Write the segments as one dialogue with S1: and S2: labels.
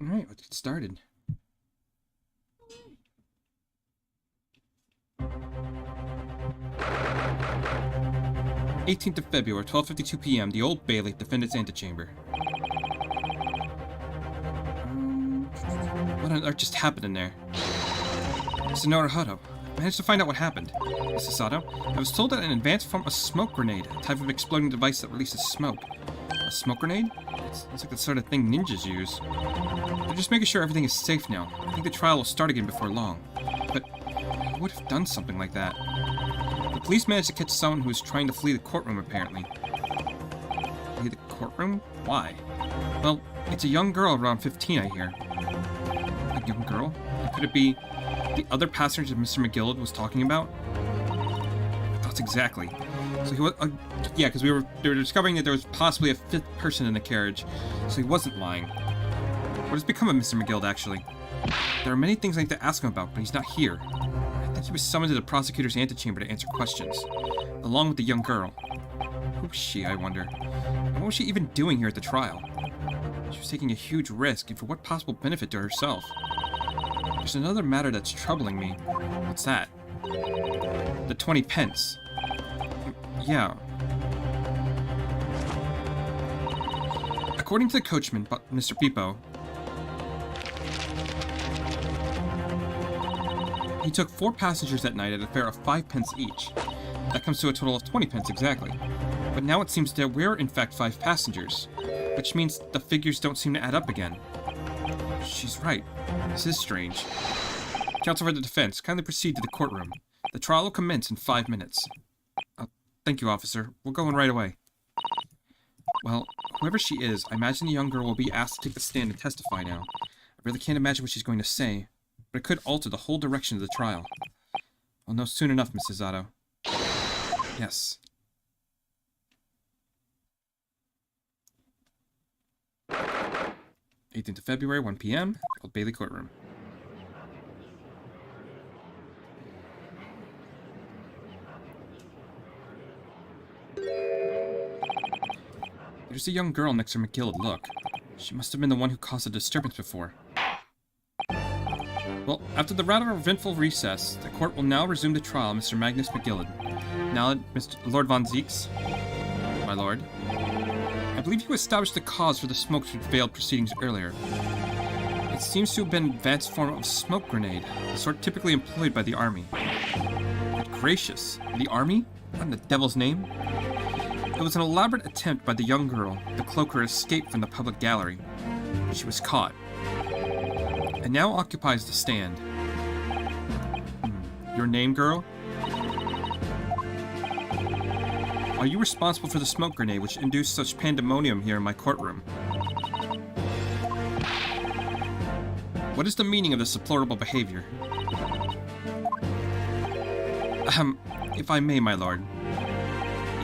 S1: Alright, let's get started. '18th of February, 12:52 p.m., the Old Bailey, Defendant's Antechamber. What on earth just happened in there? Mr. Naruhodo, I managed to find out what happened. Mrs. Sato, I was told that an advanced form of smoke grenade, a type of exploding device that releases smoke. A smoke grenade? It's like the sort of thing ninjas use. They're just making sure everything is safe now. I think the trial will start again before long. But I would have done something like that. The police managed to catch someone who was trying to flee the courtroom, apparently. Flee the courtroom? Why? Well, it's a young girl around 15, I hear. A young girl? Could it be the other passengers Mr. McGillard was talking about? That's exactly. So he was, yeah, because they were discovering that there was possibly a fifth person in the carriage, so he wasn't lying. What has become of Mr. McGillard, actually? There are many things I need to ask him about, but he's not here. I think he was summoned to the prosecutor's antechamber to answer questions, along with the young girl. Who's she, I wonder? And what was she even doing here at the trial? She was taking a huge risk, and for what possible benefit to herself? There's another matter that's troubling me. What's that? The 20 pence. Yeah. According to the coachman, Mr. Pipo, he took 4 passengers that night at a fare of 5 pence each. That comes to a total of 20 pence exactly. But now it seems there were in fact 5 passengers, which means the figures don't seem to add up again. She's right. This is strange. Counsel for the defense, kindly proceed to the courtroom. The trial will commence in 5 minutes. Thank you, officer. We'll go in right away. Well, whoever she is, I imagine the young girl will be asked to take the stand and testify now. I really can't imagine what she's going to say, but it could alter the whole direction of the trial. I'll know soon enough, Mrs. Zato. Yes. '18th of February, 1 p.m., Old Bailey Courtroom. There's a young girl next to McGillard. Look. She must have been the one who caused the disturbance before. Well, after the rather eventful recess, the court will now resume the trial of Mr. Magnus McGillard. Now, Mr. Lord Von Zeeks? My lord. I believe you established the cause for the smoke-veiled proceedings earlier. It seems to have been an advanced form of smoke grenade, the sort typically employed by the army. Good gracious, the army? What in the devil's name? It was an elaborate attempt by the young girl to cloak her escape from the public gallery. She was caught, and now occupies the stand. Your name, girl? Are you responsible for the smoke grenade which induced such pandemonium here in my courtroom? What is the meaning of this deplorable behavior? If I may, my lord.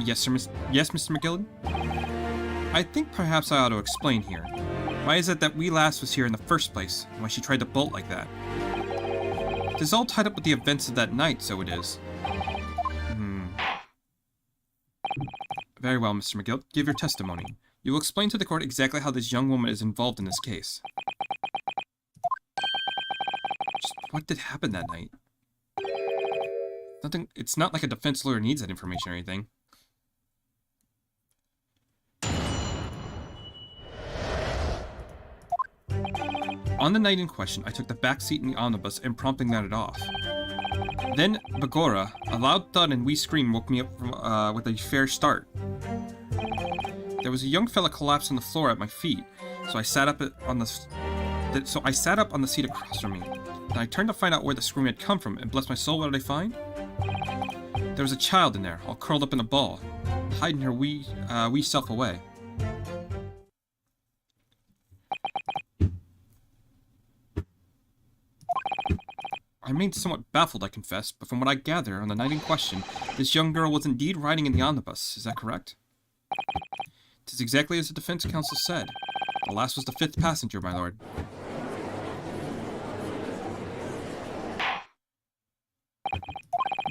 S1: Yes, sir, yes, Mr. McGillard? I think perhaps I ought to explain here. Why is it that Wee Lass was here in the first place, and why she tried to bolt like that? It is all tied up with the events of that night, so it is. Very well, Mr. McGillard. Give your testimony. You will explain to the court exactly how this young woman is involved in this case. Just what did happen that night? Nothing. It's not like a defense lawyer needs that information or anything. On the night in question, I took the back seat in the omnibus and promptly nodded off. Then, Bagora, a loud thud and wee scream woke me up from, with a fair start. There was a young fella collapsed on the floor at my feet, so I sat up on the seat across from me. Then I turned to find out where the scream had come from, and bless my soul, what did I find? There was a child in there, all curled up in a ball, hiding her wee self away. I remained somewhat baffled, I confess, but from what I gather, on the night in question, this young girl was indeed riding in the omnibus. Is that correct? It is exactly as the defense counsel said. The last was the 5th passenger, my lord.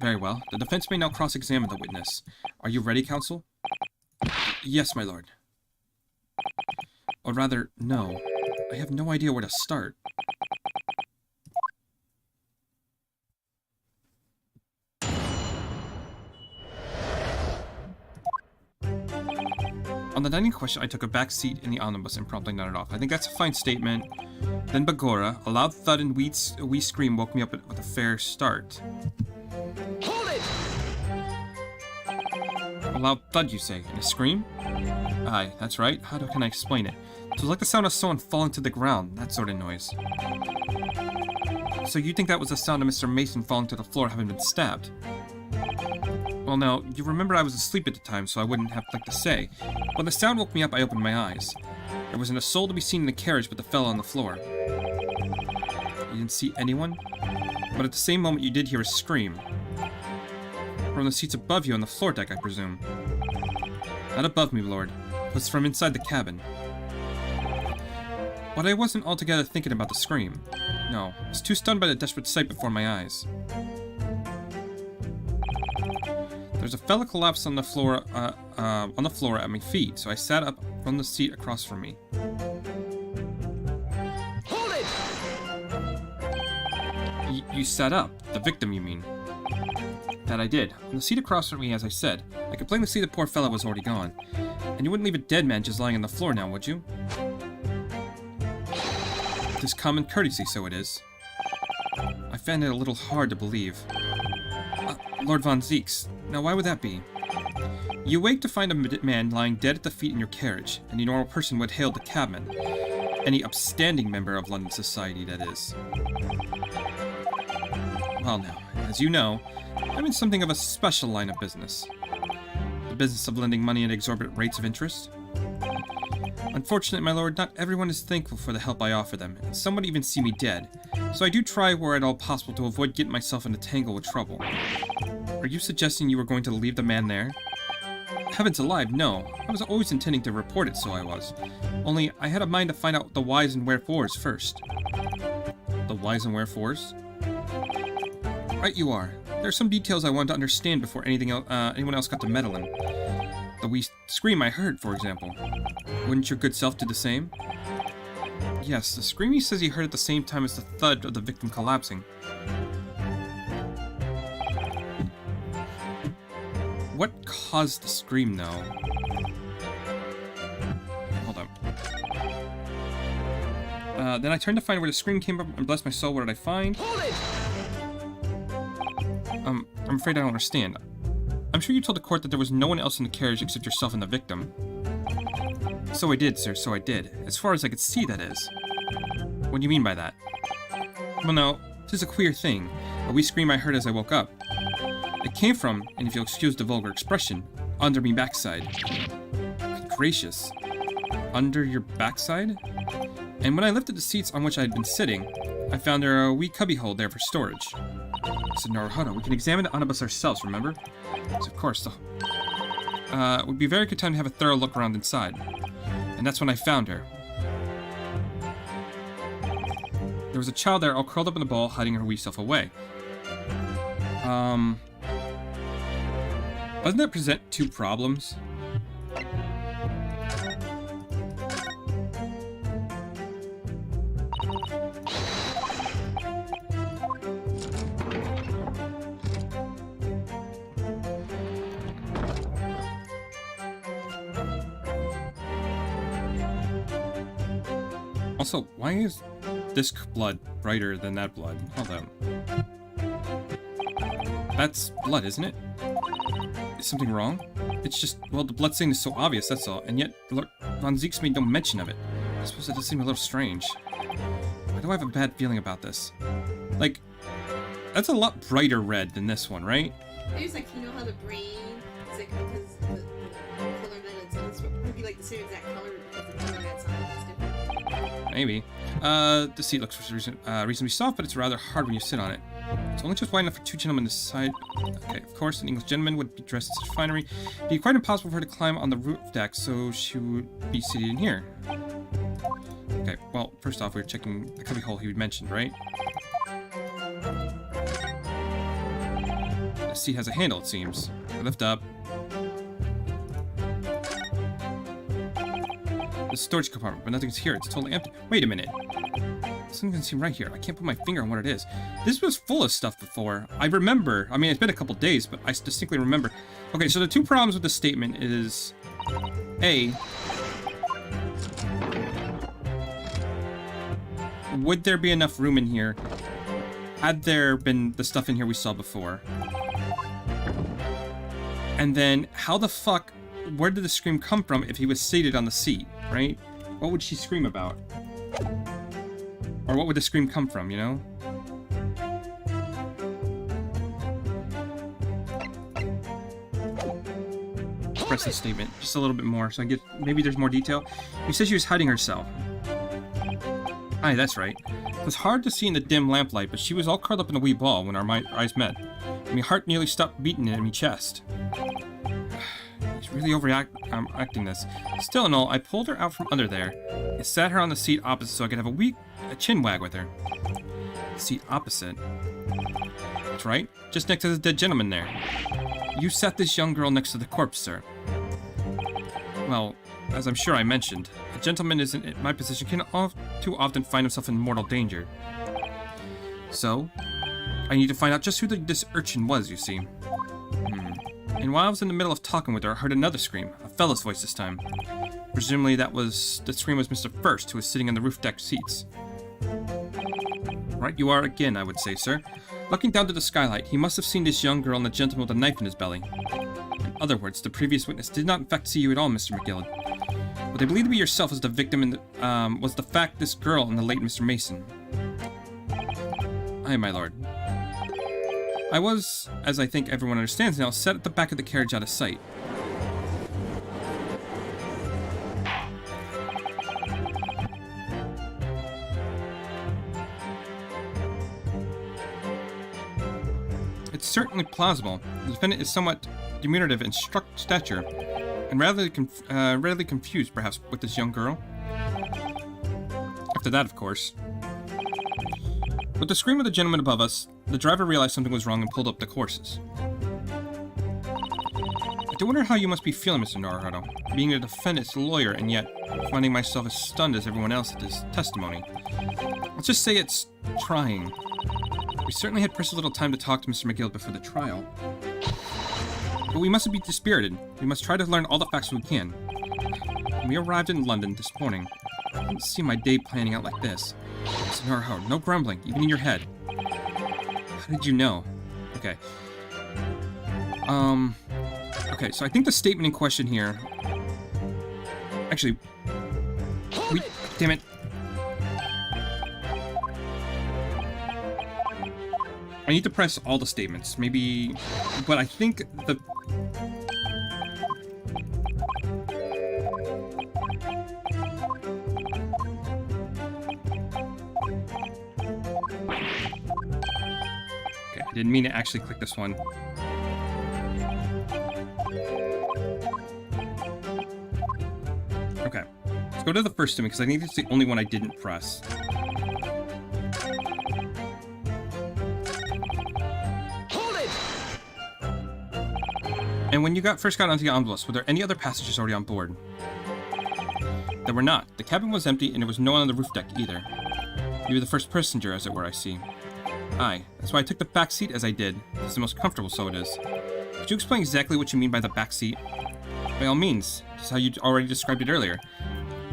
S1: Very well. The defense may now cross-examine the witness. Are you ready, counsel? Yes, my lord. Or rather, no. I have no idea where to start. On the dining question, I took a back seat in the omnibus and promptly nodded off. I think that's a fine statement. Then Bagora, a loud thud and a wee scream woke me up with a fair start.
S2: Hold it!
S1: A loud thud, you say, and a scream? Aye, that's right. How can I explain it? It was like the sound of someone falling to the ground, that sort of noise. So you think that was the sound of Mr. Mason falling to the floor having been stabbed? Well, now, you remember I was asleep at the time, so I wouldn't have to say. When the sound woke me up, I opened my eyes. There wasn't a soul to be seen in the carriage but the fellow on the floor. You didn't see anyone? But at the same moment, you did hear a scream. From the seats above you on the floor deck, I presume. Not above me, Lord. It was from inside the cabin. But I wasn't altogether thinking about the scream. No, I was too stunned by the desperate sight before my eyes. There's a fella collapsed on the floor at my feet, so I sat up from the seat across from me.
S2: Hold it!
S1: You sat up. The victim, you mean? That I did. On the seat across from me, as I said. I could plainly see the poor fellow was already gone. And you wouldn't leave a dead man just lying on the floor now, would you? It is common courtesy, so it is. I found it a little hard to believe. Lord Von Zieks, now why would that be? You wake to find a man lying dead at the feet in your carriage. Any normal person would hail the cabman. Any upstanding member of London society, that is. Well now, as you know, I'm in something of a special line of business. The business of lending money at exorbitant rates of interest. Unfortunately, my lord, not everyone is thankful for the help I offer them, and some would even see me dead, so I do try where at all possible to avoid getting myself in a tangle with trouble. Are you suggesting you were going to leave the man there? Heavens alive, no. I was always intending to report it, so I was. Only, I had a mind to find out the whys and wherefores first. The whys and wherefores? Right you are. There are some details I wanted to understand before anyone else got to meddle in. The wee scream I heard, for example. Wouldn't your good self do the same? Yes, the scream he says he heard at the same time as the thud of the victim collapsing. What caused the scream, though? Hold up. Then I turned to find where the scream came from, and bless my soul, what did I find?
S2: Hold it!
S1: I'm afraid I don't understand. I'm sure you told the court that there was no one else in the carriage except yourself and the victim. So I did, sir, so I did. As far as I could see, that is. What do you mean by that? Well, no, 'tis a queer thing. A wee scream I heard as I woke up. It came from, and if you'll excuse the vulgar expression, under me backside. Good gracious. Under your backside? And when I lifted the seats on which I had been sitting, I found there a wee cubbyhole there for storage. So Naruhodo, we can examine the omnibus ourselves, remember? Yes, of course. It would be a very good time to have a thorough look around inside. And that's when I found her. There was a child there all curled up in a ball, hiding her wee self away. Doesn't that present two problems? Also, why is this blood brighter than that blood? Hold on. That's blood, isn't it? Is something wrong? It's just, well, the blood stain is so obvious, that's all. And yet, Lord Von Zieks made no mention of it. I suppose that does seem a little strange. Why do I have a bad feeling about this? Like, that's a lot brighter red than this one, right?
S3: Maybe it's like, you know how the brain, it's like because the color that it's on, it would be like the same exact color because the color that's on it is different.
S1: Maybe. The seat looks reasonably soft, but it's rather hard when you sit on it. It's only just wide enough for two gentlemen to side. Okay, of course, an English gentleman would be dressed in such finery. It'd be quite impossible for her to climb on the roof deck, so she would be seated in here. Okay, well, first off, we were checking the cubbyhole he mentioned, right? The seat has a handle, it seems. I lift up. the storage compartment, but nothing's here. It's totally empty. Wait a minute. Something doesn't seem right here. I can't put my finger on what it is. This was full of stuff before. I remember. I mean, it's been a couple days, but I distinctly remember. Okay, so the two problems with this statement is... A... would there be enough room in here had there been the stuff in here we saw before? And then, how the fuck... where did the scream come from if he was seated on the seat, right? What would she scream about? Or what would the scream come from, you know? Press the statement just a little bit more so I get... maybe there's more detail. He said she was hiding herself. Aye, that's right. It was hard to see in the dim lamplight, but she was all curled up in a wee ball when our eyes met. And my heart nearly stopped beating in my chest. He's really overacting this. Still and all, I pulled her out from under there and sat her on the seat opposite so I could have a chin wag with her. The seat opposite? That's right, just next to the dead gentleman there. You sat this young girl next to the corpse, sir. Well, as I'm sure I mentioned, a gentleman in my position can too often find himself in mortal danger. So, I need to find out just who this urchin was, you see. And while I was in the middle of talking with her, I heard another scream, a fellow's voice this time. Presumably the scream was Mr. First, who was sitting on the roof deck seats. Right you are again, I would say, sir. Looking down to the skylight, he must have seen this young girl and the gentleman with a knife in his belly. In other words, the previous witness did not in fact see you at all, Mr. McGillen. What they believe to be yourself as the victim was the fact this girl and the late Mr. Mason. Aye, my lord. I was, as I think everyone understands now, set at the back of the carriage out of sight. It's certainly plausible. The defendant is somewhat diminutive in stature, and readily confused, perhaps, with this young girl. After that, of course. With the scream of the gentleman above us, the driver realized something was wrong and pulled up the horses. I do wonder how you must be feeling, Mr. Naruhodo, being a defendant's lawyer and yet finding myself as stunned as everyone else at this testimony. Let's just say it's trying. We certainly had precious little time to talk to Mr. McGill before the trial. But we mustn't be dispirited. We must try to learn all the facts we can. When we arrived in London this morning, I didn't see my day planning out like this. Mr. Naruhodo, no grumbling, even in your head. How did you know? Okay. Okay, so I think the statement in question here... Actually... Damn it. I need to press all the statements. Maybe... But I think the... I didn't mean to actually click this one. Okay. Let's go to the first statement, because I think it's the only one I didn't press.
S2: Hold it!
S1: And when you first got onto the omnibus, were there any other passengers already on board? There were not. The cabin was empty, and there was no one on the roof deck either. You were the first passenger, as it were, I see. Aye, that's why I took the back seat as I did. It's the most comfortable, so it is. Could you explain exactly what you mean by the back seat? By all means, just how you already described it earlier.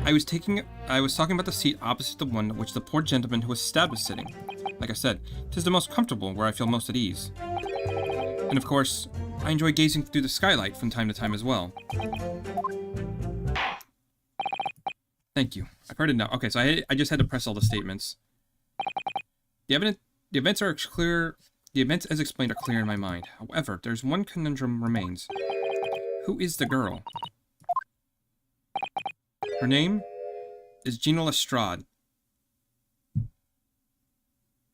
S1: I was talking about the seat opposite the one which the poor gentleman who was stabbed was sitting. Like I said, 'tis the most comfortable, where I feel most at ease. And of course, I enjoy gazing through the skylight from time to time as well. Thank you. I've heard it now. Okay, so I just had to press all the statements. The events are clear. The events as explained are clear in my mind. However, there's one conundrum remains. Who is the girl? Her name is Gina Lestrade.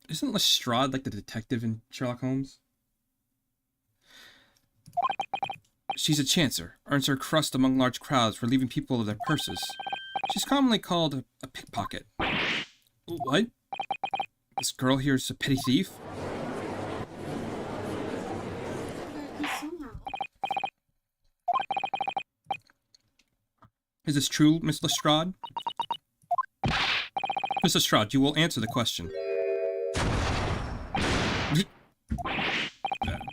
S1: Isn't Lestrade like the detective in Sherlock Holmes? She's a chancer, earns her crust among large crowds for leaving people of their purses. She's commonly called a pickpocket. What? This girl here is a petty thief? Is this true, Miss Lestrade? Miss Lestrade, you will answer the question.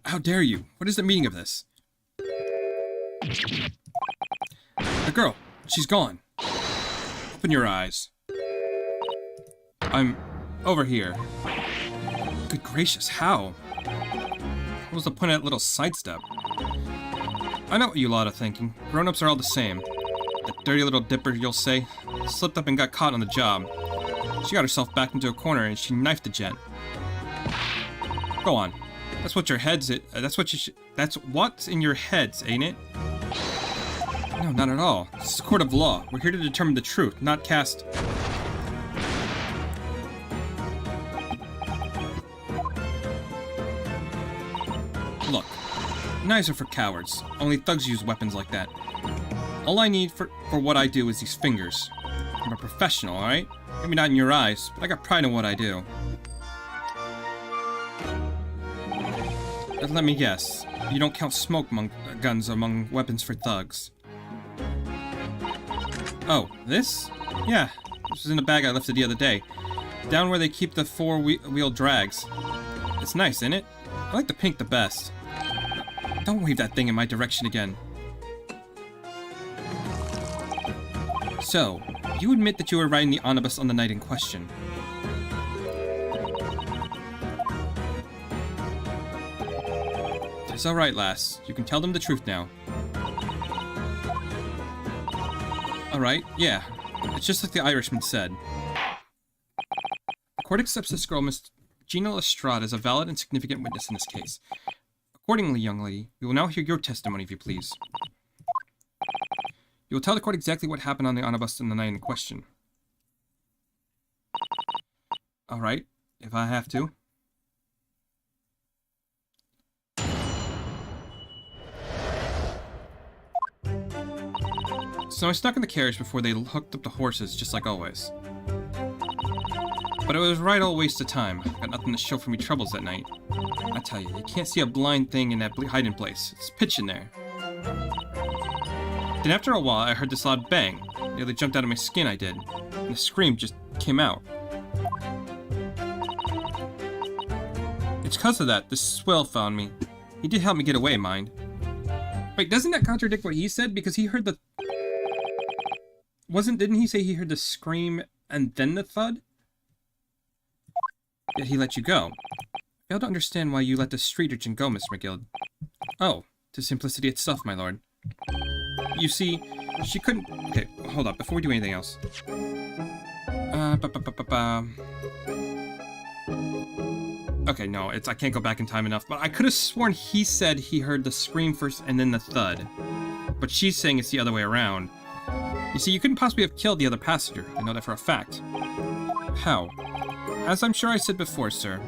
S1: How dare you? What is the meaning of this? The girl, she's gone. Open your eyes. I'm over here. Good gracious, how? What was the point of that little sidestep? I know what you lot are thinking. Grown-ups are all the same. That dirty little dipper, you'll say, slipped up and got caught on the job. She got herself backed into a corner and she knifed the gent. Go on. That's what your heads. That's what's in your heads, ain't it? No, not at all. This is a court of law. We're here to determine the truth, not cast. Look, knives are for cowards. Only thugs use weapons like that. All I need for what I do is these fingers. I'm a professional, alright? Maybe not in your eyes, but I got pride in what I do. Let me guess. You don't count smoke guns among weapons for thugs. Oh, this? Yeah, this was in a bag I lifted the other day. Down where they keep the four-wheel drags. It's nice, isn't it? I like the pink the best. Don't wave that thing in my direction again. So, you admit that you were riding the omnibus on the night in question. It's alright, lass. You can tell them the truth now. Alright, yeah. It's just like the Irishman said. The court accepts this girl, Miss Gina Lestrade, as a valid and significant witness in this case. Accordingly, young lady, we will now hear your testimony, if you please. You will tell the court exactly what happened on the omnibus in the night in question. Alright, if I have to. So I snuck in the carriage before they hooked up the horses, just like always. But it was right old waste of time. Got nothing to show for me troubles that night. I tell you can't see a blind thing in that hiding place. It's pitch in there. Then after a while, I heard this loud bang. Nearly jumped out of my skin, I did. And a scream just came out. It's 'cause of that, this swell found me. He did help me get away, mind. Wait, doesn't that contradict what he said? Because he heard the... Didn't he say he heard the scream and then the thud? Yet he let you go. I fail to understand why you let the street urchin go, Mr. McGill. Oh, to simplicity itself, my lord. You see, she couldn't... Okay, hold up, before we do anything else. Okay, no, I can't go back in time enough, but I could have sworn he said he heard the scream first and then the thud. But she's saying it's the other way around. You see, you couldn't possibly have killed the other passenger. I know that for a fact. How? As I'm sure I said before, sir.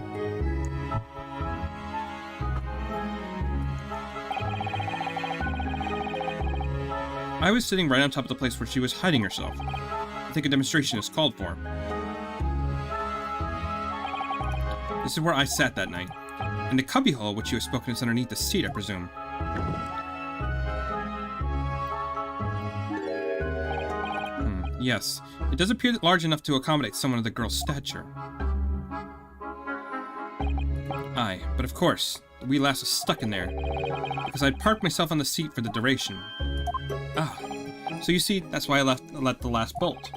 S1: I was sitting right on top of the place where she was hiding herself. I think a demonstration is called for. This is where I sat that night. In the cubbyhole which you have spoken is underneath the seat, I presume. Yes. It does appear large enough to accommodate someone of the girl's stature. Aye, but of course, the wee lass was stuck in there, because I'd parked myself on the seat for the duration. Ah, so you see, that's why I let the last bolt.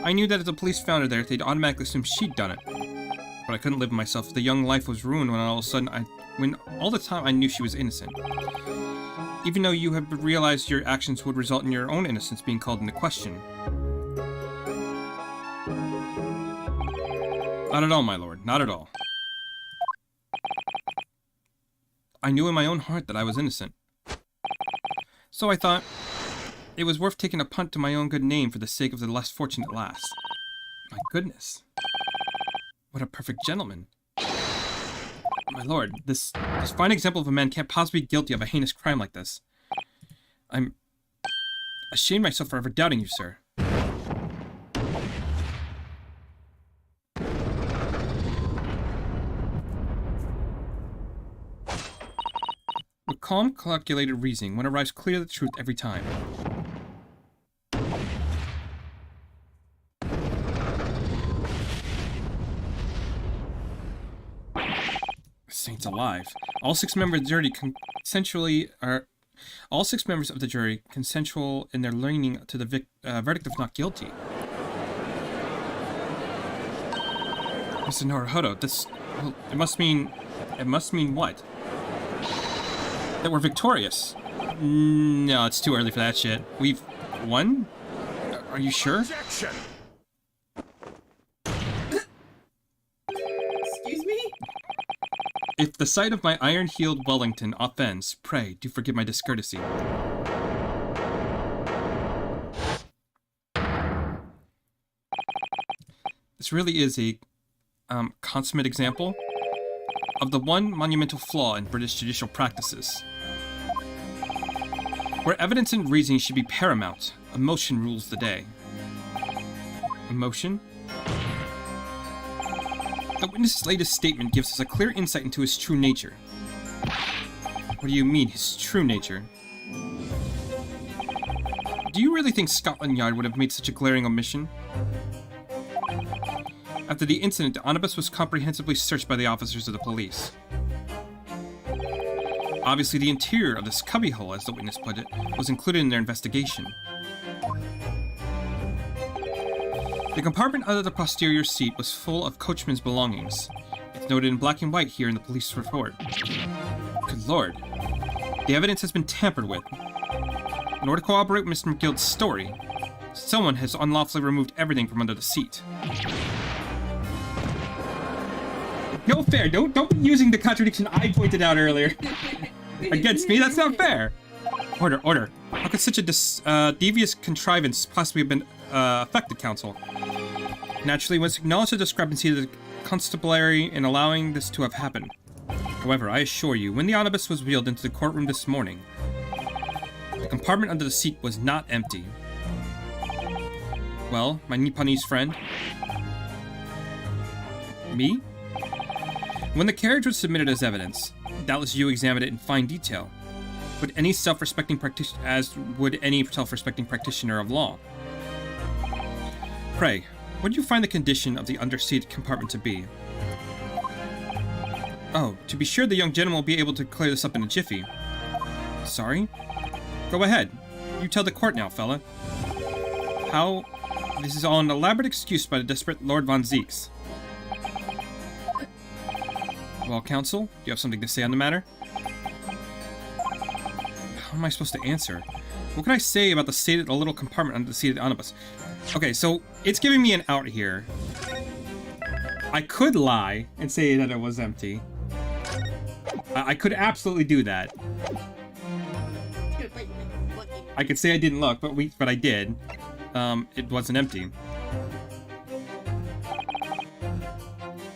S1: I knew that if the police found her there, they'd automatically assume she'd done it. But I couldn't live with myself. The young life was ruined when all of a sudden when all the time I knew she was innocent. Even though you have realized your actions would result in your own innocence being called into question. Not at all, my lord. Not at all. I knew in my own heart that I was innocent. So I thought it was worth taking a punt to my own good name for the sake of the less fortunate lass. My goodness. What a perfect gentleman. My lord, this fine example of a man can't possibly be guilty of a heinous crime like this. I'm ashamed myself for ever doubting you, sir. With calm, calculated reasoning, one arrives clear to the truth every time. It's alive. All six members of the jury consensual in their leaning to the verdict of not guilty. Mr. Naruhodo, this... Well, it must mean what? That we're victorious. No, it's too early for that shit. We've won? Are you sure?
S2: Objection!
S3: Excuse me?
S1: If the sight of my iron-heeled Wellington offends, pray, do forgive my discourtesy. This really is a consummate example of the one monumental flaw in British judicial practices. Where evidence and reasoning should be paramount, emotion rules the day. Emotion? The witness's latest statement gives us a clear insight into his true nature. What do you mean, his true nature? Do you really think Scotland Yard would have made such a glaring omission? After the incident, the omnibus was comprehensively searched by the officers of the police. Obviously, the interior of this cubbyhole, as the witness put it, was included in their investigation. The compartment under the posterior seat was full of coachman's belongings. It's noted in black and white here in the police report. Good lord. The evidence has been tampered with. In order to corroborate Mr. McGill's story, someone has unlawfully removed everything from under the seat. No fair. Don't be using the contradiction I pointed out earlier against me. That's not fair. Order. How could such a devious contrivance possibly have been affected, counsel? Naturally, we must acknowledge the discrepancy of the constabulary in allowing this to have happened. However, I assure you, when the omnibus was wheeled into the courtroom this morning, the compartment under the seat was not empty. Well, my Nipponese friend? Me? When the carriage was submitted as evidence, doubtless you examined it in fine detail. Would any self-respecting practitioner of law. Pray, what do you find the condition of the underseated compartment to be? Oh, to be sure the young gentleman will be able to clear this up in a jiffy. Sorry? Go ahead. You tell the court now, fella. How... This is all an elaborate excuse by the desperate Lord Von Zeeks. Well, counsel, do you have something to say on the matter? How am I supposed to answer? What can I say about the little compartment under the seat of the omnibus? Okay, so it's giving me an out here. I could lie and say that it was empty. I could absolutely do that. I could say I didn't look, but I did. It wasn't empty.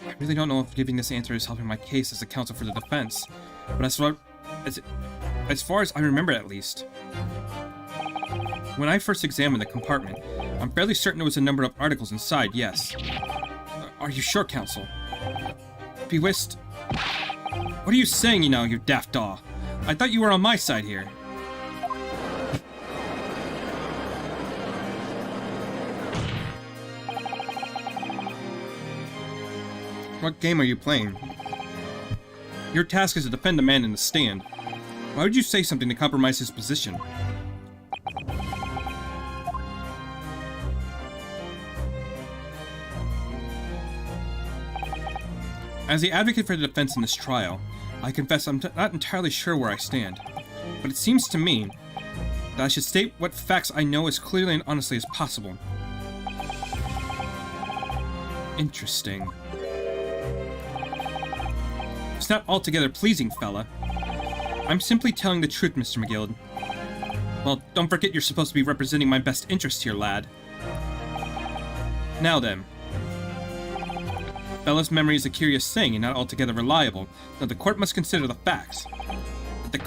S1: I really don't know if giving this answer is helping my case as a counsel for the defense, but as far as I remember at least, when I first examined the compartment, I'm fairly certain there was a number of articles inside, yes. Are you sure, counsel? Bewist. What are you saying, you daft daw? I thought you were on my side here. What game are you playing? Your task is to defend a man in the stand. Why would you say something to compromise his position? As the advocate for the defense in this trial, I confess I'm not entirely sure where I stand, but it seems to me that I should state what facts I know as clearly and honestly as possible. Interesting. It's not altogether pleasing, fella. I'm simply telling the truth, Mr. McGill. Well, don't forget you're supposed to be representing my best interest here, lad. Now then. Bella's memory is a curious thing and not altogether reliable, though the court must consider the facts.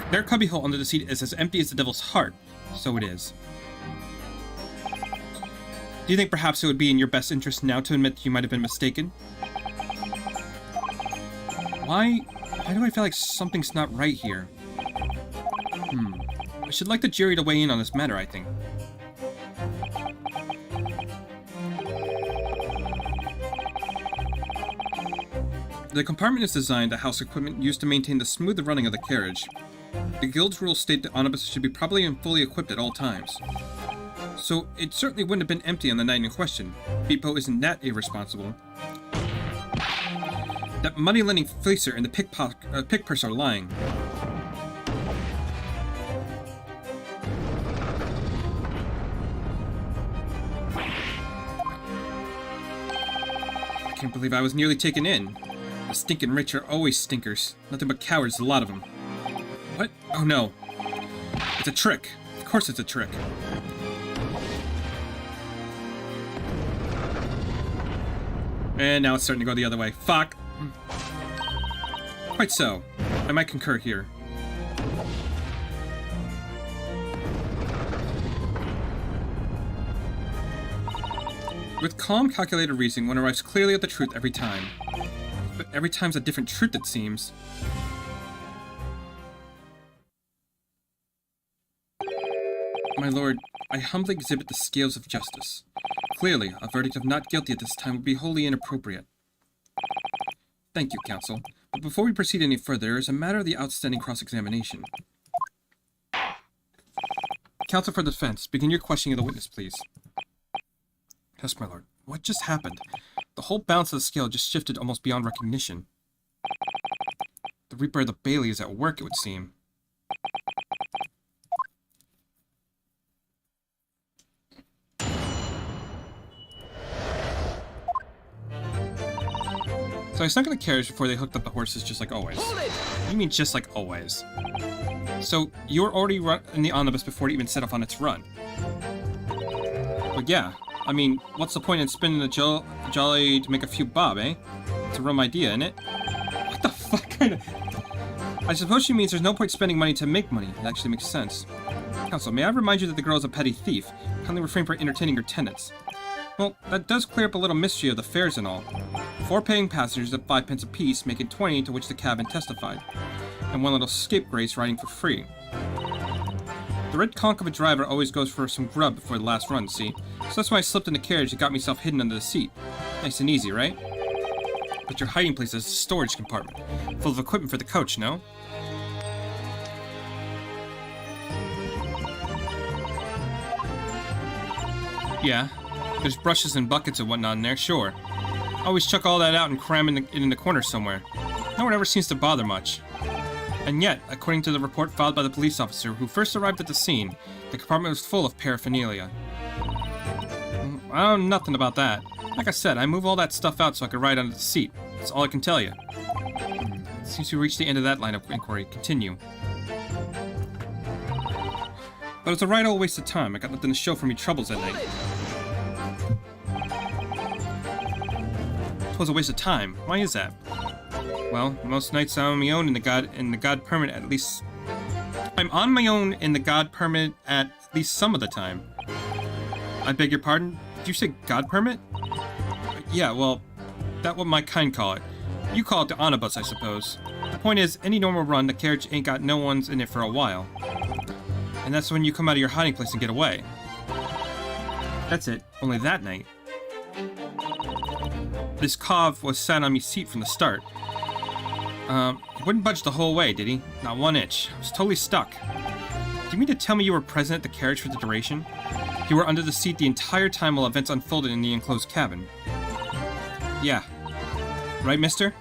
S1: Their cubbyhole under the seat is as empty as the devil's heart, so it is. Do you think perhaps it would be in your best interest now to admit you might have been mistaken? Why do I feel like something's not right here? I should like the jury to weigh in on this matter, I think. The compartment is designed to house equipment used to maintain the smooth running of the carriage. The guild's rules state that omnibuses should be properly and fully equipped at all times. So it certainly wouldn't have been empty on the night in question. Beepo isn't that irresponsible. That money-lending fleecer and the pick-purse are lying. I can't believe I was nearly taken in. The stinking rich are always stinkers. Nothing but cowards, a lot of them. What? Oh no. It's a trick. Of course it's a trick. And now it's starting to go the other way. Fuck! Quite so. I might concur here. With calm, calculated reasoning, one arrives clearly at the truth every time. But every time's a different truth, it seems. My lord, I humbly exhibit the scales of justice. Clearly, a verdict of not guilty at this time would be wholly inappropriate. Thank you, counsel. But before we proceed any further, there is a matter of the outstanding cross-examination. Counsel for the defense, begin your questioning of the witness, please. Yes, my lord. What just happened? The whole balance of the scale just shifted almost beyond recognition. The Reaper of the Bailey is at work, it would seem. So I snuck in the carriage before they hooked up the horses, just like always. You mean just like always? So you were already in the omnibus before it even set off on its run? But yeah, I mean, what's the point in spinning the jolly to make a few bob, eh? It's a rum idea, isn't it? What the fuck kind of... I suppose she means there's no point spending money to make money. It actually makes sense. Counsel, may I remind you that the girl is a petty thief? Kindly refrain from entertaining her tenants. Well, that does clear up a little mystery of the fares and all. 4 paying passengers at 5 pence apiece, making 20, to which the cabin testified. And 1 little scapegrace riding for free. The red conch of a driver always goes for some grub before the last run, see? So that's why I slipped in the carriage and got myself hidden under the seat. Nice and easy, right? But your hiding place is a storage compartment, full of equipment for the coach, no? Yeah, there's brushes and buckets and whatnot in there, sure. Always chuck all that out and cram it in the corner somewhere. No one ever seems to bother much. And yet, according to the report filed by the police officer who first arrived at the scene, the compartment was full of paraphernalia. I don't know nothing about that. Like I said, I move all that stuff out so I could ride under the seat. That's all I can tell you. Since we reached the end of that line of inquiry, continue. But it's a right old waste of time. I got nothing to show for me troubles at night. It was a waste of time. Why is that? Well, most nights I'm on my own in the god permit at least. I'm on my own in the god permit at least some of the time. I beg your pardon? Did you say god permit? Yeah, well, that's what my kind call it. You call it the omnibus, I suppose. The point is, any normal run, the carriage ain't got no one's in it for a while. And that's when you come out of your hiding place and get away. That's it. Only that night. This cove was sat on me seat from the start. He wouldn't budge the whole way, did he? Not 1 inch. I was totally stuck. Do you mean to tell me you were present at the carriage for the duration? You were under the seat the entire time while events unfolded in the enclosed cabin? Yeah. Right, mister?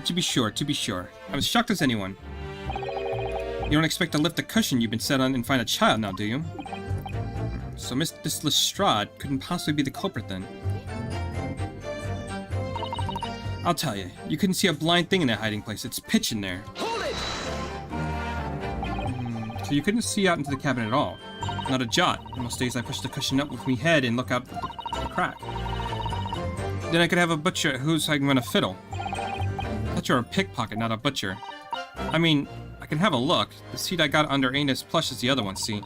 S1: To be sure, to be sure. I'm as shocked as anyone. You don't expect to lift the cushion you've been set on and find a child now, do you? So Miss Lestrade couldn't possibly be the culprit then. I'll tell you, you couldn't see a blind thing in that hiding place. It's pitch in there.
S2: Hold it!
S1: So you couldn't see out into the cabin at all? Not a jot. Most days I push the cushion up with me head and look out the crack. Then I could have a butcher who's I can run a fiddle. I thought you were a pickpocket, not a butcher. I mean, I can have a look. The seat I got under ain't as plush as the other one, see?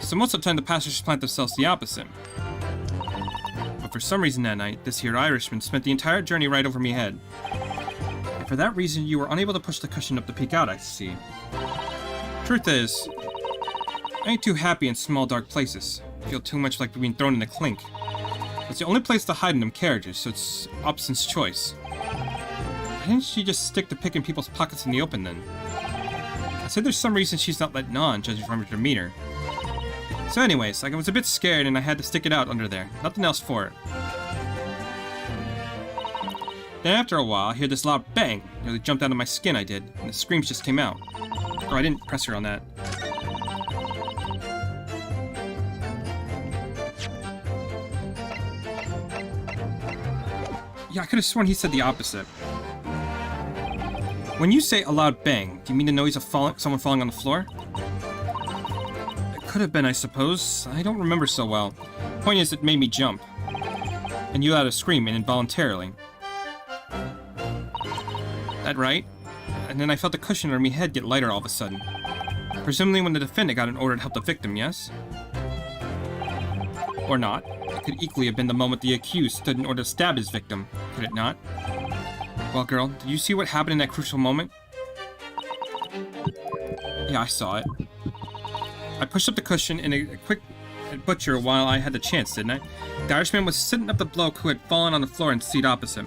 S1: So most of the time the passengers plant themselves the opposite. But for some reason that night, this here Irishman spent the entire journey right over me head. And for that reason, you were unable to push the cushion up to peek out, I see. Truth is, I ain't too happy in small dark places. I feel too much like being thrown in a clink. It's the only place to hide in them carriages, so it's Obson's choice. Why didn't she just stick to picking people's pockets in the open then? I said there's some reason she's not letting on, judging from her demeanor. So anyways, like I was a bit scared and I had to stick it out under there. Nothing else for it. Then after a while, I hear this loud bang. Nearly jumped out of my skin, I did, and the screams just came out. Oh, I didn't press her on that. Yeah, I could have sworn he said the opposite. When you say a loud bang, do you mean the noise of someone falling on the floor? It could have been, I suppose. I don't remember so well. Point is, it made me jump. And you let out a scream, and involuntarily. That right? And then I felt the cushion under my head get lighter all of a sudden. Presumably when the defendant got an order to help the victim, yes? Or not. It could equally have been the moment the accused stood in order to stab his victim, could it not? Well, girl, did you see what happened in that crucial moment? Yeah, I saw it. I pushed up the cushion in a quick butcher while I had the chance, didn't I? The Irishman was sitting up the bloke who had fallen on the floor in the seat opposite.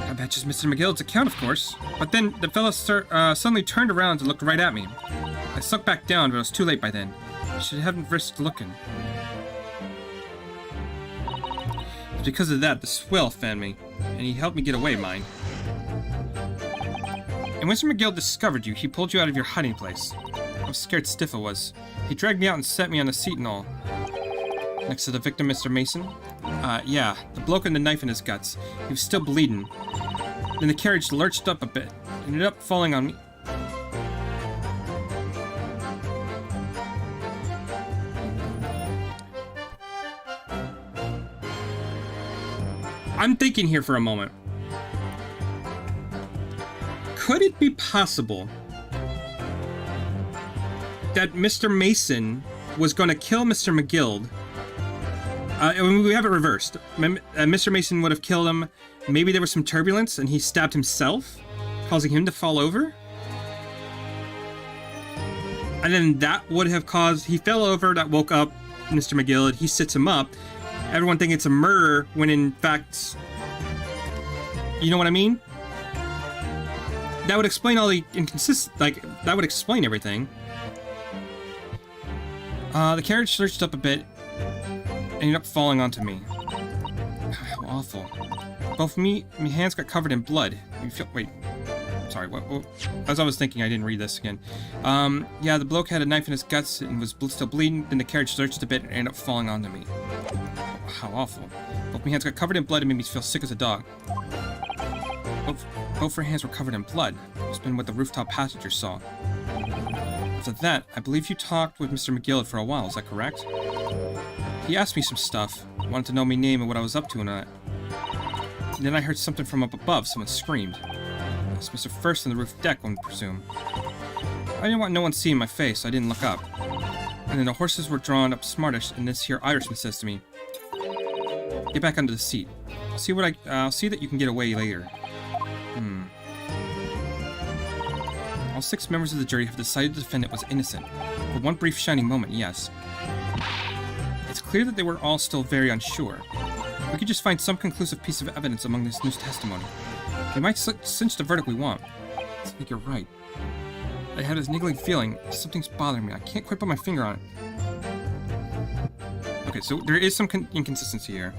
S1: That matches Mr. McGill's account, of course. But then the fellow suddenly turned around and looked right at me. I sunk back down, but it was too late by then. I should haven't risked looking. It's because of that the swell found me, and he helped me get away, mind. And when Mr. McGill discovered you, he pulled you out of your hiding place. How scared stiff I was. He dragged me out and set me on the seat and all. Next to the victim, Mr. Mason? Yeah, the bloke with the knife in his guts. He was still bleeding. Then the carriage lurched up a bit, ended up falling on me. I'm thinking here for a moment. Could it be possible that Mr. Mason was going to kill Mr. McGill? We have it reversed. Mr. Mason would have killed him. Maybe there was some turbulence and he stabbed himself, causing him to fall over? And then that would have caused... He fell over, that woke up Mr. McGill. He sits him up. Everyone thinks it's a murder when in fact... You know what I mean? That would explain all the that would explain everything. The carriage lurched up a bit, ended up falling onto me. How awful. Both my hands got covered in blood. Wait. Sorry, what? As I was thinking, I didn't read this again. Yeah, the bloke had a knife in his guts and was still bleeding. Then the carriage lurched a bit and ended up falling onto me. How awful. Both my hands got covered in blood and made me feel sick as a dog. Both her hands were covered in blood. It's been what the rooftop passenger saw. After that, I believe you talked with Mr. McGill for a while, is that correct? He asked me some stuff, wanted to know my name and what I was up to and all that. And then I heard something from up above, someone screamed. It was Mr. First on the roof deck, one would presume. I didn't want no one seeing my face, so I didn't look up. And then the horses were drawn up smartish, and this here Irishman says to me, "Get back under the seat. I'll see that you can get away later." All 6 members of the jury have decided the defendant was innocent. For one brief shining moment, yes. It's clear that they were all still very unsure. We could just find some conclusive piece of evidence among this new testimony. We might cinch the verdict we want. I think you're right. I had this niggling feeling. Something's bothering me. I can't quite put my finger on it. Okay, so there is some inconsistency here.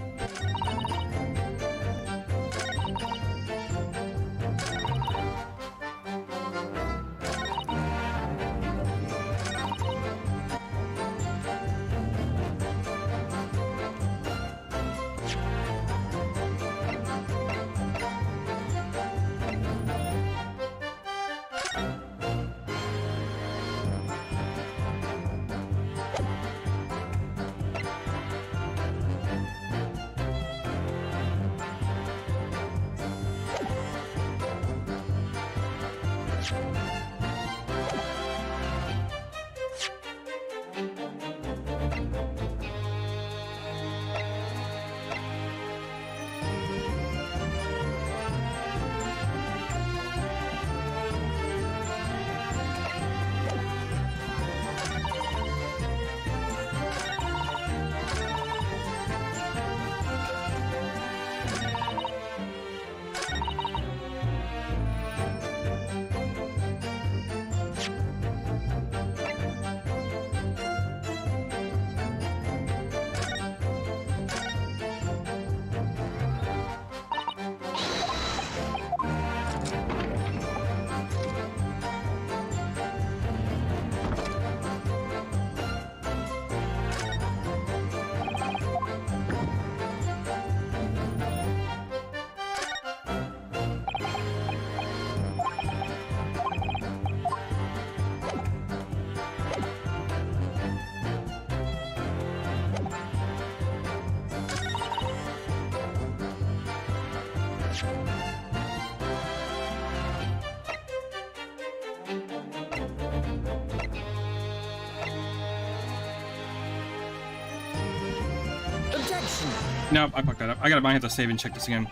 S1: Nope, I fucked that up. Might have to save and check this again.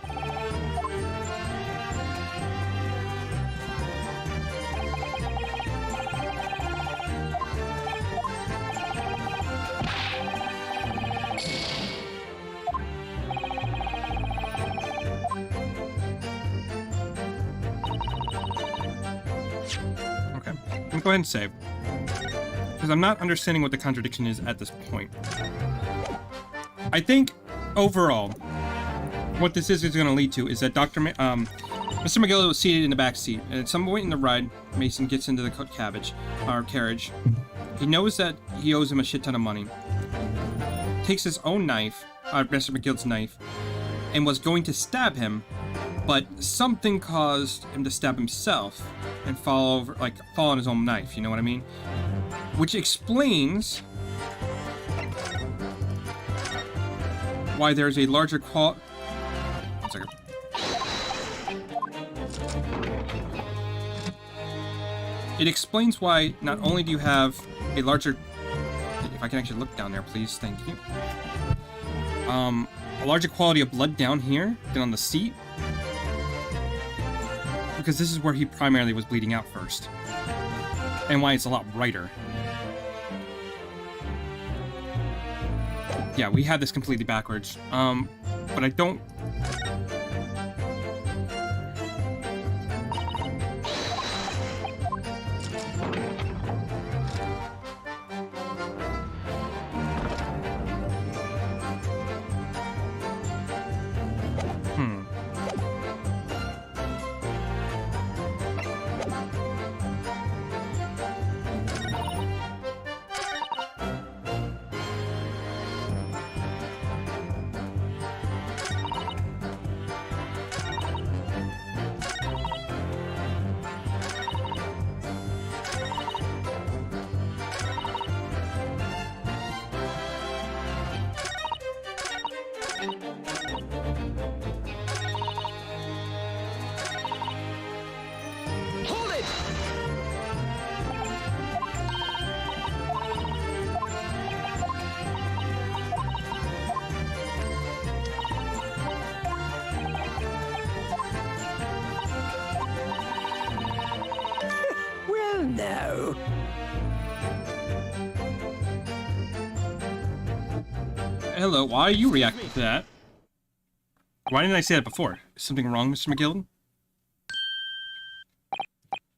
S1: Okay, I'm gonna go ahead and save. Because I'm not understanding what the contradiction is at this point. I think, overall, what this is going to lead to is that Mr. McGill was seated in the back seat, and at some point in the ride, Mason gets into the carriage. He knows that he owes him a shit ton of money. Takes his own knife, Mr. McGill's knife, and was going to stab him, but something caused him to stab himself and fall on his own knife. You know what I mean? Which explains why there's a larger quality. One second. It explains why not only do you have a larger. If I can actually look down there, please, thank you. A larger quality of blood down here than on the seat, because this is where he primarily was bleeding out first, and why it's a lot brighter. Yeah, we had this completely backwards. But I don't.
S2: Hold it! Well, no.
S1: Hello, why are you reacting to that? Why didn't I say that before? Is something wrong, Mr. McGill?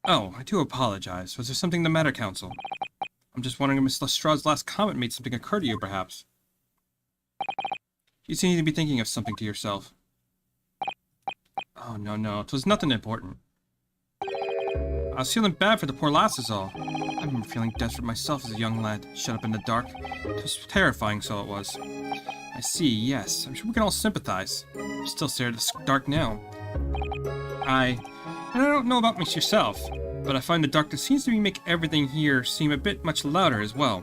S1: Oh, I do apologize. Was there something the matter, Counsel? I'm just wondering if Miss Lestrade's last comment made something occur to you, perhaps. You seem to be thinking of something to yourself. Oh, no, it was nothing important. I was feeling bad for the poor lass is all. I remember feeling desperate myself as a young lad, shut up in the dark. It was terrifying, so it was. I see, yes. I'm sure we can all sympathize. I'm still scared of the dark now. I don't know about Miss yourself, but I find the darkness seems to make everything here seem a bit much louder as well.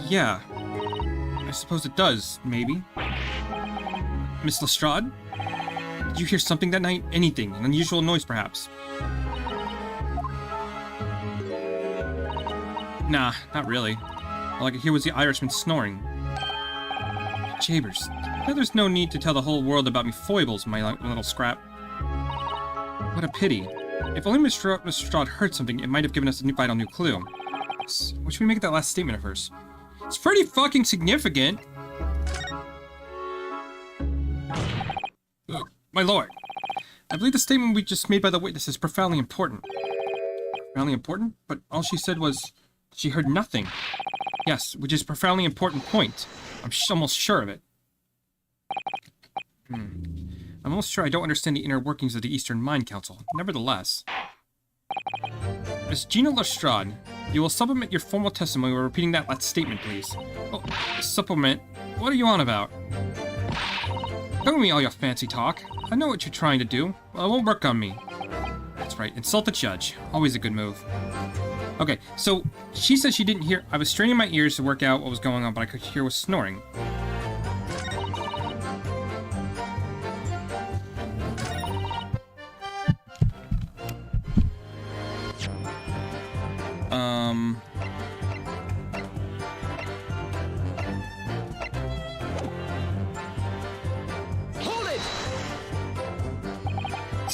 S1: Yeah. I suppose it does, maybe. Miss Lestrade? Did you hear something that night? Anything? An unusual noise, perhaps? Nah, not really. All I could hear was the Irishman snoring. Jabers. There's no need to tell the whole world about me foibles, my little scrap. What a pity. If only Miss Lestrade heard something, it might have given us a vital new clue. What should we make of that last statement of hers? It's pretty fucking significant! My lord, I believe the statement we just made by the witness is profoundly important. Profoundly important? But all she said was she heard nothing. Yes, which is a profoundly important point. I'm almost sure of it. I'm almost sure I don't understand the inner workings of the Eastern Mind Council. Nevertheless. Miss Gina Lestrade, you will supplement your formal testimony by repeating that last statement, please. Oh, supplement? What are you on about? Don't give me all your fancy talk. I know what you're trying to do. Well, it won't work on me. That's right, insult the judge. Always a good move. Okay, so she says she didn't hear. I was straining my ears to work out what was going on, but I could hear was snoring.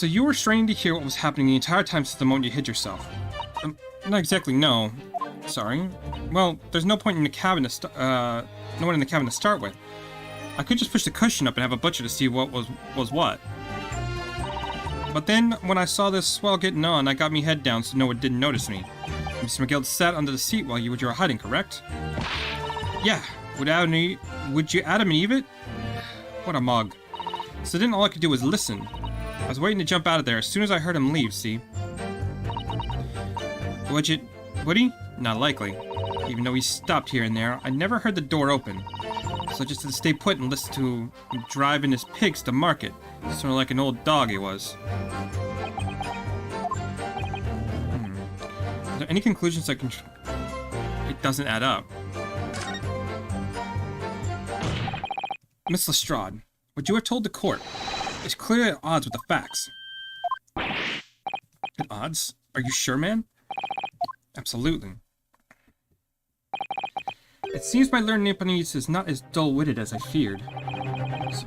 S1: So you were straining to hear what was happening the entire time since the moment you hid yourself? Not exactly, no. Sorry. Well, there's no point in the cabin to no one in the cabin to start with. I could just push the cushion up and have a butcher to see what was what. But then, when I saw this swell getting on, I got me head down so no one didn't notice me. Mr. McGill sat under the seat while you were hiding, correct? Yeah. Would you Adam and Eve it? What a mug. So then all I could do was listen. I was waiting to jump out of there as soon as I heard him leave, see? Would he? Not likely. Even though he stopped here and there, I never heard the door open. So I just had to stay put and listen to him driving his pigs to market. Sort of like an old dog he was. Are there any conclusions I can... It doesn't add up. Miss Lestrade, what you have told the court is clearly at odds with the facts. At odds? Are you sure, man? Absolutely. It seems my learned Nipponese is not as dull-witted as I feared.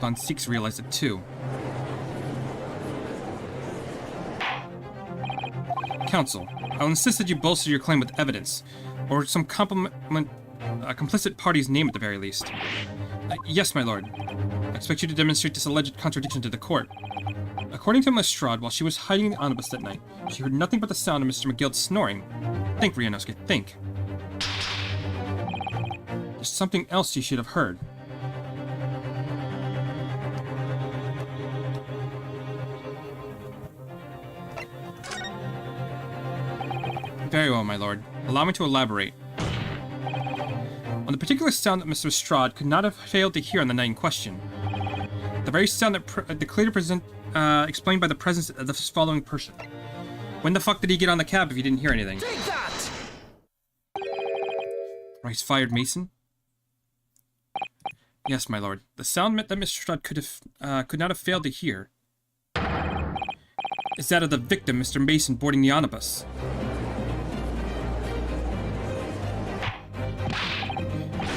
S1: Von Zieks realized it too. Counsel, I'll insist that you bolster your claim with evidence, or some complicit party's name at the very least. Yes, my lord. I expect you to demonstrate this alleged contradiction to the court. According to Lestrade, while she was hiding in the omnibus that night, she heard nothing but the sound of Mr. McGill snoring. Think, Ryunosuke, think. There's something else you should have heard. Very well, my lord. Allow me to elaborate. On the particular sound that Mr. Lestrade could not have failed to hear on the night in question. The very sound that clearly explained by the presence of the following person. When the fuck did he get on the cab if he didn't hear anything?
S2: Take that!
S1: Rice fired Mason? Yes, my lord. The sound that Mr. Lestrade could not have failed to hear is that of the victim, Mr. Mason, boarding the omnibus.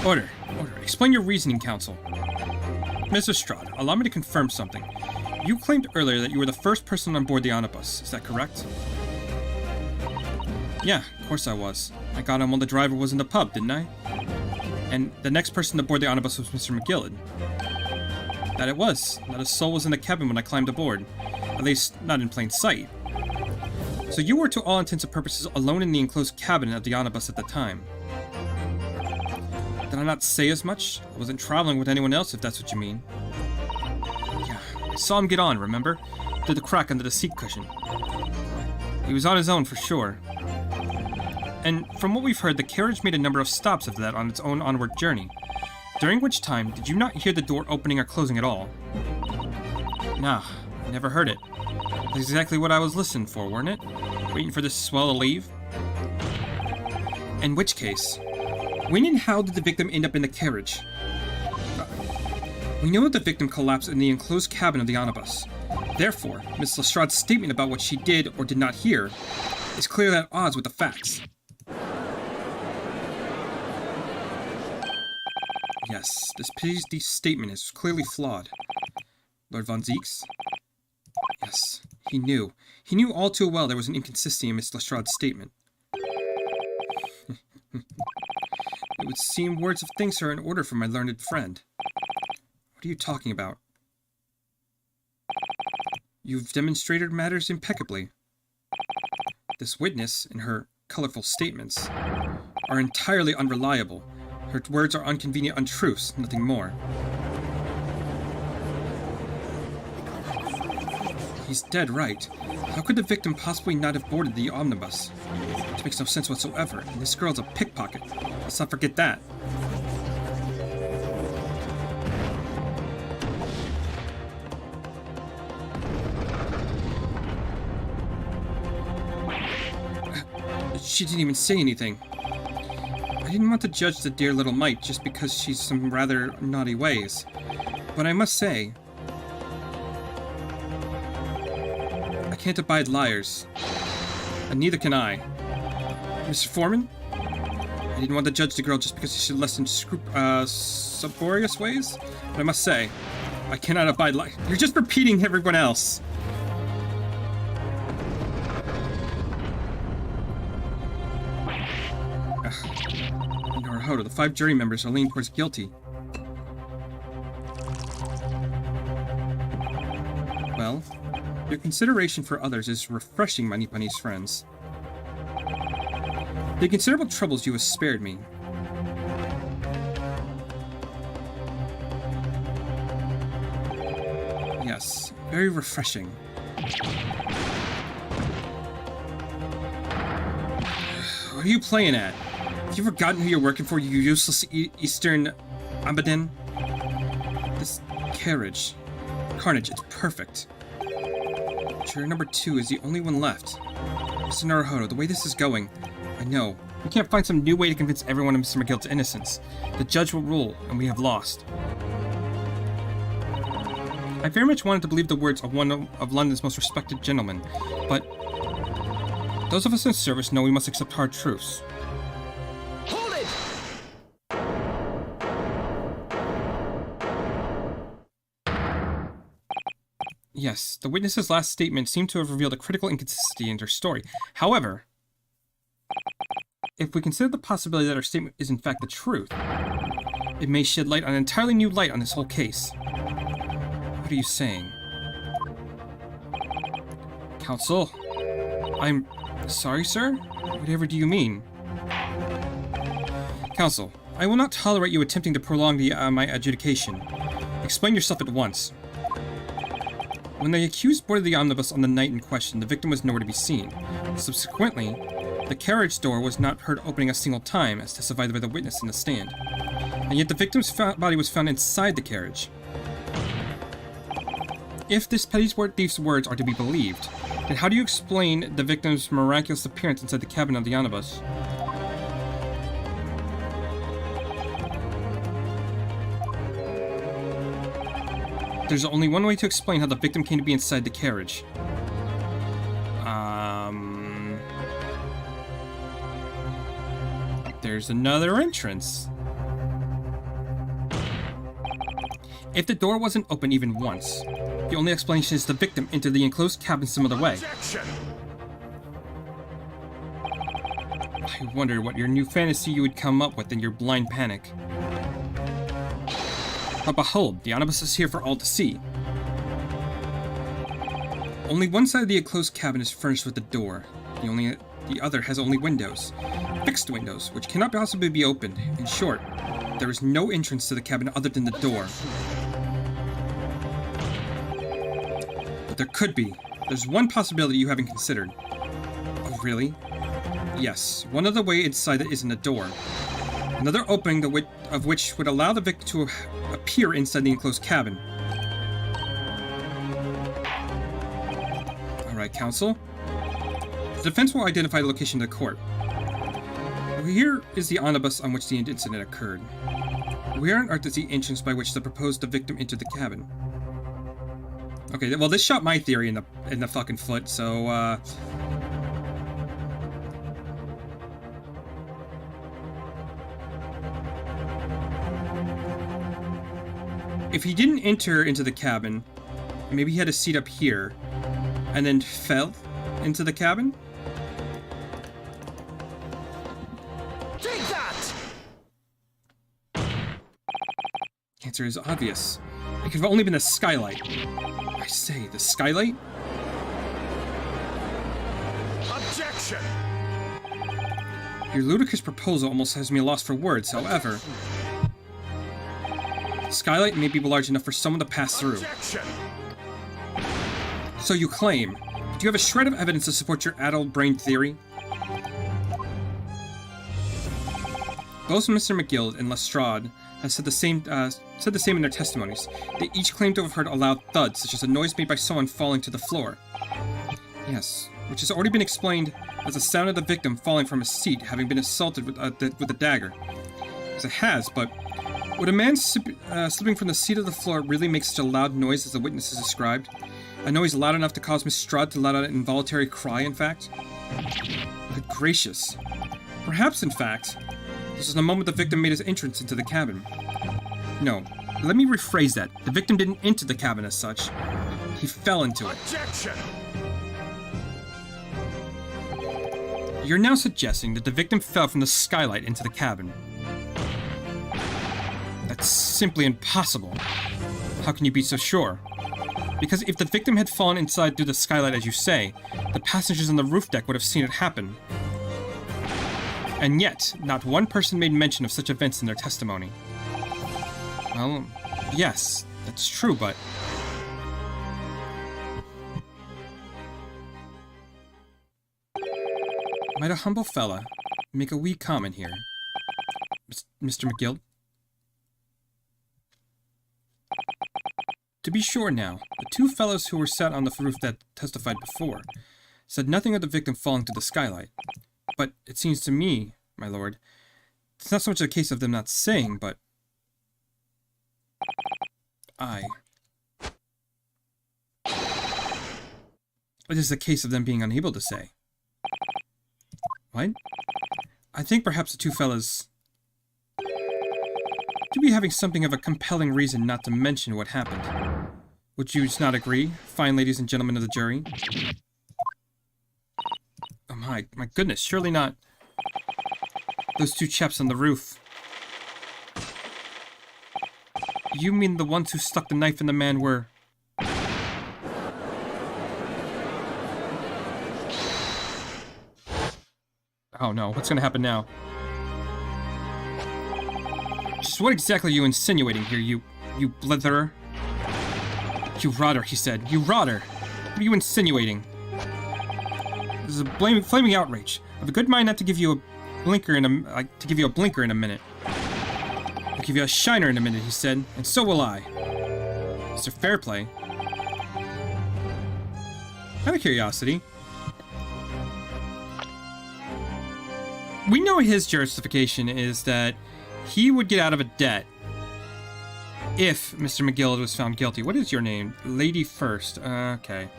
S1: Order. Explain your reasoning, counsel. Mr. Lestrade, allow me to confirm something. You claimed earlier that you were the first person on board the omnibus. Is that correct? Yeah, of course I was. I got on while the driver was in the pub, didn't I? And the next person to board the omnibus was Mr. McGill. That it was. Not a soul was in the cabin when I climbed aboard. At least, not in plain sight. So you were to all intents and purposes alone in the enclosed cabin of the omnibus at the time. Did I not say as much? I wasn't traveling with anyone else, if that's what you mean. Yeah, I saw him get on, remember? Through the crack under the seat cushion. He was on his own for sure. And from what we've heard, the carriage made a number of stops after that on its own onward journey. During which time, did you not hear the door opening or closing at all? Nah, I never heard it. That's exactly what I was listening for, weren't it? Waiting for this swell to leave? In which case, when and how did the victim end up in the carriage? We know that the victim collapsed in the enclosed cabin of the omnibus. Therefore, Miss Lestrade's statement about what she did or did not hear is clearly at odds with the facts. Yes, this PhD statement is clearly flawed. Lord Von Zieks? Yes, he knew. He knew all too well there was an inconsistency in Miss Lestrade's statement. It would seem words of thanks are in order for my learned friend. What are you talking about? You've demonstrated matters impeccably. This witness and her colorful statements are entirely unreliable. Her words are inconvenient untruths, nothing more. He's dead right. How could the victim possibly not have boarded the omnibus? It makes no sense whatsoever, and this girl's a pickpocket. Let's not forget that. She didn't even say anything. I didn't want to judge the dear little mite just because she's some rather naughty ways. But I must say, I can't abide liars. And neither can I. Mr. Foreman? I didn't want to judge the girl just because she had less than laborious ways. But I must say, I cannot abide liars. You're just repeating everyone else. Naruhodo, the 5 jury members are leaning towards guilty. Well, your consideration for others is refreshing, my Nipponese friends. The considerable troubles you have spared me. Yes, very refreshing. What are you playing at? Have you forgotten who you're working for, you useless Eastern Abaddon? This carriage. Carnage, it's perfect. Juror number 2 is the only one left. Mr. Naruhodo, the way this is going, I know. We can't find some new way to convince everyone of Mr. McGill's innocence. The judge will rule, and we have lost. I very much wanted to believe the words of one of London's most respected gentlemen, but those of us in service know we must accept hard truths.
S2: Hold it!
S1: Yes, the witness's last statement seemed to have revealed a critical inconsistency in her story. However, if we consider the possibility that her statement is in fact the truth, it may shed light on an entirely new light on this whole case. What are you saying? Counsel? I'm sorry, sir? Whatever do you mean? Counsel, I will not tolerate you attempting to prolong my adjudication. Explain yourself at once. When the accused boarded the omnibus on the night in question, the victim was nowhere to be seen. Subsequently, the carriage door was not heard opening a single time, as testified by the witness in the stand. And yet the victim's body was found inside the carriage. If this petty thief's words are to be believed, then how do you explain the victim's miraculous appearance inside the cabin of the omnibus? There's only one way to explain how the victim came to be inside the carriage. There's another entrance. If the door wasn't open even once, the only explanation is the victim entered the enclosed cabin some other way.
S2: Objection!
S1: I wonder what your new fantasy you would come up with in your blind panic. But behold, the omnibus is here for all to see. Only one side of the enclosed cabin is furnished with a door. The other has only windows. Fixed windows, which cannot possibly be opened. In short, there is no entrance to the cabin other than the door. But there could be. There's one possibility you haven't considered. Oh, really? Yes, one other way inside it isn't a door. Another opening of which would allow the victim to appear inside the enclosed cabin. Alright, counsel. The defense will identify the location of the court. Here is the omnibus on which the incident occurred. Where on earth is the entrance by which the proposed victim entered the cabin? Okay, well this shot my theory in the fucking foot, so if he didn't enter into the cabin, maybe he had a seat up here, and then fell into the cabin?
S2: Take that!
S1: Answer is obvious. It could have only been the skylight. I say, the skylight?
S2: Objection!
S1: Your ludicrous proposal almost has me lost for words, however. The skylight may be large enough for someone to pass through.
S2: Objection!
S1: So you claim. Do you have a shred of evidence to support your addled-brained theory? Both Mr. McGill and Lestrade have said the same in their testimonies. They each claim to have heard a loud thud, such as a noise made by someone falling to the floor. Yes, which has already been explained as the sound of the victim falling from his seat, having been assaulted with a dagger. As it has, but would a man slipping from the seat of the floor really make such a loud noise as the witness has described? A noise loud enough to cause Miss Strahd to let out an involuntary cry, in fact? Good gracious. Perhaps, in fact, this is the moment the victim made his entrance into the cabin. No, let me rephrase that. The victim didn't enter the cabin as such. He fell into it.
S2: Objection!
S1: You're now suggesting that the victim fell from the skylight into the cabin. That's simply impossible. How can you be so sure? Because if the victim had fallen inside through the skylight as you say, the passengers on the roof deck would have seen it happen. And yet, not one person made mention of such events in their testimony. Well, yes, that's true, but... Might a humble fella make a wee comment here? Mr. McGill? To be sure now, the two fellows who were sat on the roof that testified before said nothing of the victim falling to the skylight. But it seems to me, my lord, it's not so much a case of them not saying, but... It is a case of them being unable to say. What? I think perhaps the two fellas to be having something of a compelling reason not to mention what happened. Would you not agree, fine ladies and gentlemen of the jury? Oh my goodness, surely not. Those two chaps on the roof. You mean the ones who stuck the knife in the man were... Oh no, what's gonna happen now? Just what exactly are you insinuating here, you blitherer? You rotter, he said. You rotter! What are you insinuating? This is a flaming outrage. I have a good mind not to give you a blinker in a minute. I'll give you a shiner in a minute, he said, and so will I. Mr. Fairplay. Out of curiosity, we know his justification is that he would get out of a debt if Mr. McGill was found guilty. What is your name? Lady First. Okay.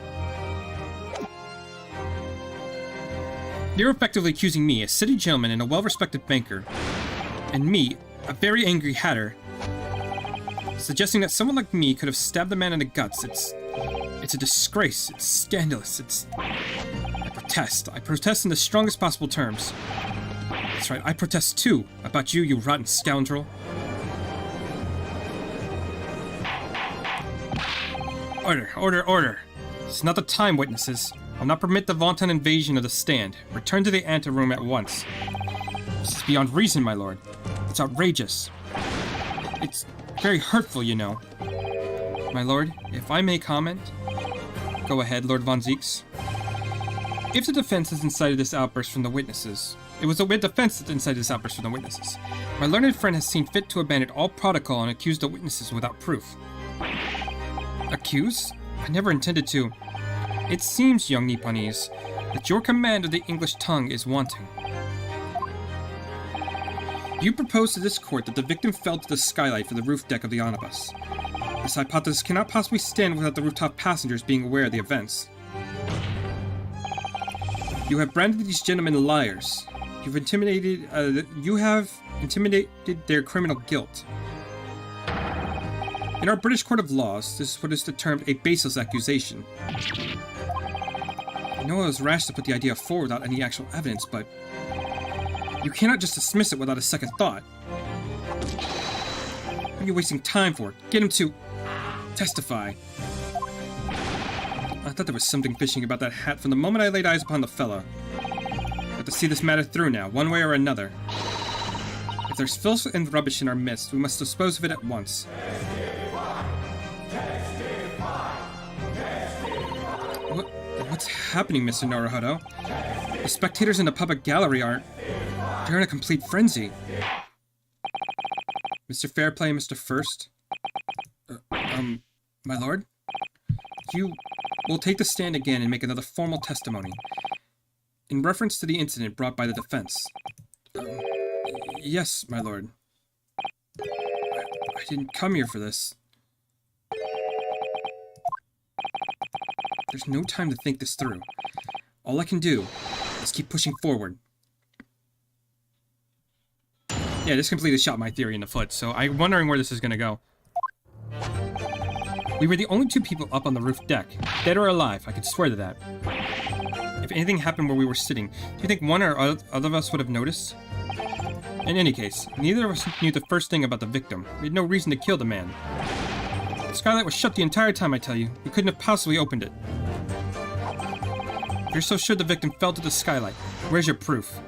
S1: You're effectively accusing me, a city gentleman and a well-respected banker, and me, a very angry hatter, suggesting that someone like me could have stabbed the man in the guts. It's a disgrace. It's scandalous. I protest. I protest in the strongest possible terms. That's right, I protest too, about you, you rotten scoundrel. Order, order, order. This is not the time, witnesses. I'll not permit the wanton invasion of the stand. Return to the anteroom at once. This is beyond reason, my lord. It's outrageous. It's very hurtful, you know. My lord, if I may comment... Go ahead, Lord Von Zieks. If the defense has incited this outburst from the witnesses... It was the defense that incited this outburst from the witnesses. My learned friend has seen fit to abandon all protocol and accuse the witnesses without proof. Accuse? I never intended to. It seems, young Nipponese, that your command of the English tongue is wanting. You propose to this court that the victim fell to the skylight from the roof deck of the omnibus. This hypothesis cannot possibly stand without the rooftop passengers being aware of the events. You have branded these gentlemen liars. You have intimidated their criminal guilt. In our British Court of Laws, this is what is termed a baseless accusation. I know it was rash to put the idea forward without any actual evidence, but you cannot just dismiss it without a second thought. What are you wasting time for? Get him to testify. I thought there was something fishy about that hat from the moment I laid eyes upon the fellow. I have to see this matter through now, one way or another. If there's filth and rubbish in our midst, we must dispose of it at once. What's happening, Mr. Naruhodo? The spectators in the public gallery they're in a complete frenzy. Mr. Fairplay, Mr. First? My lord? You will take the stand again and make another formal testimony. In reference to the incident brought by the defense. Yes, my lord. I didn't come here for this. There's no time to think this through. All I can do is keep pushing forward. Yeah, this completely shot my theory in the foot, so I'm wondering where this is going to go. We were the only two people up on the roof deck, dead or alive, I could swear to that. if anything happened where we were sitting, do you think one or other of us would have noticed? In any case, neither of us knew the first thing about the victim. We had no reason to kill the man. The skylight was shut the entire time, I tell you. We couldn't have possibly opened it. If you're so sure the victim fell to the skylight, where's your proof?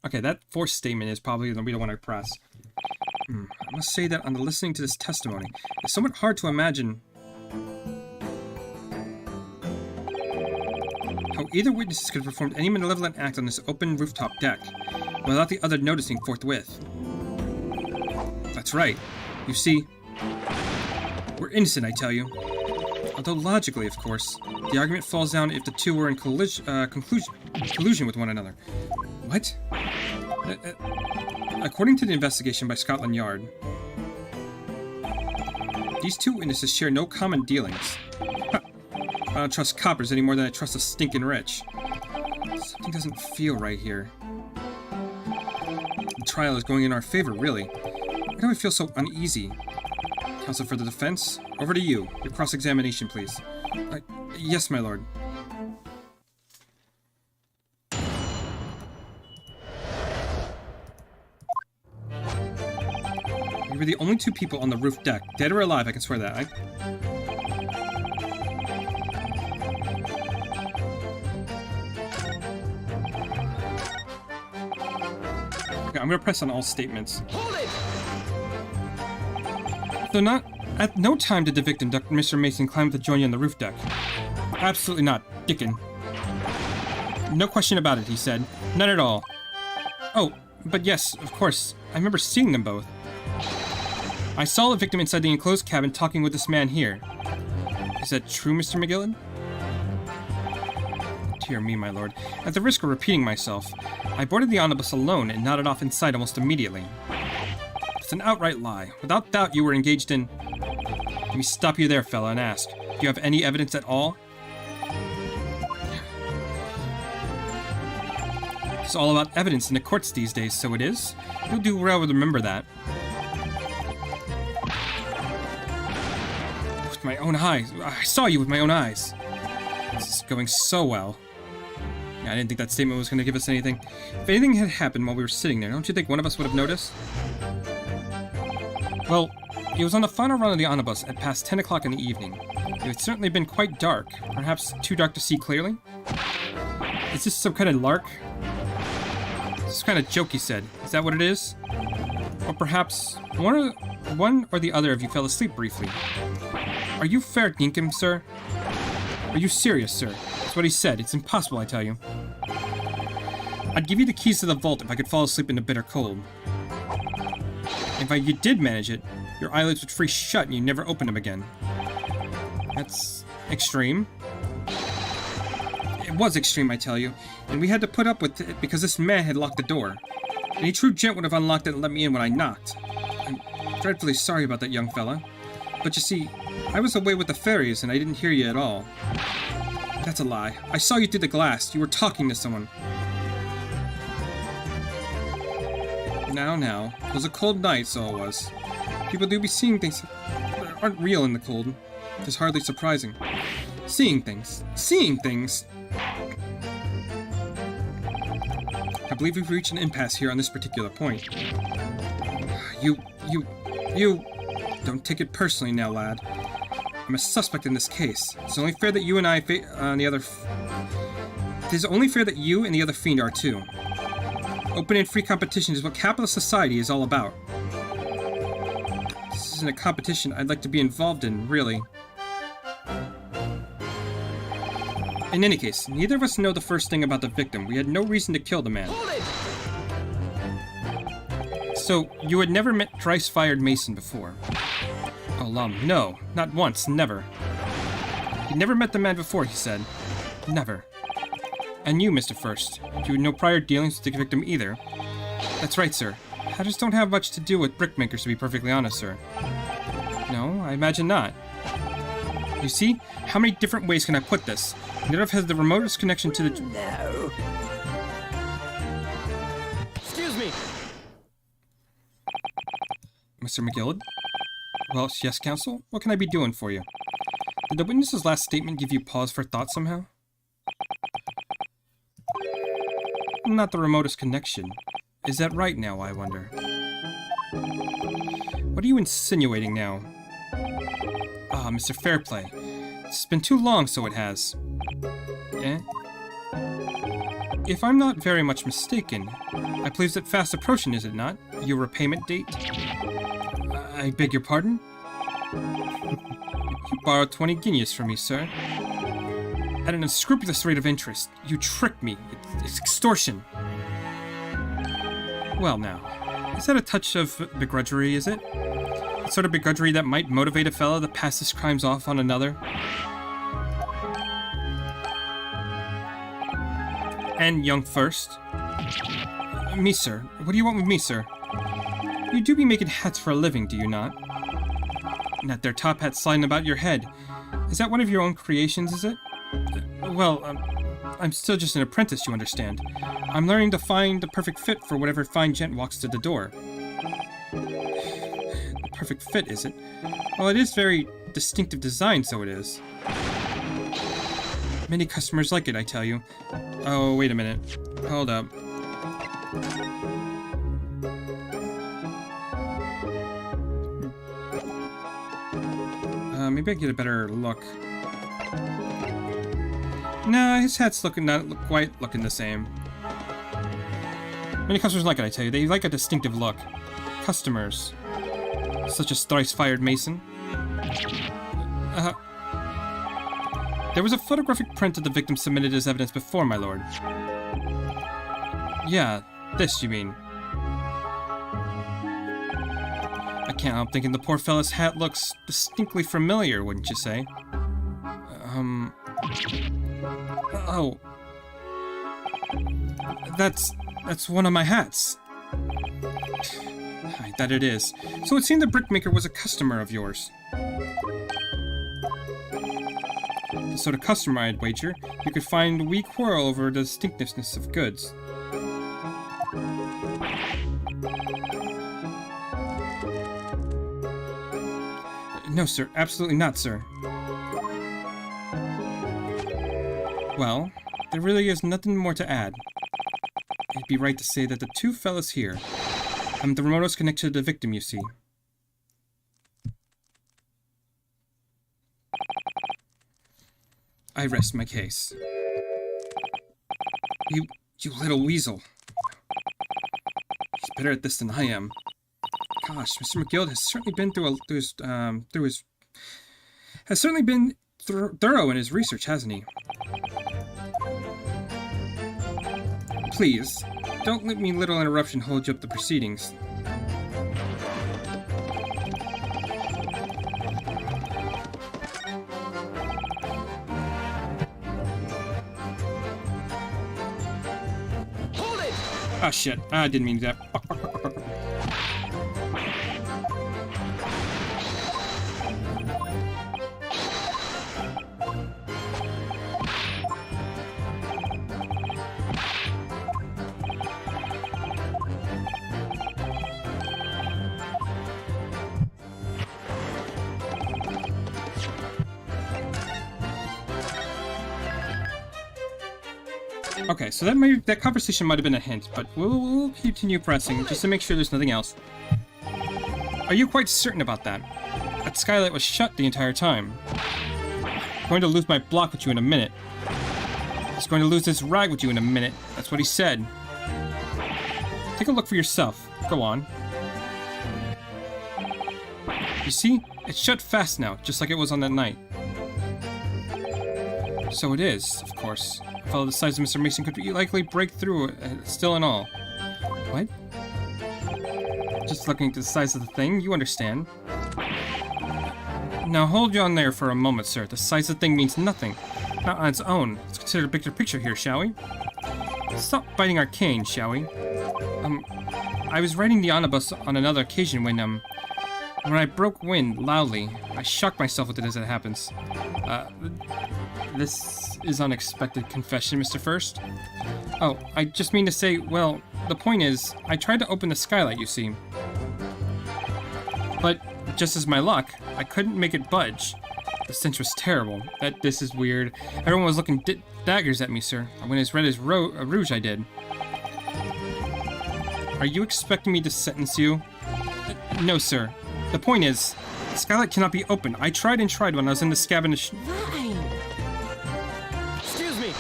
S1: Okay, that fourth statement is probably the one I press. I must say that on the listening to this testimony, it's somewhat hard to imagine how either witnesses could have performed any malevolent act on this open rooftop deck without the other noticing forthwith. That's right. You see, we're innocent, I tell you. Although logically, of course, the argument falls down if the two were in collusion with one another. What? According to the investigation by Scotland Yard, these two witnesses share no common dealings. I don't trust coppers any more than I trust the stinking rich. Something doesn't feel right here. The trial is going in our favor, really. Why do I feel so uneasy? Counsel for the defense, over to you. Your cross-examination, please. Yes, my lord. We were the only two people on the roof deck, dead or alive, I can swear that. Okay, I'm gonna press on all statements.
S2: Hold it!
S1: So at no time did the victim, Dr. Mr. Mason, climb to join you on the roof deck. Absolutely not, Dickon. No question about it, he said. None at all. Oh, but yes, of course. I remember seeing them both. I saw the victim inside the enclosed cabin talking with this man here. Is that true, Mr. McGillen? Dear me, my lord. At the risk of repeating myself, I boarded the omnibus alone and nodded off inside almost immediately. It's an outright lie. Without doubt, you were engaged in... Let me stop you there, fella, and ask. Do you have any evidence at all? It's all about evidence in the courts these days, so it is. You'll do well to remember that. With my own eyes. I saw you with my own eyes. This is going so well. Yeah, I didn't think that statement was going to give us anything. If anything had happened while we were sitting there, don't you think one of us would have noticed? Well, it was on the final run of the omnibus at past 10 o'clock in the evening. It had certainly been quite dark, perhaps too dark to see clearly. Is this some kind of lark? This kind of joke, he said. Is that what it is? Or perhaps one or the other of you fell asleep briefly. Are you fair dinkum, sir? Are you serious, sir? That's what he said. It's impossible, I tell you. I'd give you the keys to the vault if I could fall asleep in the bitter cold. If you did manage it, your eyelids would freeze shut and you'd never open them again. That's extreme. It was extreme, I tell you, and we had to put up with it because this man had locked the door. Any true gent would have unlocked it and let me in when I knocked. I'm dreadfully sorry about that, young fella. But you see, I was away with the fairies and I didn't hear you at all. That's a lie. I saw you through the glass. You were talking to someone. Now. It was a cold night, so it was. People do be seeing things that aren't real in the cold. It's hardly surprising. Seeing things. I believe we've reached an impasse here on this particular point. You... Don't take it personally now, lad. I'm a suspect in this case. It's only fair that you and I It is only fair that you and the other fiend are too. Open and free competition is what capitalist society is all about. This isn't a competition I'd like to be involved in, really. In any case, neither of us know the first thing about the victim. We had no reason to kill the man. So, you had never met thrice-fired Mason before? Oh, no. Not once. Never. You'd never met the man before, he said. Never. And you, Mr. First. You had no prior dealings with the victim either. That's right, sir. I just don't have much to do with brickmakers, to be perfectly honest, sir. No, I imagine not. You see? How many different ways can I put this? Neither of us has the remotest connection to the...
S2: No. Excuse me.
S1: Mr. McGillen? Well, yes, counsel? What can I be doing for you? Did the witness's last statement give you pause for thought somehow? not the remotest connection. Is that right now, I wonder? What are you insinuating now? Ah, Mr. Fairplay. It's been too long, so it has. Eh? If I'm not very much mistaken, I believe that fast approaching, is it not? Your repayment date? I beg your pardon? You borrowed 20 guineas from me, sir. At an unscrupulous rate of interest. You tricked me. It's extortion. Well now, is that a touch of begrudgery, is it? The sort of begrudgery that might motivate a fellow to pass his crimes off on another? And young first? Me, sir. What do you want with me, sir? You do be making hats for a living, do you not? Not their top hats sliding about your head. Is that one of your own creations, is it? Well, I'm still just an apprentice, you understand. I'm learning to find the perfect fit for whatever fine gent walks to the door. The perfect fit, is it? Well, it is very distinctive design, so it is. Many customers like it, I tell you. Oh, wait a minute. Hold up. Maybe I get a better look. Nah, his hat's not quite looking the same. Many customers like it, I tell you. They like a distinctive look. Customers. Such as thrice-fired Mason. There was a photographic print of the victim submitted as evidence before, my lord. Yeah, this, you mean. I can't help thinking the poor fellow's hat looks distinctly familiar, wouldn't you say? Oh. That's one of my hats. That it is. So it seemed the brickmaker was a customer of yours. The sort of customer, I'd wager, you could find we quarrel over the distinctiveness of goods. No, sir. Absolutely not, sir. Well, there really is nothing more to add. It'd be right to say that the two fellas here, I'm the remotest connected to the victim, you see. I rest my case. You little weasel. He's better at this than I am. Gosh, Mr. McGill has certainly been thorough in his research, hasn't he? Please, don't let me little interruption hold you up the proceedings.
S2: Hold it!
S1: Ah, shit. I didn't mean that. Okay, so that conversation might have been a hint, but we'll continue pressing just to make sure there's nothing else. Are you quite certain about that? That skylight was shut the entire time. I'm going to lose my block with you in a minute. He's going to lose this rag with you in a minute. That's what he said. Take a look for yourself. Go on. You see? It's shut fast now, just like it was on that night. So it is, of course. A fellow the size of Mr. Mason could likely break through still and all. What? Just looking at the size of the thing, you understand. Now hold you on there for a moment, sir. The size of the thing means nothing. Not on its own. Let's consider a bigger picture here, shall we? Stop biting our cane, shall we? I was riding the omnibus on another occasion when I broke wind loudly. I shocked myself with it as it happens. This is unexpected confession, Mr. First. Oh, I just mean to say, well, the point is, I tried to open the skylight, you see. But, just as my luck, I couldn't make it budge. The stench was terrible. This is weird. Everyone was looking daggers at me, sir. I went as red as rouge, I did. Are you expecting me to sentence you? No, sir. The point is, the skylight cannot be opened. I tried and tried when I was in the scavenge.
S2: Excuse me.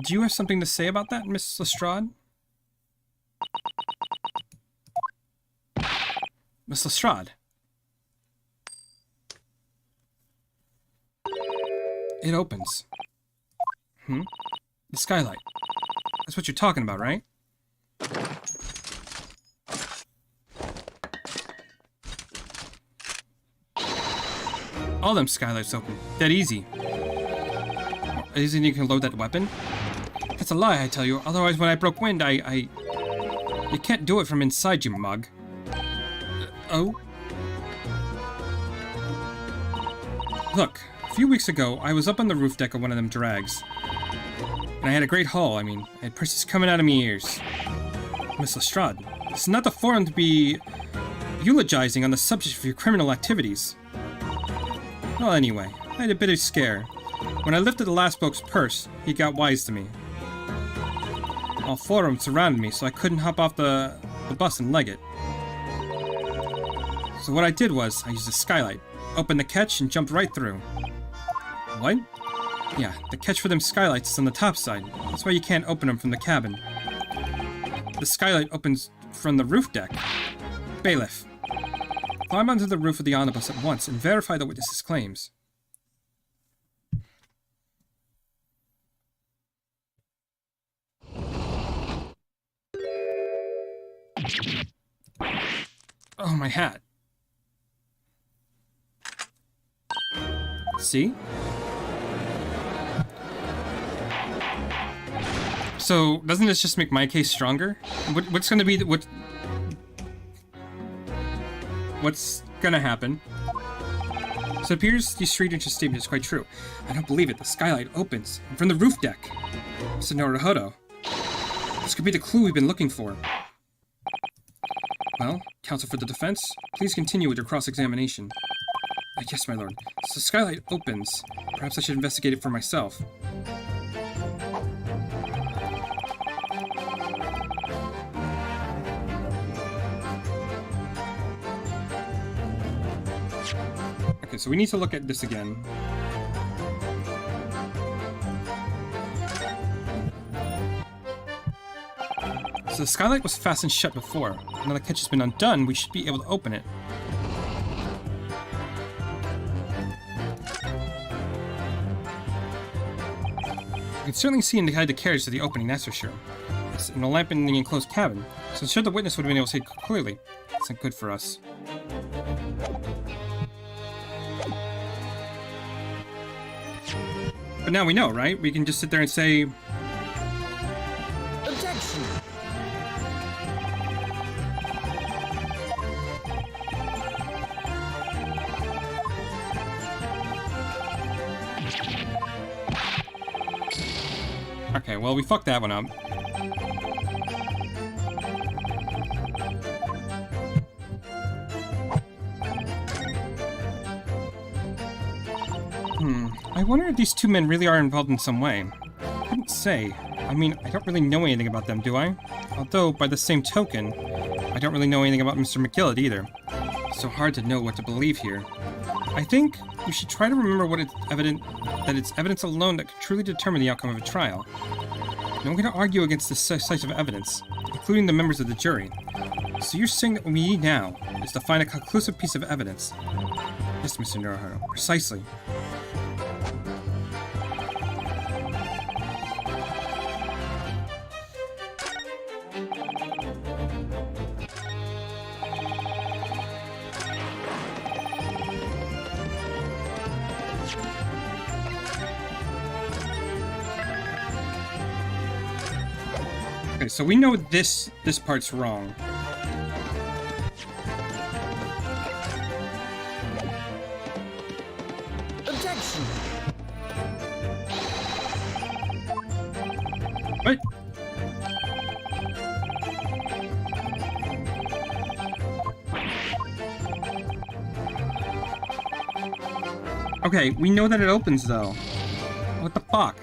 S1: Do you have something to say about that, Miss Lestrade? Miss Lestrade? It opens. The skylight. That's what you're talking about, right? All them skylights open. That easy. Easy you can load that weapon? That's a lie, I tell you. Otherwise, when I broke wind, You can't do it from inside, you mug. Oh? Look, a few weeks ago, I was up on the roof deck of one of them drags. And I had a great haul. I had presses coming out of my ears. Miss Lestrade, this is not the forum to be eulogizing on the subject of your criminal activities. Well, anyway, I had a bit of scare. When I lifted the last bloke's purse, he got wise to me. All four of them surrounded me, so I couldn't hop off the bus and leg it. So what I did was, I used a skylight, opened the catch, and jumped right through. What? Yeah, the catch for them skylights is on the top side. That's why you can't open them from the cabin. The skylight opens from the roof deck. Bailiff, climb onto the roof of the omnibus at once and verify the witness's claims. Oh, my hat. See? So, doesn't this just make my case stronger? What's gonna be what's gonna happen? So it appears the street interest statement is quite true. I don't believe it. The skylight opens from the roof deck. Mr. Naruhodo. This could be the clue we've been looking for. Well, counsel for the defense, please continue with your cross-examination. Yes, my lord. So the skylight opens. Perhaps I should investigate it for myself. Okay, so we need to look at this again. So the skylight was fastened shut before. Now the catch has been undone, we should be able to open it. You can certainly see inside the carriage to the opening, that's for sure. It's in a lamp in the enclosed cabin, so I'm sure the witness would have been able to see it clearly. It's not good for us. But now we know, right? We can just sit there and say...
S2: Objection!
S1: Okay, well, we fucked that one up. I wonder if these two men really are involved in some way. I couldn't say. I don't really know anything about them, do I? Although, by the same token, I don't really know anything about Mr. McGillet either. It's so hard to know what to believe here. I think we should try to remember that it's evidence alone that can truly determine the outcome of a trial. No one can argue against this slice of evidence, including the members of the jury. So you're saying that what we need now is to find a conclusive piece of evidence? Yes, Mr. Naruhodo, precisely. Okay, so we know this part's wrong.
S2: Objection!
S1: What? Okay, we know that it opens though. What the fuck?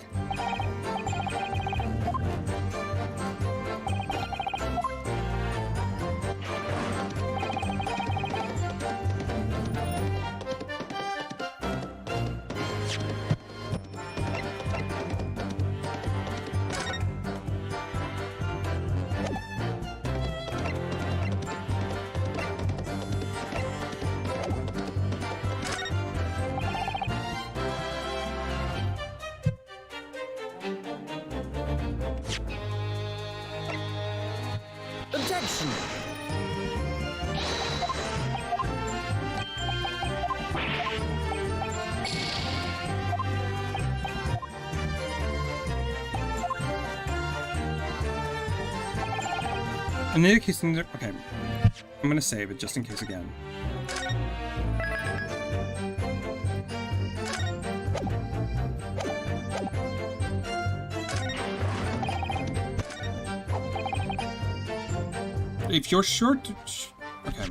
S2: Objection!
S1: In the case, okay. I'm gonna save it just in case again. If you're sure to... Okay.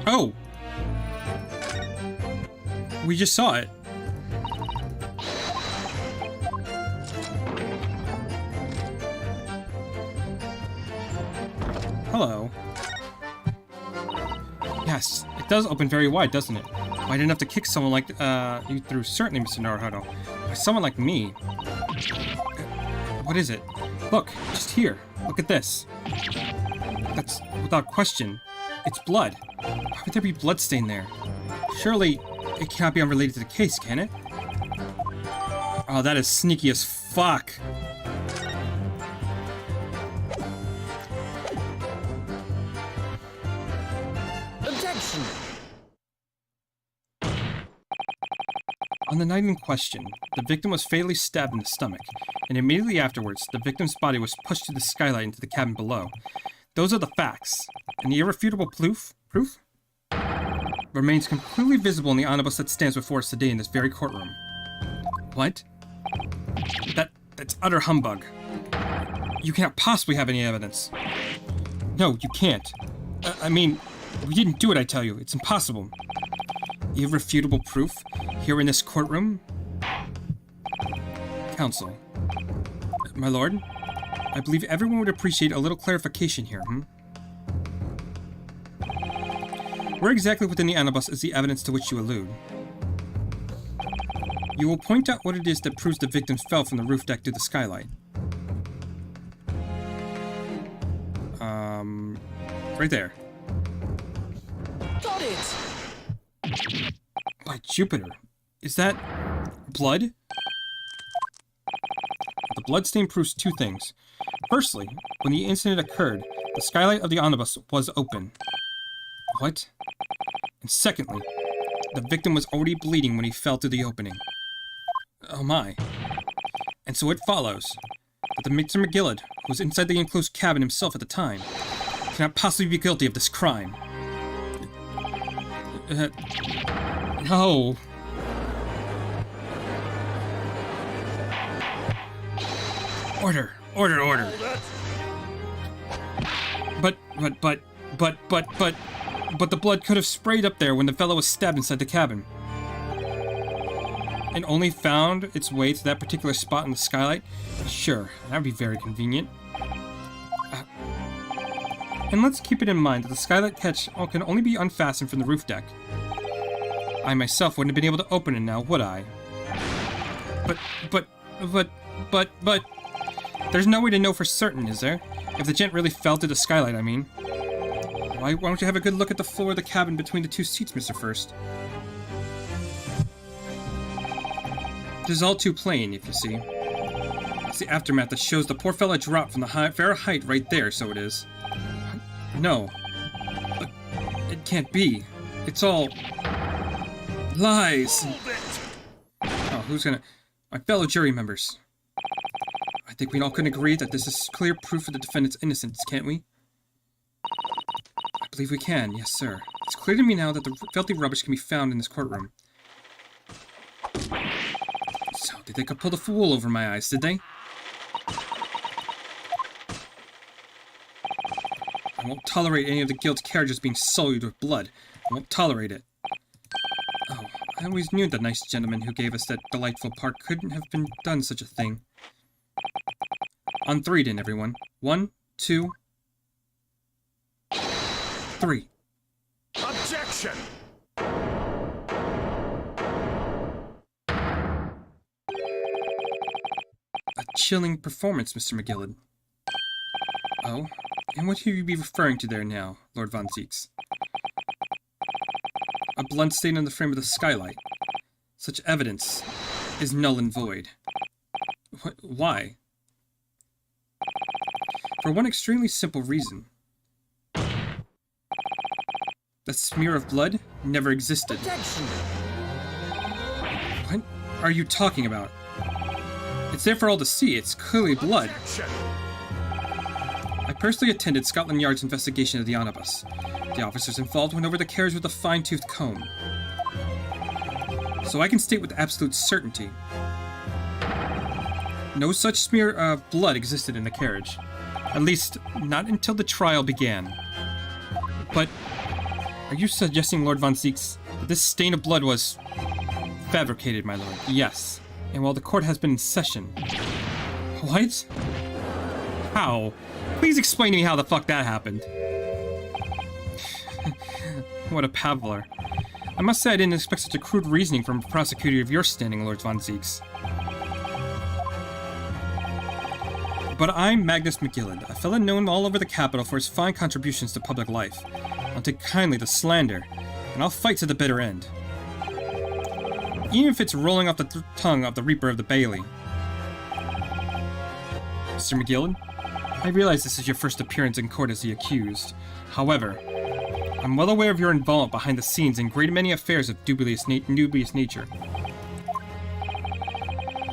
S1: Oh! We just saw it. Hello. Yes, it does open very wide, doesn't it? Wide enough to kick someone like you through, certainly, Mr. Naruhodo. But someone like me... What is it? Look, just here. Look at this. That's, without question, it's blood. Why would there be bloodstain there? Surely, it cannot be unrelated to the case, can it? Oh, that is sneaky as fuck.
S2: Objection!
S1: On the night in question, the victim was fatally stabbed in the stomach, and immediately afterwards, the victim's body was pushed through the skylight into the cabin below. Those are the facts, and the irrefutable proof remains completely visible in the omnibus that stands before us today in this very courtroom. What? That's utter humbug. You cannot possibly have any evidence. No, you can't. I mean, we didn't do it, I tell you. It's impossible. Irrefutable proof? Here in this courtroom? Counsel. My lord? I believe everyone would appreciate a little clarification here, Where exactly within the omnibus is the evidence to which you allude? You will point out what it is that proves the victims fell from the roof deck to the skylight. Right there.
S2: Got it!
S1: By Jupiter. Is that... blood? The bloodstain proves two things. Firstly, when the incident occurred, the skylight of the omnibus was open. What? And secondly, the victim was already bleeding when he fell through the opening. Oh my. And so it follows that the Mr. McGillard, who was inside the enclosed cabin himself at the time, cannot possibly be guilty of this crime. No. Order. But the blood could have sprayed up there when the fellow was stabbed inside the cabin. And only found its way to that particular spot in the skylight? Sure, that would be very convenient. And let's keep it in mind that the skylight catch can only be unfastened from the roof deck. I myself wouldn't have been able to open it now, would I? But... There's no way to know for certain, is there? If the gent really fell through the skylight, I mean. Why don't you have a good look at the floor of the cabin between the two seats, Mr. First? This is all too plain, if you see. It's the aftermath that shows the poor fella dropped from the fair height right there, so it is. No. But it can't be. It's all... lies! Oh, who's gonna... My fellow jury members. I think we all can agree that this is clear proof of the defendant's innocence, can't we? I believe we can, yes, sir. It's clear to me now that the filthy rubbish can be found in this courtroom. So, they could pull the wool over my eyes, did they? I won't tolerate any of the guild's carriages being sullied with blood. I won't tolerate it. Oh, I always knew the nice gentleman who gave us that delightful park couldn't have been done such a thing. On 3 then, everyone. 1, 2, 3.
S4: Objection!
S1: A chilling performance, Mr. McGillen. Oh, and what should you be referring to there now, Lord Von Zieks? A blunt stain on the frame of the skylight. Such evidence is null and void. Why? For one extremely simple reason. That smear of blood never existed.
S2: Objection!
S1: What are you talking about? It's there for all to see. It's clearly blood.
S4: Objection!
S1: I personally attended Scotland Yard's investigation of the omnibus. The officers involved went over the carriage with a fine-toothed comb. So I can state with absolute certainty, no such smear of blood existed in the carriage. At least, not until the trial began. But, are you suggesting, Lord Von Zieks, that this stain of blood was fabricated, my lord? Yes. And while the court has been in session. What? How? Please explain to me how the fuck that happened. What a pavler. I must say I didn't expect such a crude reasoning from a prosecutor of your standing, Lord Von Zieks. But I'm Magnus McGillen, a fellow known all over the capital for his fine contributions to public life. I'll take kindly to slander, and I'll fight to the bitter end. Even if it's rolling off the tongue of the Reaper of the Bailey. Mr. McGillen, I realize this is your first appearance in court as the accused. However, I'm well aware of your involvement behind the scenes in great many affairs of dubious nature.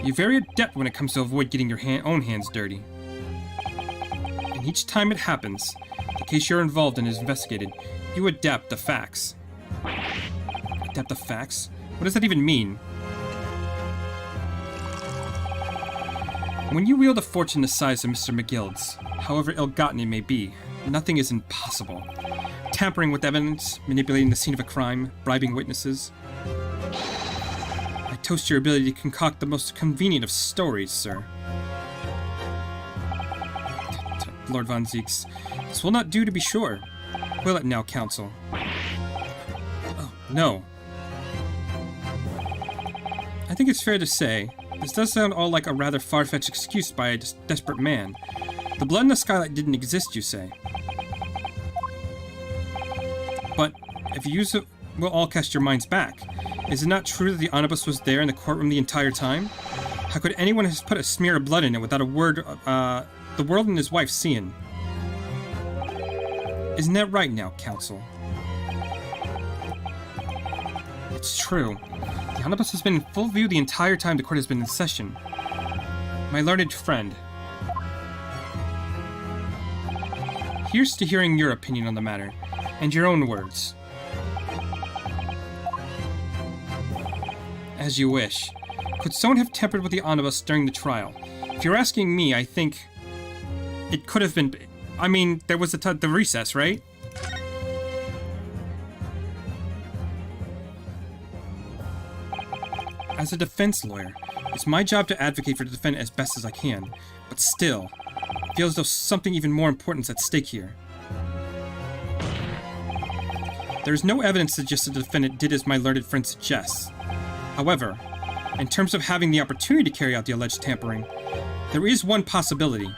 S1: You're very adept when it comes to avoid getting your own hands dirty. And each time it happens, the case you're involved in is investigated, you adapt the facts. Adapt the facts? What does that even mean? When you wield a fortune the size of Mr. McGillen's, however ill-gotten it may be, nothing is impossible. Tampering with evidence, manipulating the scene of a crime, bribing witnesses. I toast your ability to concoct the most convenient of stories, sir. Lord Von Zieks, this will not do to be sure. Will it now, counsel? Oh, no. I think it's fair to say, this does sound all like a rather far-fetched excuse by a desperate man. The blood in the skylight didn't exist, you say. But, if you will all cast your minds back, is it not true that the omnibus was there in the courtroom the entire time? How could anyone have put a smear of blood in it without a word, the world and his wife seeing? Isn't that right now, counsel? It's true. The omnibus has been in full view the entire time the court has been in session. My learned friend. Here's to hearing your opinion on the matter, and your own words. As you wish. Could someone have tampered with the omnibus during the trial? If you're asking me, I think it could have been... I mean, there was the recess, right? As a defense lawyer, it's my job to advocate for the defendant as best as I can, but still, I feel as though something even more important is at stake here. There is no evidence to suggest the defendant did as my learned friend suggests. However, in terms of having the opportunity to carry out the alleged tampering, there is one possibility.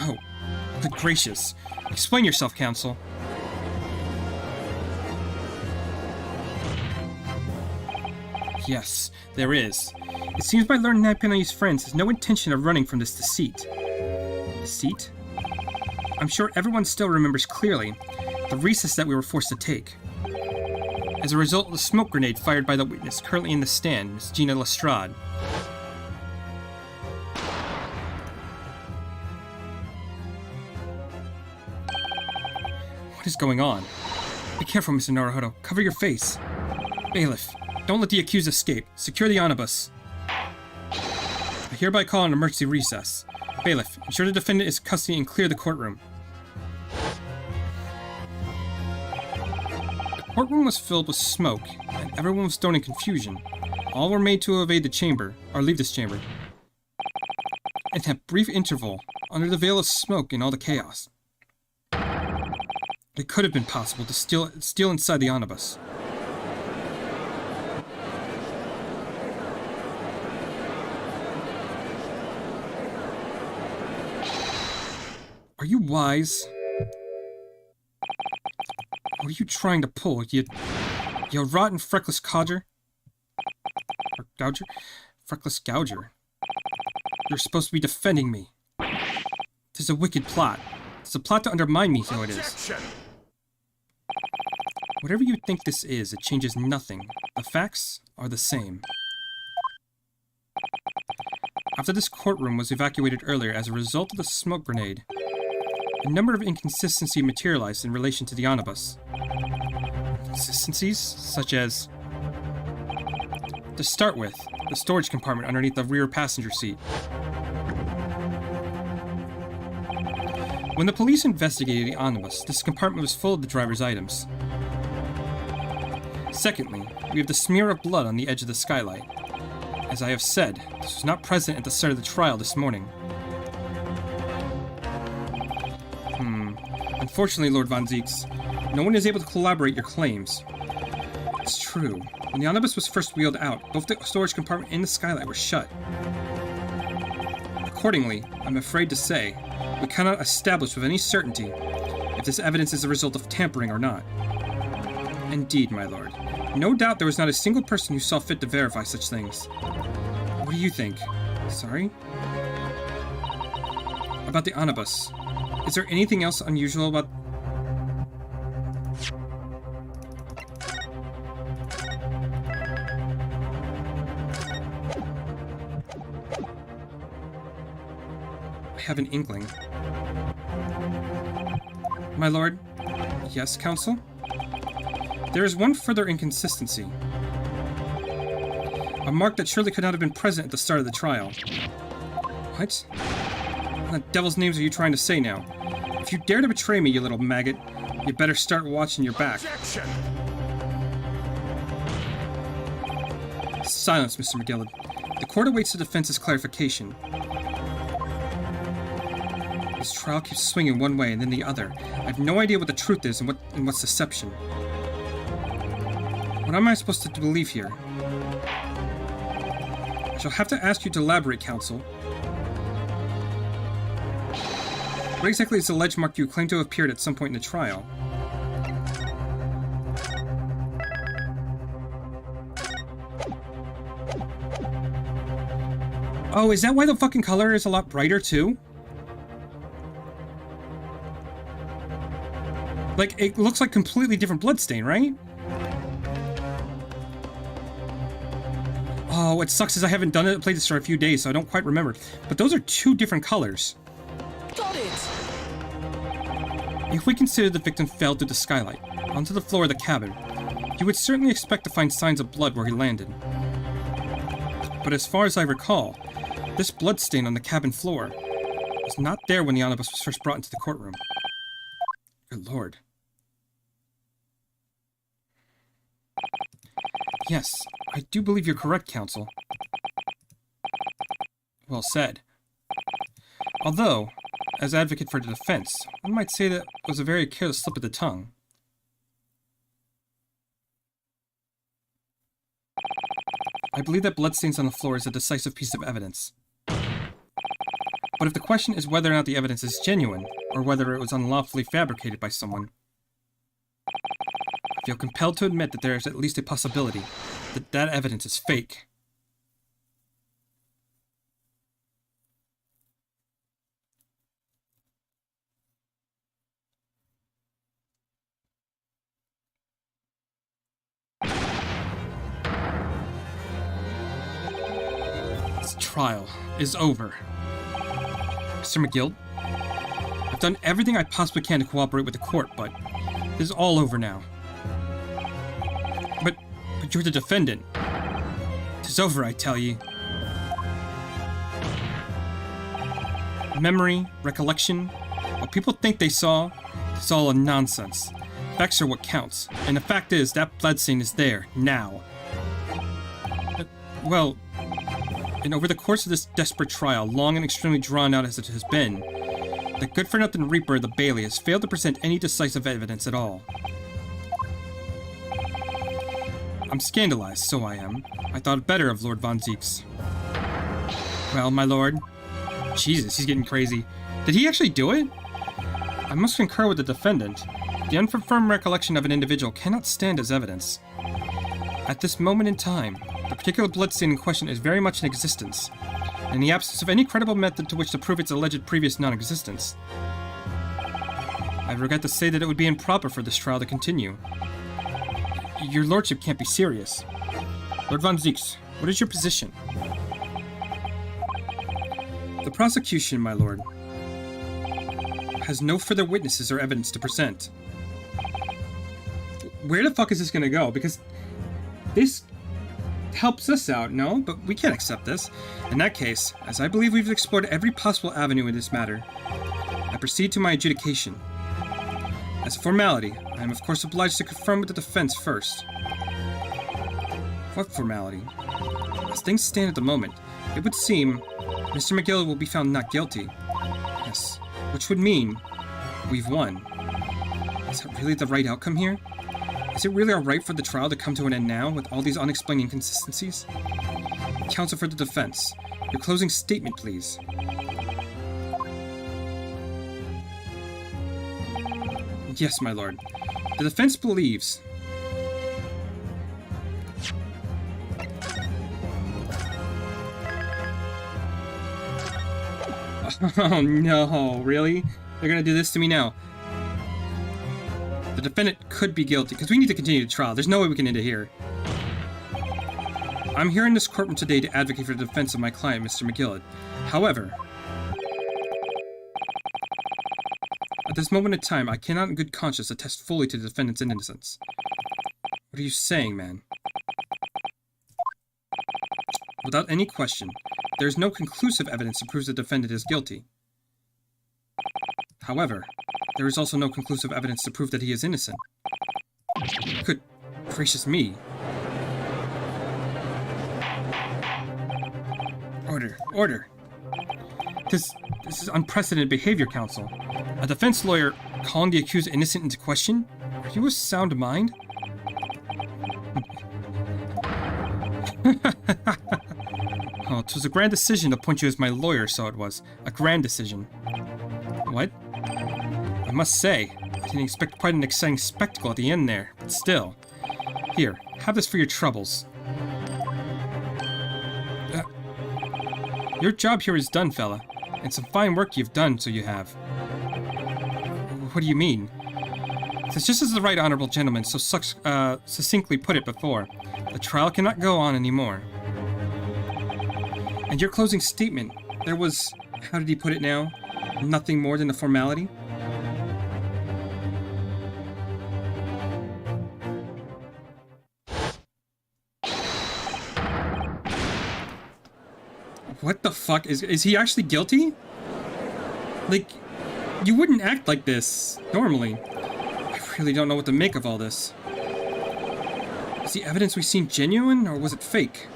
S1: Oh, good gracious. Explain yourself, counsel. Yes, there is. It seems my learned Nepalese friend has no intention of running from this deceit. Deceit? I'm sure everyone still remembers clearly the recess that we were forced to take. As a result of the smoke grenade fired by the witness currently in the stand, Miss Gina Lestrade. What is going on? Be careful, Mr. Naruhodo. Cover your face. Bailiff, don't let the accused escape. Secure the omnibus. I hereby call an emergency recess. Bailiff, ensure the defendant is in custody and clear the courtroom. The courtroom was filled with smoke, and everyone was thrown in confusion. All were made to evade the chamber, or leave this chamber. In that brief interval, under the veil of smoke and all the chaos, it could have been possible to steal inside the omnibus. Are you wise? What are you trying to pull, you rotten freckless codger? Or gouger? Freckless gouger. You're supposed to be defending me. Tis a wicked plot. It's a plot to undermine me, so it is.
S4: Objection!
S1: Whatever you think this is, it changes nothing. The facts are the same. After this courtroom was evacuated earlier as a result of the smoke grenade, a number of inconsistencies materialized in relation to the omnibus. Inconsistencies such as, to start with, the storage compartment underneath the rear passenger seat. When the police investigated the omnibus, this compartment was full of the driver's items. Secondly, we have the smear of blood on the edge of the skylight. As I have said, this was not present at the start of the trial this morning. Unfortunately, Lord Von Zieks, no one is able to corroborate your claims. It's true. When the omnibus was first wheeled out, both the storage compartment and the skylight were shut. Accordingly, I'm afraid to say, we cannot establish with any certainty if this evidence is a result of tampering or not. Indeed, my lord. No doubt there was not a single person who saw fit to verify such things. What do you think? Sorry? About the omnibus. Is there anything else unusual about... I have an inkling. My lord? Yes, counsel? There is one further inconsistency. A mark that surely could not have been present at the start of the trial. What? What the devil's names are you trying to say now? If you dare to betray me, you little maggot, you better start watching your back.
S4: Objection!
S1: Silence, Mr. McGillard. The court awaits the defense's clarification. This trial keeps swinging one way and then the other. I have no idea what the truth is and what's deception. What am I supposed to believe here? I shall have to ask you to elaborate, counsel. What exactly is the ledge mark you claim to have appeared at some point in the trial? Oh, is that why the fucking color is a lot brighter, too? Like, it looks like completely different bloodstain, right? Oh, what sucks is I haven't played this for a few days, so I don't quite remember. But those are two different colors.
S2: Got it!
S1: If we consider the victim fell through the skylight, onto the floor of the cabin, you would certainly expect to find signs of blood where he landed. But as far as I recall, this blood stain on the cabin floor was not there when the omnibus was first brought into the courtroom. Good lord. Yes, I do believe you're correct, counsel. Well said. Although, as advocate for the defense, one might say that was a very careless slip of the tongue. I believe that bloodstains on the floor is a decisive piece of evidence. But if the question is whether or not the evidence is genuine, or whether it was unlawfully fabricated by someone, I feel compelled to admit that there is at least a possibility that that evidence is fake. This trial is over. Mr. McGill, I've done everything I possibly can to cooperate with the court, but it is all over now. You're the defendant. It's over, I tell ye. Memory, recollection, what people think they saw, it's all a nonsense. Facts are what counts, and the fact is that bloodstain is there, now. Well, and over the course of this desperate trial, long and extremely drawn out as it has been, the good-for-nothing Reaper of the Bailey has failed to present any decisive evidence at all. I'm scandalized, so I am. I thought better of Lord Von Zieks. Well, my lord. Jesus, he's getting crazy. Did he actually do it? I must concur with the defendant. The unconfirmed recollection of an individual cannot stand as evidence. At this moment in time, the particular bloodstain in question is very much in existence, in the absence of any credible method to which to prove its alleged previous non-existence. I regret to say that it would be improper for this trial to continue. Your lordship can't be serious. Lord Von Zieks, what is your position? The prosecution, my lord, has no further witnesses or evidence to present. Where the fuck is this gonna go? Because this helps us out, no? But we can't accept this. In that case, as I believe we've explored every possible avenue in this matter, I proceed to my adjudication. As a formality, I am of course obliged to confirm with the defense first. What formality? As things stand at the moment, it would seem Mr. McGill will be found not guilty. Yes, which would mean we've won. Is that really the right outcome here? Is it really alright for the trial to come to an end now with all these unexplained inconsistencies? Counsel for the defense, your closing statement, please. Yes, my lord. The defense believes... Oh no, really? They're gonna do this to me now. The defendant could be guilty, because we need to continue the trial. There's no way we can end it here. I'm here in this courtroom today to advocate for the defense of my client, Mr. McGill. However, at this moment in time, I cannot in good conscience attest fully to the defendant's innocence. What are you saying, man? Without any question, there is no conclusive evidence to prove the defendant is guilty. However, there is also no conclusive evidence to prove that he is innocent. Good gracious me. Order, order. This is unprecedented behavior, counsel. A defense lawyer calling the accused innocent into question? Are you of sound mind? Oh, 'twas a grand decision to appoint you as my lawyer, so it was. A grand decision. What? I must say, I didn't expect quite an exciting spectacle at the end there, but still. Here, have this for your troubles. Your job here is done, fella. And some fine work you've done, so you have. What do you mean? It's just as the right honorable gentleman so succinctly put it before. The trial cannot go on anymore. And your closing statement, there was, how did he put it now? Nothing more than a formality? What the fuck? Is he actually guilty? Like, you wouldn't act like this, normally. I really don't know what to make of all this. Is the evidence we've seen genuine, or was it fake?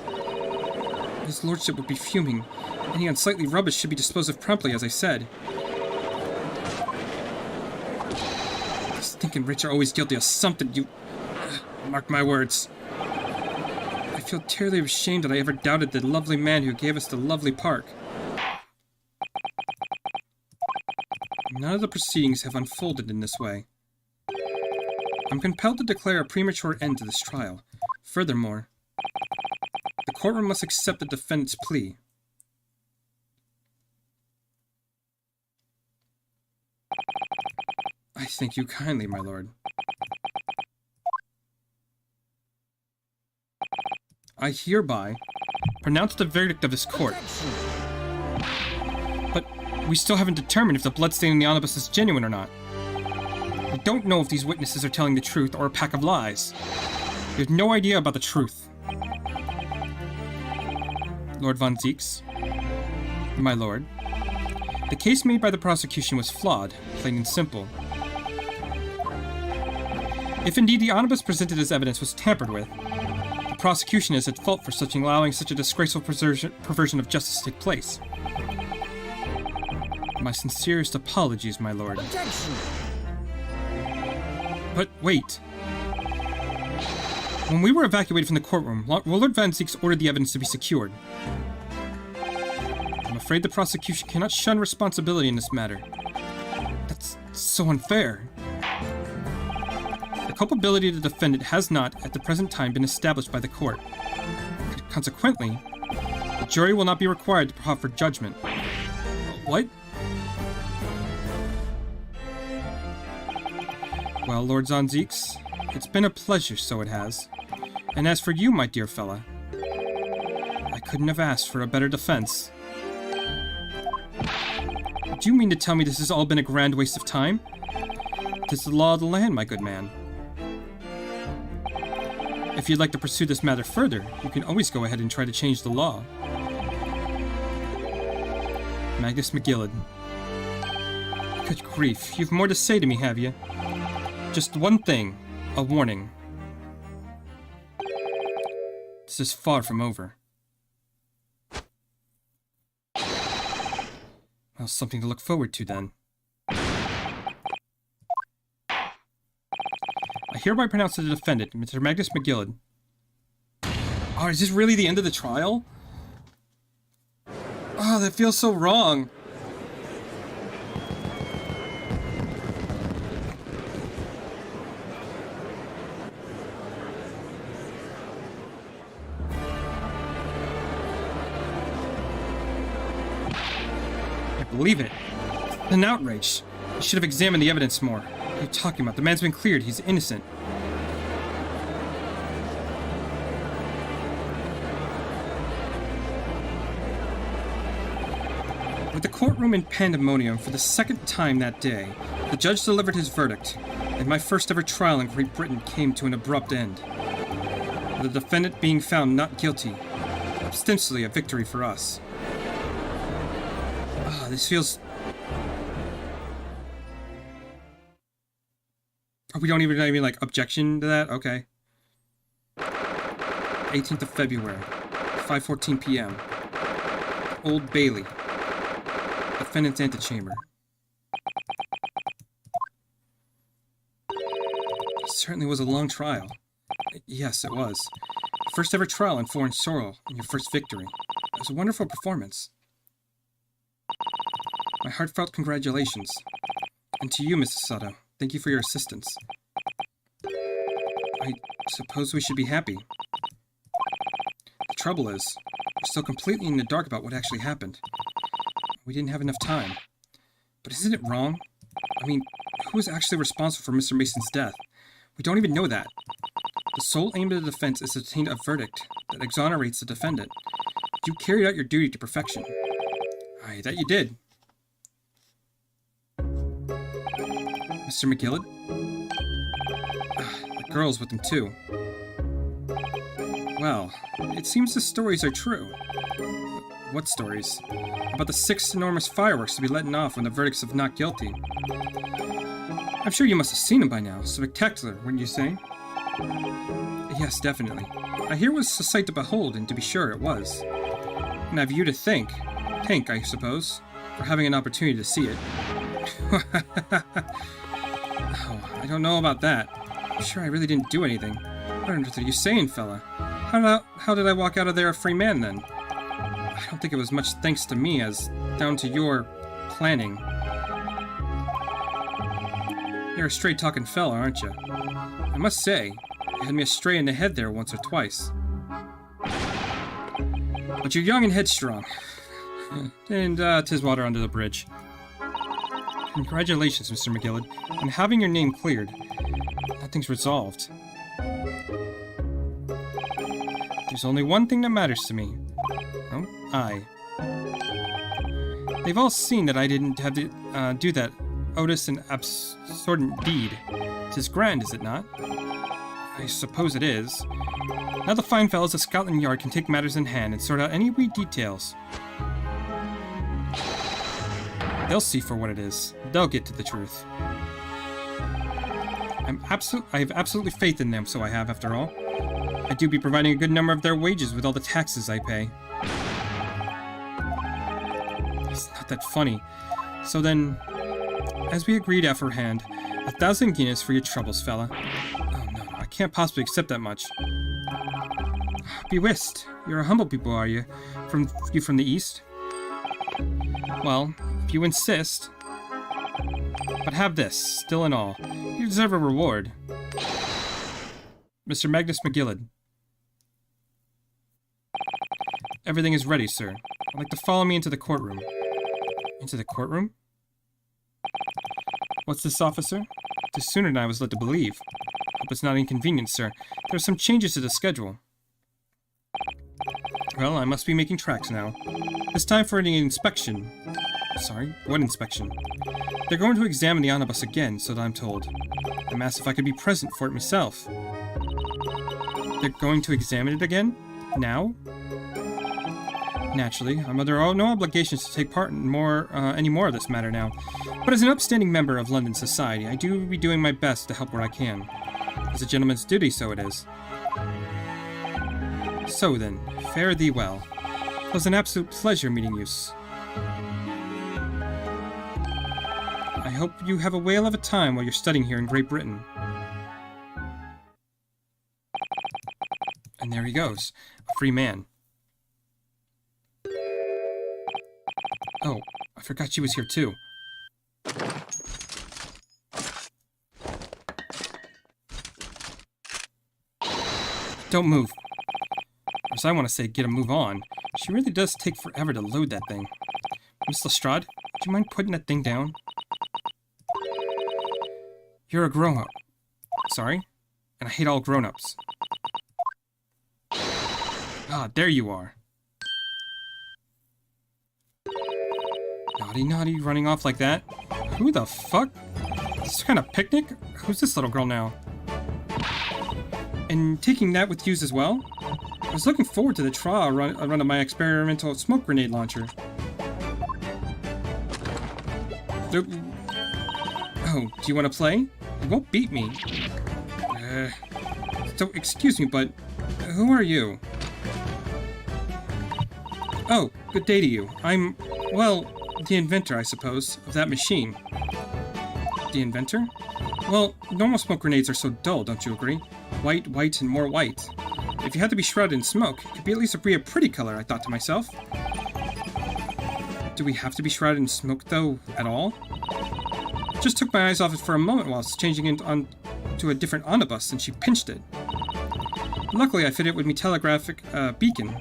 S1: His lordship would be fuming. Any unsightly rubbish should be disposed of promptly, as I said. This stinking rich are always guilty of something, you... Mark my words. I feel terribly ashamed that I ever doubted the lovely man who gave us the lovely park. None of the proceedings have unfolded in this way. I'm compelled to declare a premature end to this trial. Furthermore, the courtroom must accept the defendant's plea. I thank you kindly, my lord. I hereby pronounce the verdict of this court. But we still haven't determined if the bloodstain in the omnibus is genuine or not. We don't know if these witnesses are telling the truth or a pack of lies. You have no idea about the truth. Lord Von Zieks. My lord. The case made by the prosecution was flawed, plain and simple. If indeed the omnibus presented as evidence was tampered with, the prosecution is at fault for allowing such a disgraceful perversion of justice to take place. My sincerest apologies, my lord.
S2: Objection!
S1: But wait. When we were evacuated from the courtroom, Lord Van Zieks ordered the evidence to be secured. I'm afraid the prosecution cannot shun responsibility in this matter. That's so unfair. The culpability of the defendant has not, at the present time, been established by the court. Consequently, the jury will not be required to proffer judgment. What? Well, Lord Von Zieks, it's been a pleasure, so it has. And as for you, my dear fella, I couldn't have asked for a better defense. Do you mean to tell me this has all been a grand waste of time? 'Tis the law of the land, my good man. If you'd like to pursue this matter further, you can always go ahead and try to change the law. Magnus McGillid. Good grief, you've more to say to me, have you? Just one thing, a warning. This is far from over. Well, something to look forward to, then. I hereby pronounce to the defendant, Mr. Magnus McGillid. Oh, is this really the end of the trial? Oh, that feels so wrong. Believe it. An outrage. You should have examined the evidence more. What are you talking about? The man's been cleared. He's innocent. With the courtroom in pandemonium for the second time that day, the judge delivered his verdict, and my first ever trial in Great Britain came to an abrupt end. The defendant being found not guilty, ostensibly a victory for us. This feels... Oh, we don't even like, objection to that? Okay. 18th of February, 5:14 p.m. Old Bailey. Defendant's antechamber. It certainly was a long trial. Yes, it was. First ever trial in foreign soil, and your first victory. It was a wonderful performance. My heartfelt congratulations. And to you, Mrs. Sato, thank you for your assistance. I suppose we should be happy. The trouble is, we're still completely in the dark about what actually happened. We didn't have enough time. But isn't it wrong? I mean, who is actually responsible for Mr. Mason's death? We don't even know that. The sole aim of the defense is to obtain a verdict that exonerates the defendant. You carried out your duty to perfection. Aye, that you did. Mr. McGillid? The girl's with him too. Well, it seems the stories are true. What stories? About the 6 enormous fireworks to be letting off when the verdicts of not guilty. I'm sure you must have seen them by now. Spectacular, wouldn't you say? Yes, definitely. I hear it was a sight to behold, and to be sure it was. And I've you to thank, I suppose, for having an opportunity to see it. Oh, I don't know about that. I'm sure I really didn't do anything. What on earth are you saying, fella? How did I walk out of there a free man, then? I don't think it was much thanks to me as down to your planning. You're a straight-talking fella, aren't you? I must say, you had me astray in the head there once or twice. But you're young and headstrong. And, 'tis water under the bridge. Congratulations, Mr. McGillid, on having your name cleared. Nothing's resolved. There's only one thing that matters to me. Oh, I. They've all seen that I didn't have to do that odious and absurdant deed. 'Tis grand, is it not? I suppose it is. Now the fine fellows of Scotland Yard can take matters in hand and sort out any wee details. They'll see for what it is. They'll get to the truth. I have absolutely faith in them, so I have, after all. I do be providing a good number of their wages with all the taxes I pay. It's not that funny. So then, as we agreed aforehand, 1,000 guineas for your troubles, fella. Oh no, I can't possibly accept that much. Be whist. You're a humble people, are you? From the east? Well, if you insist. But have this, still and all. You deserve a reward. Mr. Magnus McGillid. Everything is ready, sir. I'd like to follow me into the courtroom. Into the courtroom? What's this, officer? It's sooner than I was led to believe. Hope it's not inconvenient, sir. There are some changes to the schedule. Well, I must be making tracks now. It's time for an inspection. Sorry, what inspection? They're going to examine the omnibus again, so that I'm told. I'm asked if I could be present for it myself. They're going to examine it again? Now? Naturally, I'm under no obligations to take part in any more of this matter now. But as an upstanding member of London society, I do be doing my best to help where I can. As a gentleman's duty, so it is. So then, fare thee well. It was an absolute pleasure meeting you. I hope you have a whale of a time while you're studying here in Great Britain. And there he goes, a free man. Oh, I forgot she was here too. Don't move. Or as I want to say, get a move on. She really does take forever to load that thing. Miss Lestrade, would you mind putting that thing down? You're a grown-up. Sorry? And I hate all grown-ups. Ah, there you are. Naughty, naughty, running off like that. Who the fuck? Is this kind of picnic? Who's this little girl now? And taking that with yous as well? I was looking forward to the trial run of my experimental smoke grenade launcher. Oh, do you want to play? You won't beat me. So, excuse me, but who are you? Oh, good day to you. I'm, well, the inventor, I suppose, of that machine. The inventor? Well, normal smoke grenades are so dull, don't you agree? White, white, and more white. If you had to be shrouded in smoke, it could be at least a pretty color, I thought to myself. Do we have to be shrouded in smoke, though, at all? Just took my eyes off it for a moment while I was changing it to a different omnibus, and she pinched it. Luckily, I fitted it with me telegraphic beacon.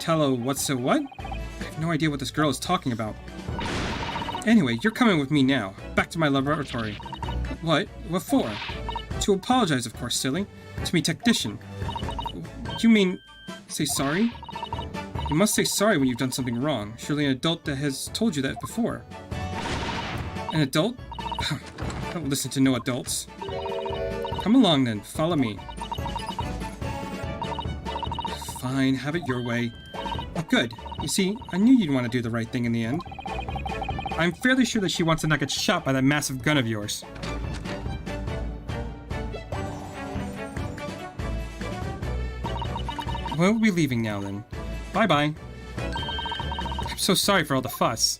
S1: A what's so what? I have no idea what this girl is talking about. Anyway, you're coming with me now. Back to my laboratory. What? What for? To apologize, of course, silly. To me, technician. You mean... say sorry? You must say sorry when you've done something wrong. Surely an adult that has told you that before. An adult? I don't listen to no adults. Come along then, follow me. Fine, have it your way. Oh, good. You see, I knew you'd want to do the right thing in the end. I'm fairly sure that she wants to not get shot by that massive gun of yours. We'll be leaving now then. Bye-bye. I'm so sorry for all the fuss.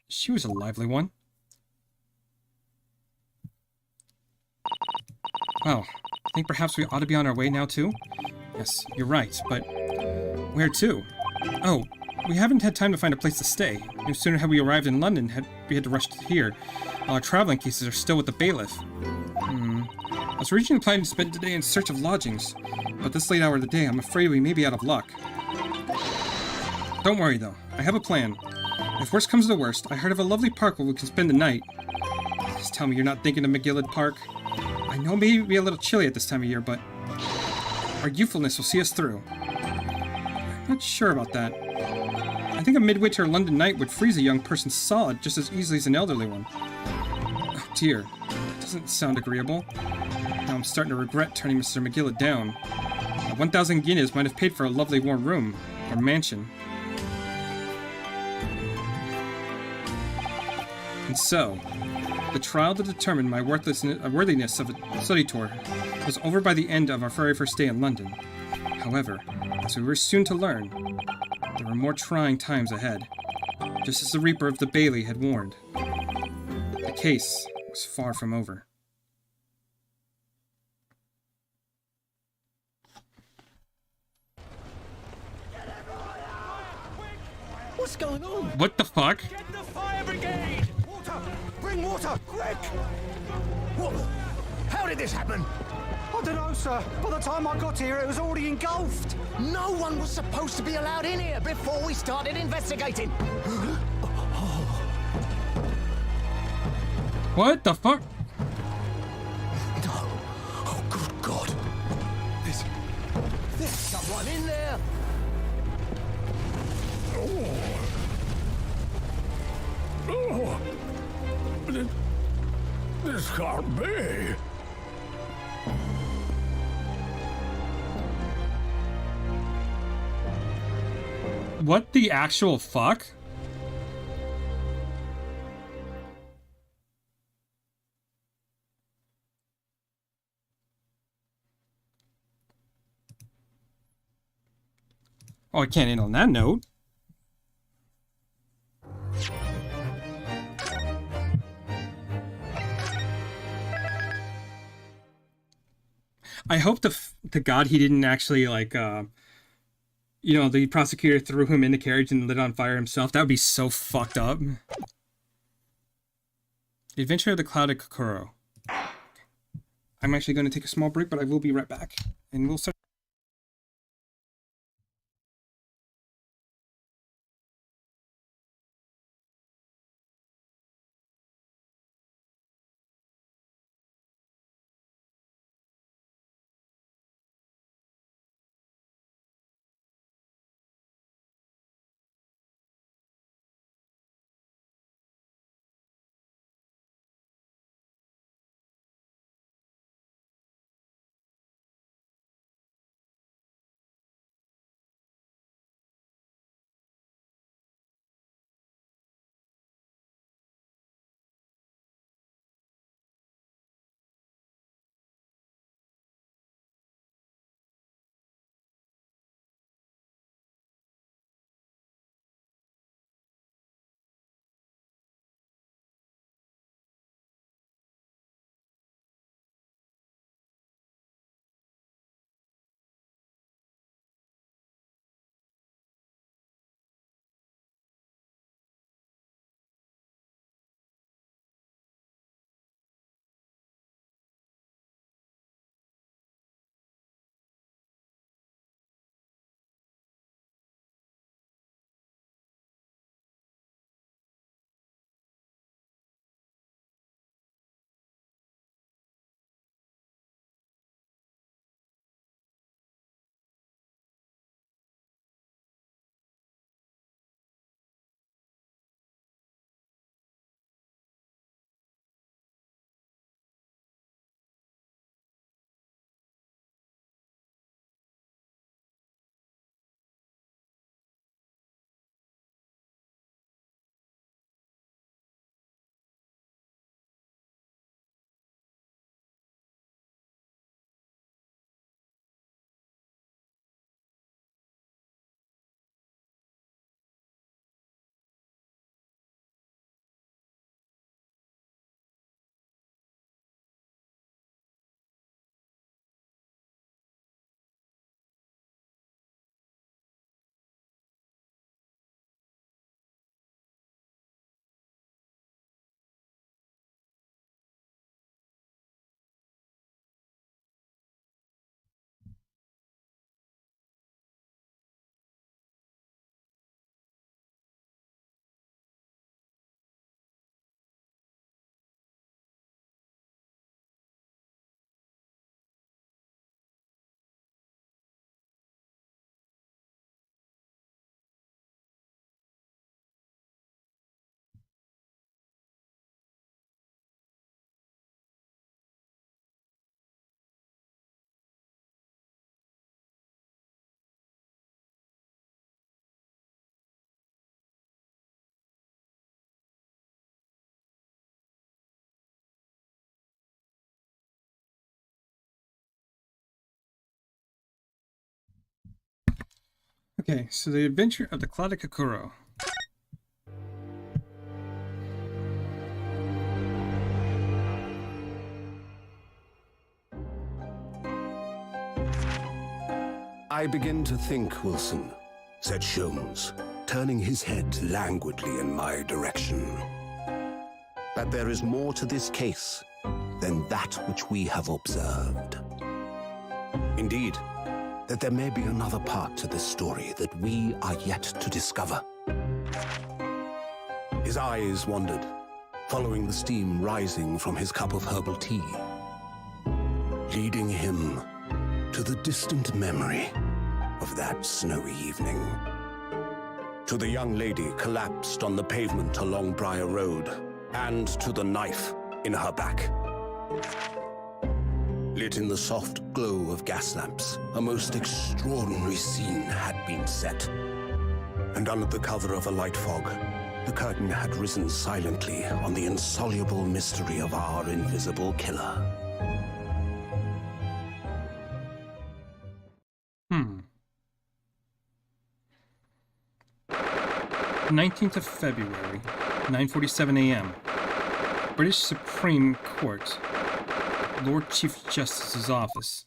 S1: She was a lively one. Well, I think perhaps we ought to be on our way now too? Yes, you're right, but where to? Oh, we haven't had time to find a place to stay. No sooner had we arrived in London, we had to rush here. All our traveling cases are still with the bailiff. I was originally planning to spend today in search of lodgings, but this late hour of the day, I'm afraid we may be out of luck. Don't worry though, I have a plan. If worst comes to worst, I heard of a lovely park where we can spend the night. Please tell me you're not thinking of McGillid Park. I know it may be a little chilly at this time of year, but our youthfulness will see us through. I'm not sure about that. I think a midwinter London night would freeze a young person solid just as easily as an elderly one. Oh dear. Doesn't sound agreeable. Now I'm starting to regret turning Mr. McGillet down. 1,000 guineas might have paid for a lovely warm room, or mansion. And so, the trial to determine my worthiness of a study tour was over by the end of our very first day in London. However, as we were soon to learn, there were more trying times ahead, just as the Reaper of the Bailey had warned. The case was far from over.
S2: What's going on?
S1: What the fuck?
S4: Get the fire brigade! Water! Bring water, quick! What? How did this happen?
S5: I don't know, sir. By the time I got here, it was already engulfed.
S2: No one was supposed to be allowed in here before we started investigating.
S1: What the fuck?
S2: No. Oh, good God. There's someone in there.
S4: Oh, this can't be.
S1: What the actual fuck? Oh, I can't end on that note. I hope to God he didn't actually, like, you know, the prosecutor threw him in the carriage and lit on fire himself. That would be so fucked up. The Adventure of the Clouded Kokoro. I'm actually going to take a small break, but I will be right back. And we'll start. Okay, so the adventure of the Clouded Kokoro.
S4: I begin to think, Wilson, said Sholmes, turning his head languidly in my direction, that there is more to this case than that which we have observed. Indeed, that there may be another part to this story that we are yet to discover. His eyes wandered, following the steam rising from his cup of herbal tea, leading him to the distant memory of that snowy evening. To the young lady collapsed on the pavement along Briar Road, and to the knife in her back. Lit in the soft glow of gas lamps, a most extraordinary scene had been set. And under the cover of a light fog, the curtain had risen silently on the insoluble mystery of our invisible killer.
S1: 19th of February, 9:47 a.m. British Supreme Court. Lord Chief Justice's office.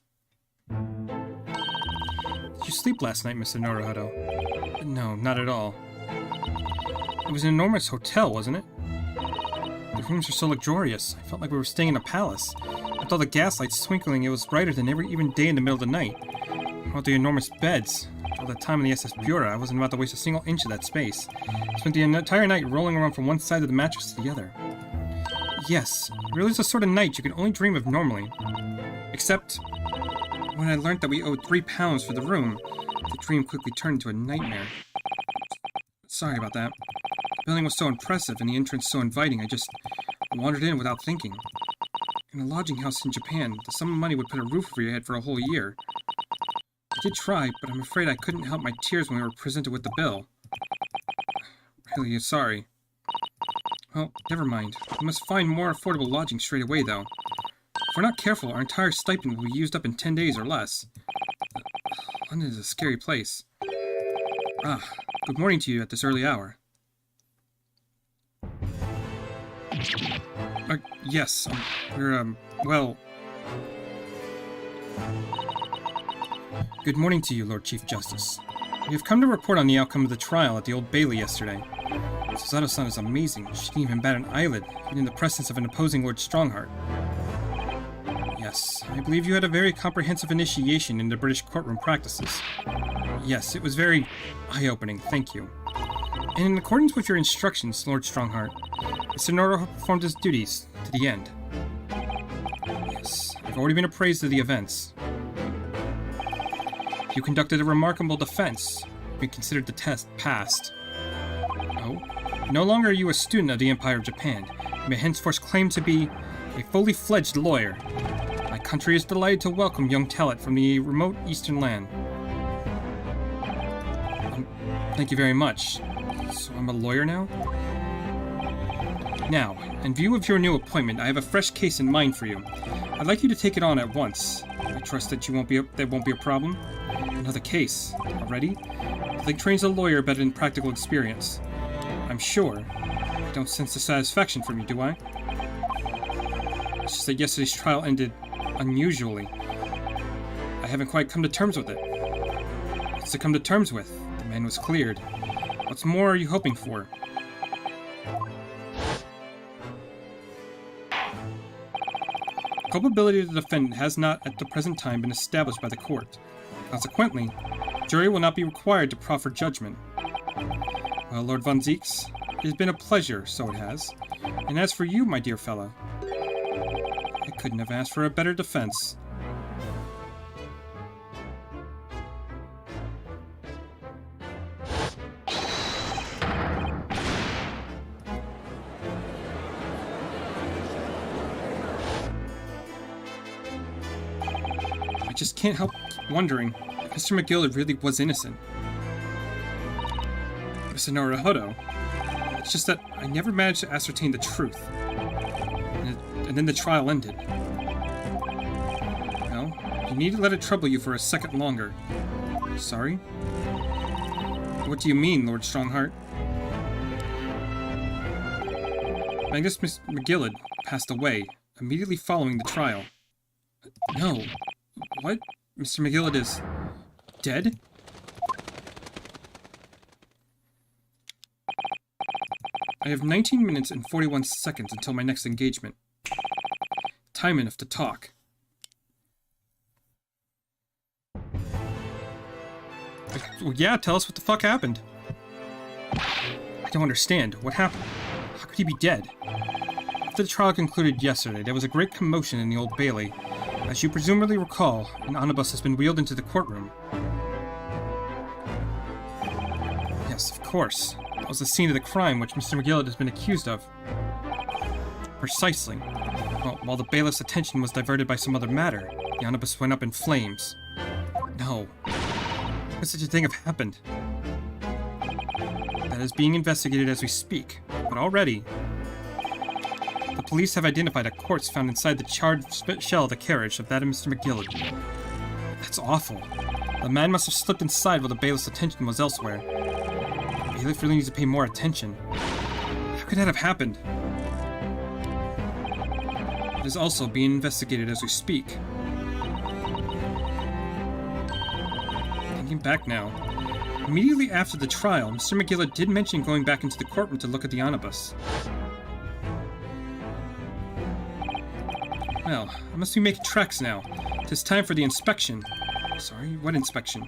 S1: Did you sleep last night, Mr. Naruhodo? No, not at all. It was an enormous hotel, wasn't it? The rooms were so luxurious. I felt like we were staying in a palace. With all the gaslights twinkling, it was brighter than every even day in the middle of the night. All the enormous beds. All that time in the SS Bureau, I wasn't about to waste a single inch of that space. I spent the entire night rolling around from one side of the mattress to the other. Yes, it really is the sort of night you can only dream of normally. Except, when I learned that we owed £3 for the room, the dream quickly turned into a nightmare. Sorry about that. The building was so impressive and the entrance so inviting, I just wandered in without thinking. In a lodging house in Japan, the sum of money would put a roof over your head for a whole year. I did try, but I'm afraid I couldn't help my tears when we were presented with the bill. Really sorry. Well, never mind. We must find more affordable lodging straight away, though. If we're not careful, our entire stipend will be used up in 10 days or less. London is a scary place. Good morning to you at this early hour. Yes, well... Good morning to you, Lord Chief Justice. We have come to report on the outcome of the trial at the Old Bailey yesterday. Susato-san is amazing. She didn't even bat an eyelid, even in the presence of an opposing Lord Strongheart. Yes, I believe you had a very comprehensive initiation into British courtroom practices. Yes, it was very eye-opening, thank you. And in accordance with your instructions, Lord Strongheart, Mr. Naruhodo performed his duties to the end. Yes, I've already been appraised of the events. You conducted a remarkable defense. We considered the test passed. Oh? No longer are you a student of the Empire of Japan. You may henceforth claim to be a fully fledged lawyer. My country is delighted to welcome young talent from the remote eastern land. Thank you very much. So I'm a lawyer now? Now, in view of your new appointment, I have a fresh case in mind for you. I'd like you to take it on at once. I trust that that won't be a problem. Another case. Already? I think trains a lawyer better than practical experience. I'm sure. I don't sense dissatisfaction from you, do I? It's just that yesterday's trial ended unusually. I haven't quite come to terms with it. What's to come to terms with? The man was cleared. What's more are you hoping for? Culpability of the defendant has not, at the present time, been established by the court. Consequently, the jury will not be required to proffer judgment. Well, Lord Von Zieks, it has been a pleasure, so it has. And as for you, my dear fellow, I couldn't have asked for a better defense. I just can't help wondering if Mr. McGill really was innocent. Mr. Naruhodo, it's just that I never managed to ascertain the truth. And then the trial ended. Well, you need to let it trouble you for a second longer. Sorry? What do you mean, Lord Strongheart? Magnus McGillid passed away immediately following the trial. No. What? Mr. McGillid is dead? I have 19 minutes and 41 seconds until my next engagement. Time enough to talk. Well, yeah, tell us what the fuck happened. I don't understand. What happened? How could he be dead? After the trial concluded yesterday, there was a great commotion in the Old Bailey. As you presumably recall, an omnibus has been wheeled into the courtroom. Yes, of course. That was the scene of the crime which Mr. McGillid has been accused of. Precisely. Well, while the bailiff's attention was diverted by some other matter, the omnibus went up in flames. No. How could such a thing have happened? That is being investigated as we speak, but already the police have identified a corpse found inside the charred shell of the carriage of that of Mr. McGillid. That's awful. The man must have slipped inside while the bailiff's attention was elsewhere. The bailiff really needs to pay more attention. How could that have happened? It is also being investigated as we speak. Thinking back now, immediately after the trial, Mr. McGillid did mention going back into the courtroom to look at the omnibus. Well, I must be making tracks now. 'Tis time for the inspection. Sorry, what inspection?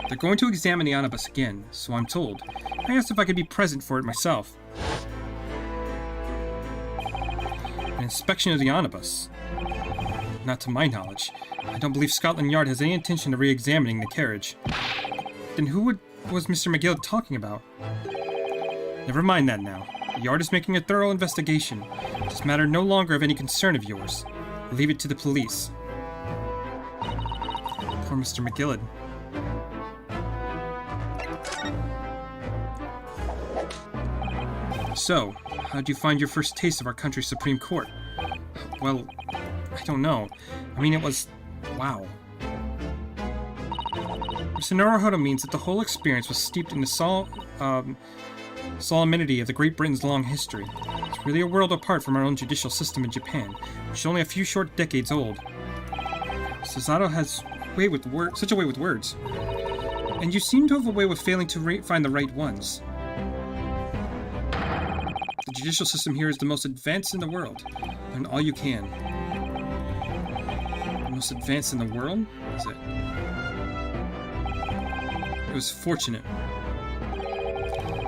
S1: They're going to examine the omnibus again, so I'm told. I asked if I could be present for it myself. An inspection of the omnibus? Not to my knowledge. I don't believe Scotland Yard has any intention of re-examining the carriage. Then who was Mr. McGillid talking about? Never mind that now. The Yard is making a thorough investigation. This matter no longer of any concern of yours. Leave it to the police. Poor Mr. McGillid. So, how'd you find your first taste of our country's Supreme Court? Well, I don't know. I mean, it was... wow. Mr. Naruhodo means that the whole experience was steeped in the solemnity of the Great Britain's long history. It's really a world apart from our own judicial system in Japan, which is only a few short decades old. Susato has such a way with words. And you seem to have a way with failing to find the right ones. The judicial system here is the most advanced in the world. Learn all you can. The most advanced in the world? Is it? It was fortunate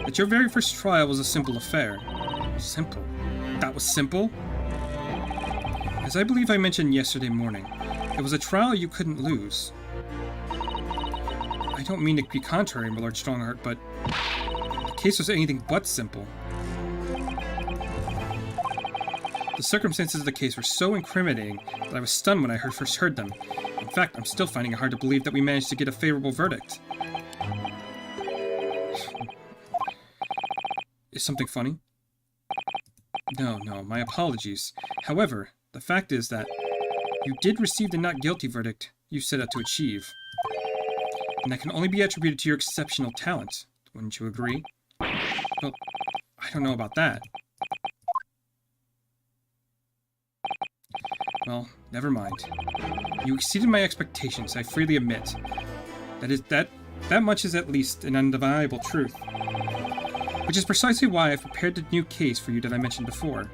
S1: that your very first trial was a simple affair. Simple? That was simple? As I believe I mentioned yesterday morning, it was a trial you couldn't lose. I don't mean to be contrary, my Lord Strongheart, but the case was anything but simple. The circumstances of the case were so incriminating that I was stunned when I first heard them. In fact, I'm still finding it hard to believe that we managed to get a favorable verdict. Is something funny? No, my apologies. However, the fact is that you did receive the not guilty verdict you set out to achieve. And that can only be attributed to your exceptional talent. Wouldn't you agree? Well, I don't know about that. Well, never mind. You exceeded my expectations, I freely admit. That much is at least an undeniable truth. Which is precisely why I've prepared the new case for you that I mentioned before.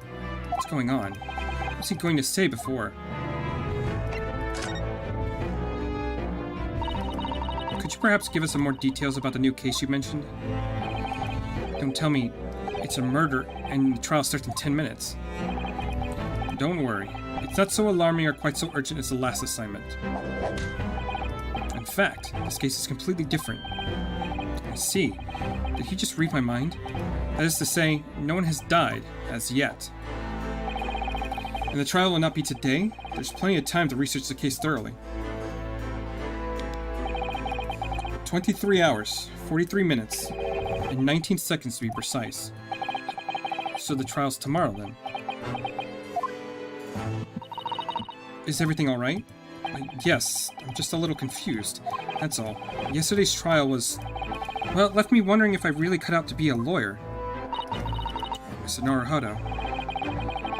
S1: What's going on? What's he going to say before? Could you perhaps give us some more details about the new case you mentioned? Don't tell me it's a murder and the trial starts in 10 minutes. Don't worry. It's not so alarming or quite so urgent as the last assignment. In fact, this case is completely different. I see. Did he just read my mind? That is to say, no one has died, as yet. And the trial will not be today? There's plenty of time to research the case thoroughly. 23 hours, 43 minutes, and 19 seconds to be precise. So the trial's tomorrow, then. Is everything alright? Yes, I'm just a little confused, that's all. Yesterday's trial was... Well, it left me wondering if I really cut out to be a lawyer. Mr. Naruhodo.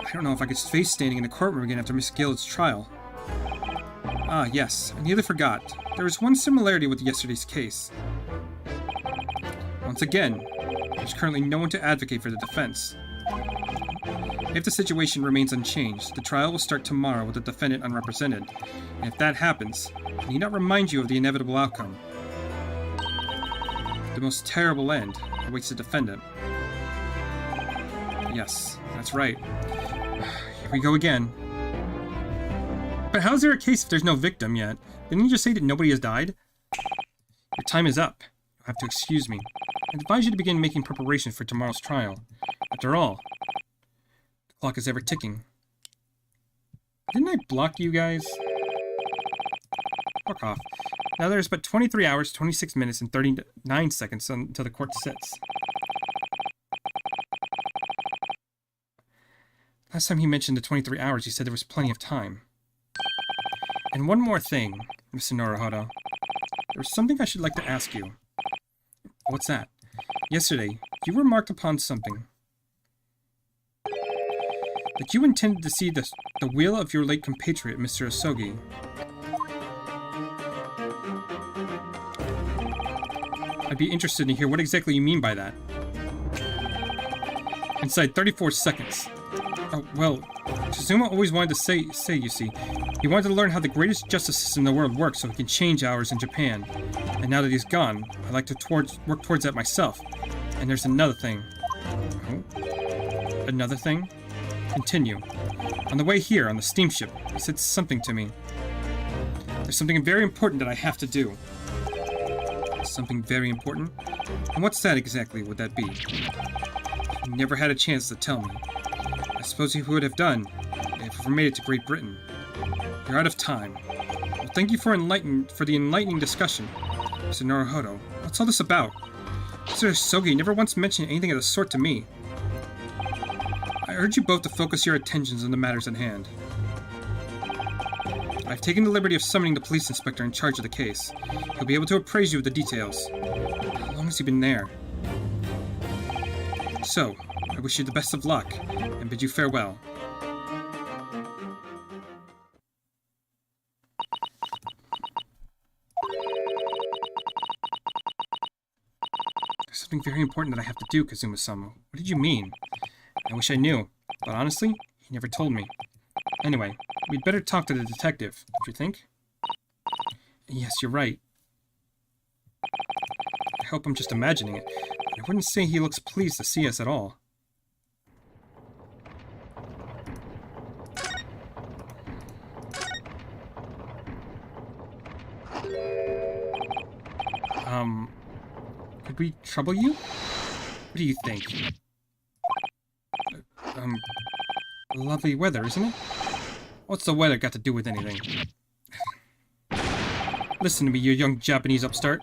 S1: I don't know if I could face standing in the courtroom again after Miss Gillard's trial. Ah, yes, I nearly forgot. There is one similarity with yesterday's case. Once again, there's currently no one to advocate for the defense. If the situation remains unchanged, the trial will start tomorrow with the defendant unrepresented, and if that happens, I need not remind you of the inevitable outcome. The most terrible end awaits the defendant. Yes, that's right. Here we go again. But how's there a case if there's no victim yet? Didn't you just say that nobody has died? Your time is up. You'll have to excuse me. I advise you to begin making preparations for tomorrow's trial. After all, the clock is ever ticking. Didn't I block you guys? Fuck off. Now there's but 23 hours, 26 minutes, and 39 seconds until the court sits. Last time he mentioned the 23 hours, he said there was plenty of time. And one more thing, Mr. Naruhodo. There's something I should like to ask you. What's that? Yesterday, you remarked upon something. That you intended to see the will of your late compatriot, Mr. Asogi. I'd be interested to hear what exactly you mean by that. Inside 34 seconds. Oh, well, Tazuma always wanted to say, you see. He wanted to learn how the greatest justice system in the world works so he can change ours in Japan. And now that he's gone, I'd like to work towards that myself. And there's another thing. Oh. Another thing? Continue. On the way here, on the steamship, he said something to me. There's something very important that I have to do. Something very important? And what's that exactly would that be? He never had a chance to tell me. I suppose he would have done if we made it to Great Britain. You're out of time. Well, thank you for the enlightening discussion. Mr. Naruhodo, what's all this about? Mr. Asogi never once mentioned anything of the sort to me. I urge you both to focus your attentions on the matters at hand. I've taken the liberty of summoning the police inspector in charge of the case. He'll be able to appraise you with the details. How long has he been there? So, I wish you the best of luck, and bid you farewell. There's something very important that I have to do, Kazuma-sama. What did you mean? I wish I knew, but honestly, he never told me. Anyway, we'd better talk to the detective, don't you think? Yes, you're right. I hope I'm just imagining it, but I wouldn't say he looks pleased to see us at all. Could we trouble you? What do you think? Lovely weather, isn't it? What's the weather got to do with anything? Listen to me, you young Japanese upstart.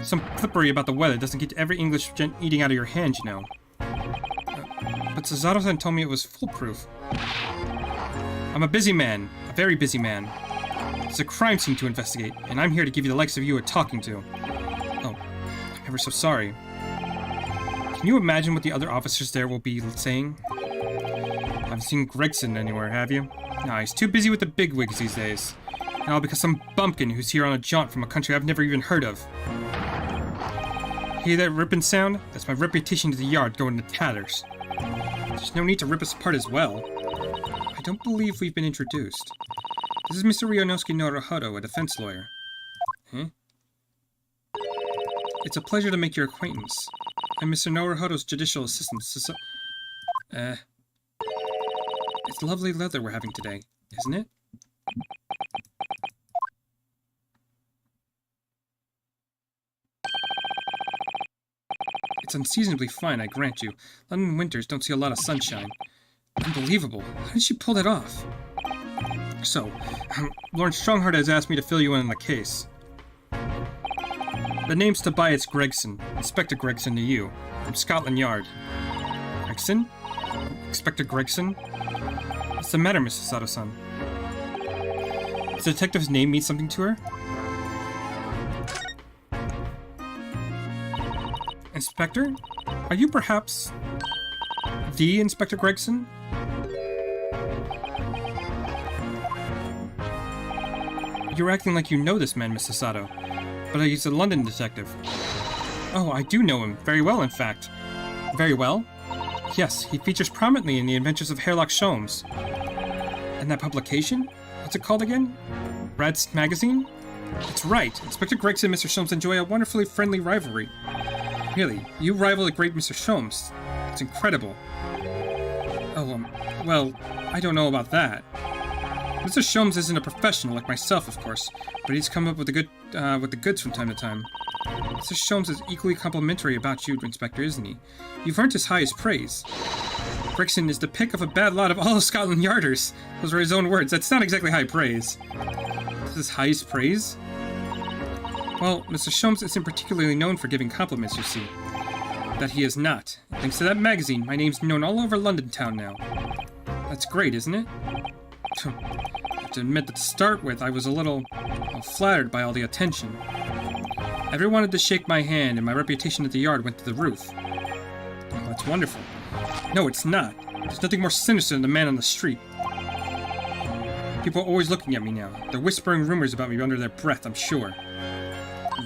S1: Some flippery about the weather doesn't get every English gent eating out of your hand, you know. But Suzato-san told me it was foolproof. I'm a busy man, a very busy man. It's a crime scene to investigate, and I'm here to give you the likes of you a talking to. Oh, I'm ever so sorry. Can you imagine what the other officers there will be saying? Haven't seen Gregson anywhere, have you? Nah, he's too busy with the bigwigs these days. And all because some bumpkin who's here on a jaunt from a country I've never even heard of. Hear that ripping sound? That's my reputation to the yard going to tatters. There's no need to rip us apart as well. I don't believe we've been introduced. This is Mr. Ryunosuke Naruhodo, a defense lawyer. Huh? It's a pleasure to make your acquaintance. I'm Mr. Naruhodo's judicial assistant, It's lovely leather we're having today, isn't it? It's unseasonably fine, I grant you. London winters don't see a lot of sunshine. Unbelievable. How did she pull that off? So, Lawrence Strongheart has asked me to fill you in on the case. The name's Tobias Gregson, Inspector Gregson to you, from Scotland Yard. Gregson? Inspector Gregson? What's the matter, Mrs. Sato-san? Does the detective's name mean something to her? Inspector? Are you perhaps the Inspector Gregson? You're acting like you know this man, Mr. Sato, but he's a London detective. Oh, I do know him. Very well, in fact. Very well? Yes, he features prominently in the adventures of Herlock Sholmes. And that publication? What's it called again? Brad's Magazine? That's right. Inspector Gregson and Mr. Sholmes enjoy a wonderfully friendly rivalry. Really, you rival the great Mr. Sholmes. It's incredible. Oh, well, I don't know about that. Mr. Sholmes isn't a professional like myself, of course, but he's come up with the goods from time to time. Mr. Sholmes is equally complimentary about you, Inspector, isn't he? You've earned his highest praise. Gregson is the pick of a bad lot of all of Scotland Yarders. Those are his own words. That's not exactly high praise. This is highest praise? Well, Mr. Sholmes isn't particularly known for giving compliments, you see. That he is not. Thanks to that magazine, my name's known all over London town now. That's great, isn't it? I have to admit that to start with, I was a little flattered by all the attention. Everyone wanted to shake my hand, and my reputation at the Yard went to the roof. Oh, that's wonderful. No, it's not. There's nothing more sinister than the man on the street. People are always looking at me now. They're whispering rumors about me under their breath, I'm sure.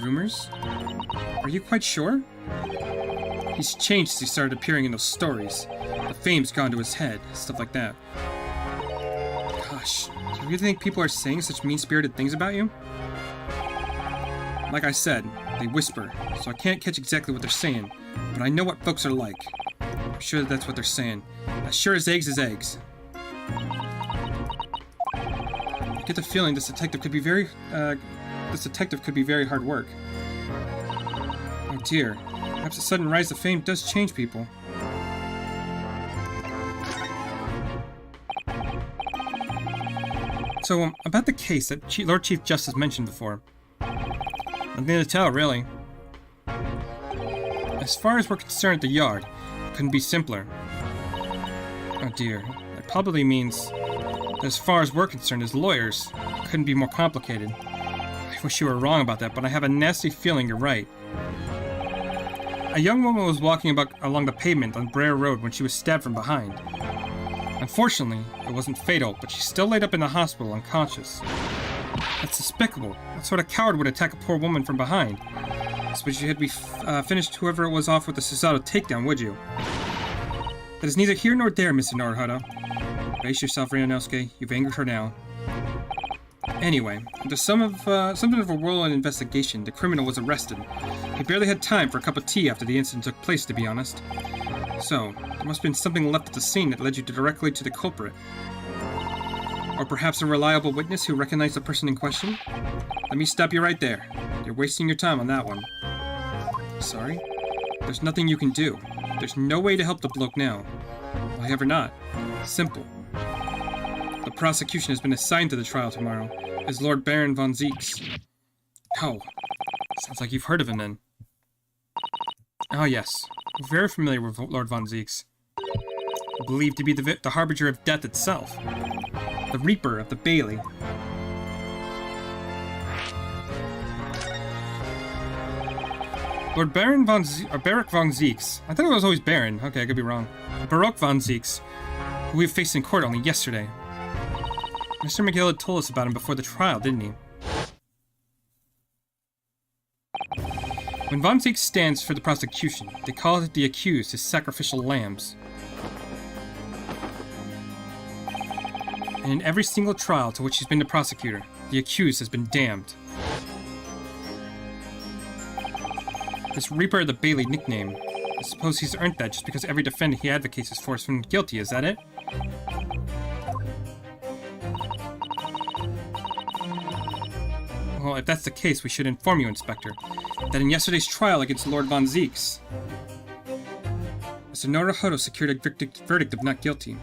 S1: Rumors? Are you quite sure? He's changed since he started appearing in those stories. The fame's gone to his head, stuff like that. Gosh, do you really think people are saying such mean-spirited things about you? Like I said, they whisper, so I can't catch exactly what they're saying, but I know what folks are like. I'm sure that's what they're saying. As sure as eggs is eggs. I get the feeling this detective could be very hard work. Oh dear. Perhaps a sudden rise of fame does change people. So, about the case that Lord Chief Justice mentioned before. Nothing to tell, really. As far as we're concerned at the Yard, it couldn't be simpler. Oh dear. That probably means that as far as we're concerned as lawyers, it couldn't be more complicated. I wish you were wrong about that, but I have a nasty feeling you're right. A young woman was walking along the pavement on Brer Road when she was stabbed from behind. Unfortunately, it wasn't fatal, but she's still laid up in the hospital unconscious. That's despicable. What sort of coward would attack a poor woman from behind? I suppose you had finished whoever it was off with the Susato takedown, would you? That is neither here nor there, Mr. Naruhodo. Brace yourself, Ryunosuke. You've angered her now. Anyway, after something of a whirlwind investigation, the criminal was arrested. He barely had time for a cup of tea after the incident took place, to be honest. So, there must have been something left at the scene that led you directly to the culprit. Or perhaps a reliable witness who recognized the person in question? Let me stop you right there. You're wasting your time on that one. Sorry? There's nothing you can do. There's no way to help the bloke now. Why ever not? Simple. The prosecution has been assigned to the trial tomorrow as Lord Baron von Zieks. Oh, sounds like you've heard of him then. Oh yes, we're very familiar with Lord von Zieks. Believed to be the harbinger of death itself. The Reaper of the Bailey. Lord Baron von Baroque von Zieks. I thought it was always Baron. Okay, I could be wrong. Baroque von Zieks, who we faced in court only yesterday. Mr. McGill had told us about him before the trial, didn't he? When von Zieks stands for the prosecution, they call the accused his sacrificial lambs. And in every single trial to which he's been the prosecutor, the accused has been damned. This Reaper of the Bailey nickname, I suppose he's earned that just because every defendant he advocates for is found guilty, is that it? Well, if that's the case, we should inform you, Inspector, that in yesterday's trial against Lord von Zieks, Mr. Naruhodo secured a verdict of not guilty.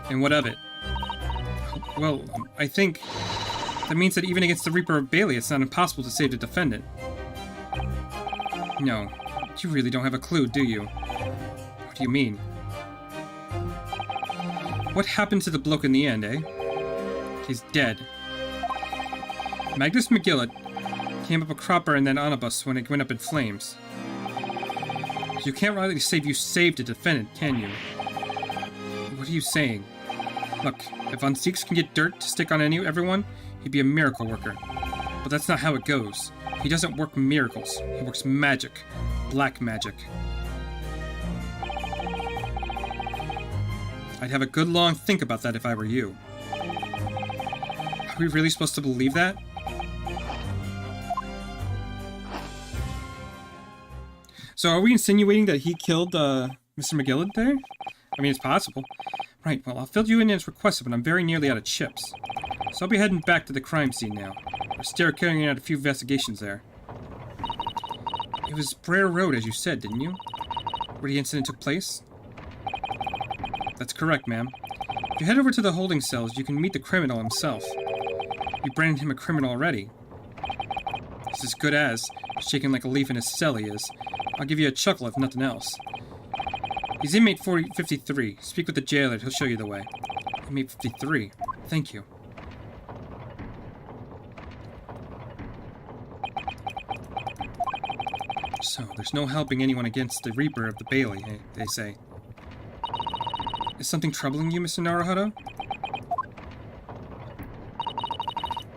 S1: And what of it? Well, I think that means that even against the Reaper of Bailey, it's not impossible to save the defendant. No, you really don't have a clue, do you? What do you mean? What happened to the bloke in the end, eh? He's dead. Magnus McGillett Came up a cropper and then omnibus when it went up in flames. You can't really say you saved a defendant, can you? What are you saying? Look, if Von Zieks can get dirt to stick on everyone, he'd be a miracle worker. But that's not how it goes. He doesn't work miracles. He works magic. Black magic. I'd have a good long think about that if I were you. Are we really supposed to believe that? So are we insinuating that he killed Mr. McGillen there? I mean, it's possible. Right, well, I'll fill you in as requested, but I'm very nearly out of chips. So I'll be heading back to the crime scene now. We're still carrying out a few investigations there. It was Brer Road, as you said, didn't you? Where the incident took place? That's correct, ma'am. If you head over to the holding cells, you can meet the criminal himself. You branded him a criminal already. He's as good as. Shaking like a leaf in his cell he is. I'll give you a chuckle if nothing else. He's inmate 53. Speak with the jailer, he'll show you the way. Inmate 53. Thank you. So, there's no helping anyone against the Reaper of the Bailey, they say. Is something troubling you, Mr. Naruhodo?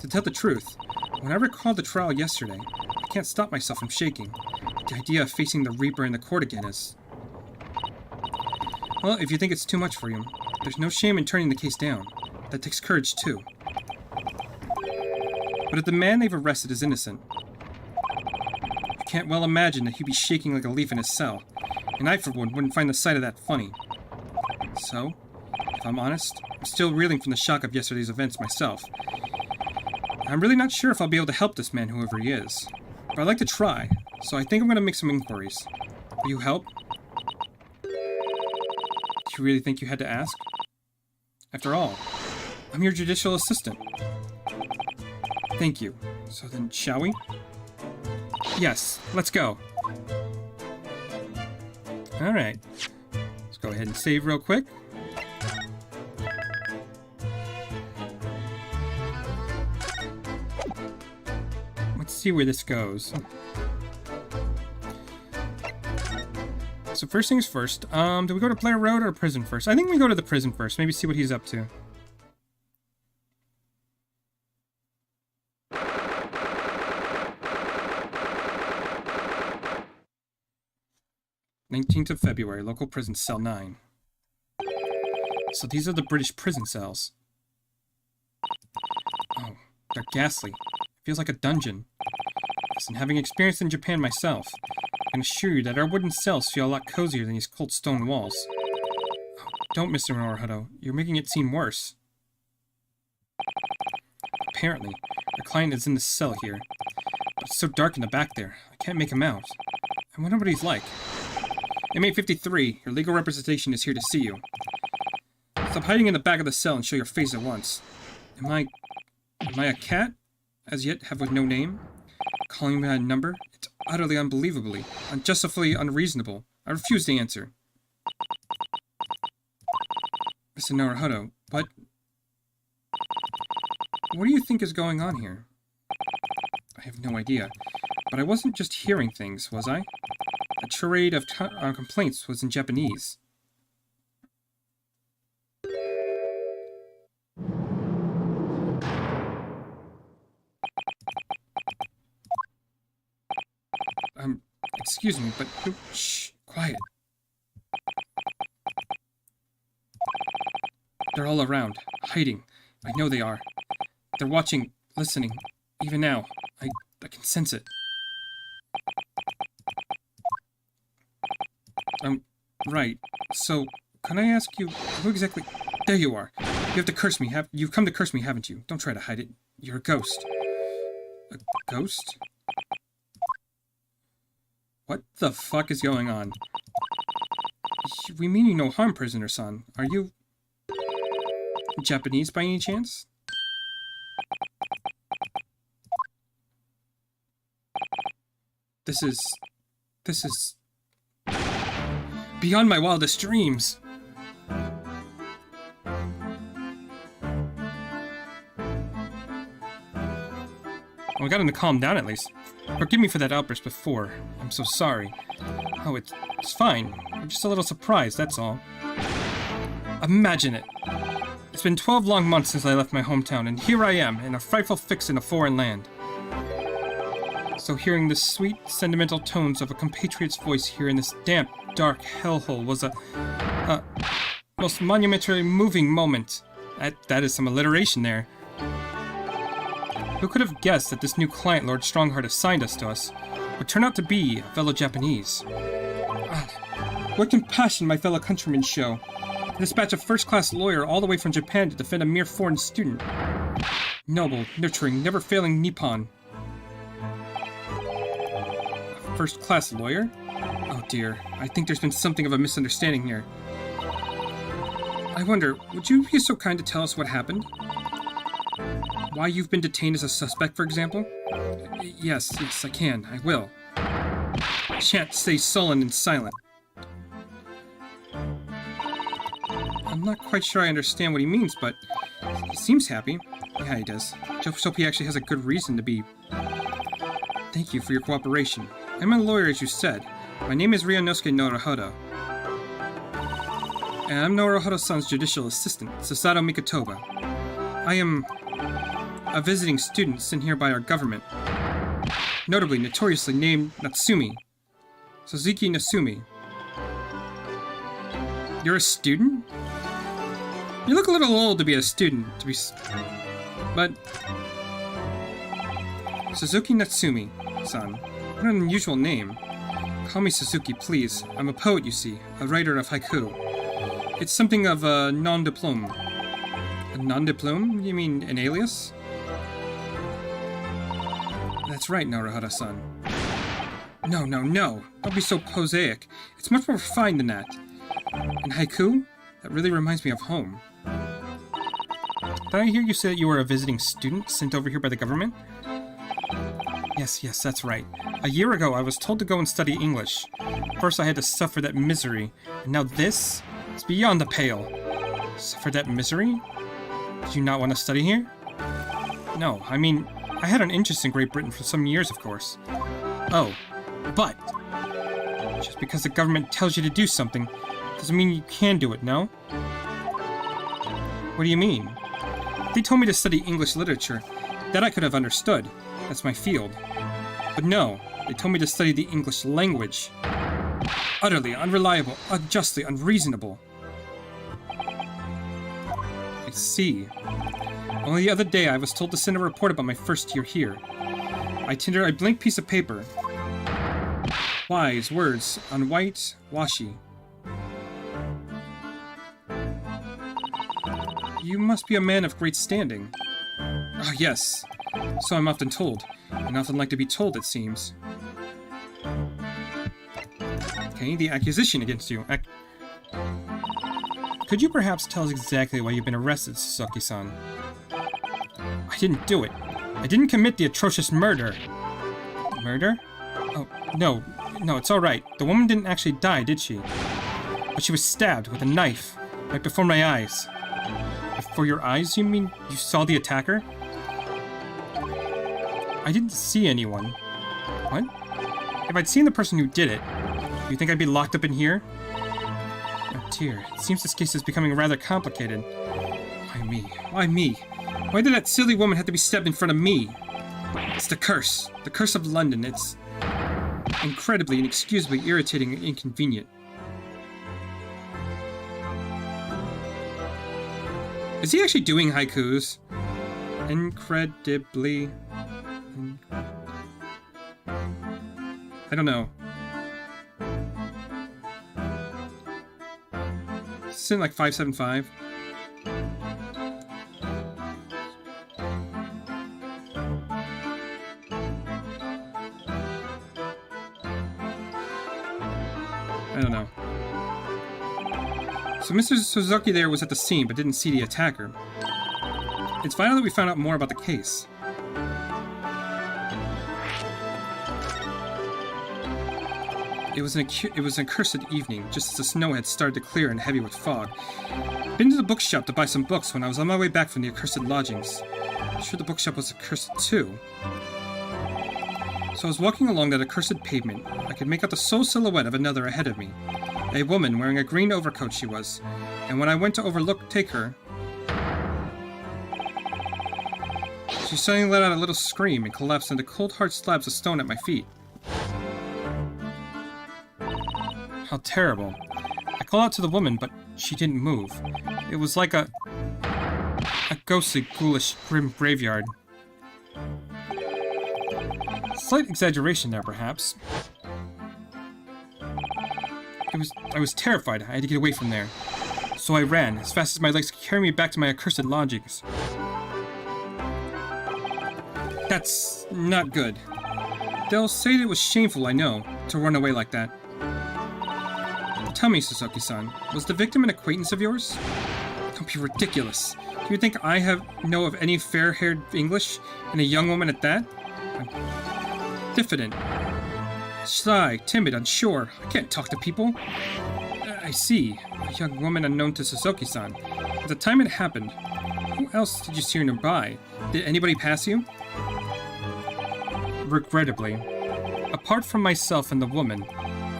S1: To tell the truth, when I recalled the trial yesterday, I can't stop myself from shaking. The idea of facing the Reaper in the court again is... Well, if you think it's too much for you, there's no shame in turning the case down. That takes courage, too. But if the man they've arrested is innocent, you can't well imagine that he'd be shaking like a leaf in his cell, and I, for one, wouldn't find the sight of that funny. So, if I'm honest, I'm still reeling from the shock of yesterday's events myself. I'm really not sure if I'll be able to help this man, whoever he is. But I'd like to try, so I think I'm going to make some inquiries. Will you help? Do you really think you had to ask? After all, I'm your judicial assistant. Thank you. So then, shall we? Yes, let's go. Alright. Let's go ahead and save real quick. Let's see where this goes. So first things first, do we go to Blair Road or prison first? I think we go to the prison first, maybe see what he's up to. "19th of February, local prison, cell 9. So these are the British prison cells. Oh, they're ghastly. Feels like a dungeon. Listen, having experienced in Japan myself, I can assure you that our wooden cells feel a lot cozier than these cold stone walls. Oh, don't, Mr. Naruhodo. You're making it seem worse. Apparently, our client is in the cell here. But it's so dark in the back there, I can't make him out. I wonder what he's like. Inmate 53, your legal representation is here to see you. Stop hiding in the back of the cell and show your face at once. Am I a cat? As yet have with no name? Calling me by a number? It's utterly unbelievably, unjustifiably unreasonable. I refuse to answer. Mr. Naruhodo, what do you think is going on here? I have no idea. But I wasn't just hearing things, was I? A charade of complaints was in Japanese. Excuse me, but shh, quiet. They're all around, hiding. I know they are. They're watching, listening. Even now, I can sense it. Right. So, can I ask you, who exactly... There you are. You have to curse me, you've come to curse me, haven't you? Don't try to hide it. You're a ghost. A ghost? What the fuck is going on? We mean you no harm, prisoner-san. Are you... Japanese by any chance? This is... beyond my wildest dreams! Well, I got him to calm down at least. Forgive me for that outburst before. I'm so sorry. Oh, it's fine. I'm just a little surprised, that's all. Imagine it. It's been 12 long months since I left my hometown, and here I am, in a frightful fix in a foreign land. So hearing the sweet, sentimental tones of a compatriot's voice here in this damp, dark hellhole was a most monumentally moving moment. That is some alliteration there. Who could have guessed that this new client Lord Strongheart assigned to us would turn out to be a fellow Japanese? What compassion my fellow countrymen show. To dispatch a first-class lawyer all the way from Japan to defend a mere foreign student. Noble, nurturing, never-failing Nippon. A first-class lawyer? Oh dear, I think there's been something of a misunderstanding here. I wonder, would you be so kind to tell us what happened? Why you've been detained as a suspect, for example? Yes, I can. I will. I shan't stay sullen and silent. I'm not quite sure I understand what he means, but he seems happy. Yeah, he does. Just hope he actually has a good reason to be. Thank you for your cooperation. I'm a lawyer, as you said. My name is Ryunosuke Naruhodo. And I'm Naruhodo-san's judicial assistant, Susato Mikotoba. I am a visiting student sent here by our government. Notably, notoriously named Natsumi. Suzuki Natsumi. You're a student? You look a little old to be a student, but... Suzuki Natsumi-san. What an unusual name. Call me Suzuki, please. I'm a poet, you see. A writer of haiku. It's something of a nom de plume. A nom de plume? You mean an alias? That's right, Naruhodo-san. No. Don't be so prosaic. It's much more refined than that. And haiku? That really reminds me of home. Did I hear you say that you were a visiting student sent over here by the government? Yes, that's right. A year ago, I was told to go and study English. First, I had to suffer that misery, and now this? It's beyond the pale. Suffer that misery? Did you not want to study here? No, I mean, I had an interest in Great Britain for some years, of course. Oh, but just because the government tells you to do something doesn't mean you can do it, no? What do you mean? They told me to study English literature. That I could have understood. That's my field. But no, they told me to study the English language. Utterly unreliable, unjustly unreasonable. I see. Only the other day I was told to send a report about my first year here. I tendered a blank piece of paper. Wise words on white washi. You must be a man of great standing. Ah, yes. So I'm often told. And often like to be told, it seems. Okay, the accusation against you. Could you perhaps tell us exactly why you've been arrested, Suzuki-san? I didn't do it. I didn't commit the atrocious murder. Murder? Oh, no, it's alright. The woman didn't actually die, did she? But she was stabbed with a knife, right before my eyes. Before your eyes, you mean you saw the attacker? I didn't see anyone. What? If I'd seen the person who did it, do you think I'd be locked up in here? Oh dear, it seems this case is becoming rather complicated. Why me? Why me? Why did that silly woman have to be stabbed in front of me? It's the curse. The curse of London. It's incredibly, inexcusably irritating and inconvenient. Is he actually doing haikus? Incredibly... I don't know. It's in like 575. I don't know. So Mr. Suzuki there was at the scene but didn't see the attacker. It's vital that we found out more about the case. It was an accursed evening, just as the snow had started to clear and heavy with fog. Been to the bookshop to buy some books when I was on my way back from the accursed lodgings. I'm sure the bookshop was accursed too. So I was walking along that accursed pavement. I could make out the sole silhouette of another ahead of me. A woman wearing a green overcoat she was. And when I went to take her, she suddenly let out a little scream and collapsed into cold hard slabs of stone at my feet. How terrible. I called out to the woman, but she didn't move. It was like a ghostly, ghoulish, grim graveyard. Slight exaggeration there, perhaps. I was terrified. I had to get away from there. So I ran, as fast as my legs could carry me back to my accursed lodgings. That's not good. They'll say it was shameful, I know, to run away like that. Tell me, Suzuki-san, was the victim an acquaintance of yours? Don't be ridiculous. Do you think I know of any fair-haired English, and a young woman at that? I'm diffident. Shy, timid, unsure. I can't talk to people. I see. A young woman unknown to Suzuki-san. At the time it happened, who else did you see nearby? Did anybody pass you? Regrettably, apart from myself and the woman,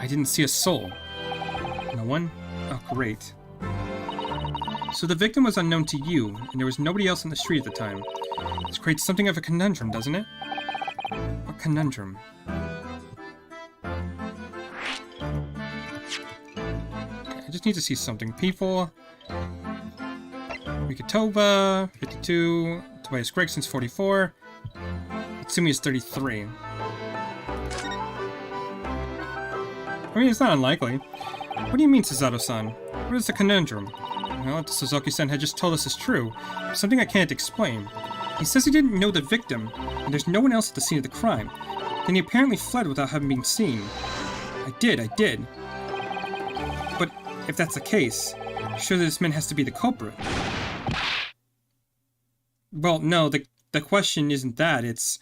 S1: I didn't see a soul. No one? Oh, great. So the victim was unknown to you, and there was nobody else on the street at the time. This creates something of a conundrum, doesn't it? A conundrum. I just need to see something. People. Rikitova, 52. Tobias Gregson's 44. Itsumi is 33. I mean, it's not unlikely. What do you mean, Suzato-san? What is the conundrum? Well, what Suzuki-san had just told us is true. Something I can't explain. He says he didn't know the victim, and there's no one else at the scene of the crime. Then he apparently fled without having been seen. I did. But if that's the case, surely this man has to be the culprit. Well, no, the question isn't that, it's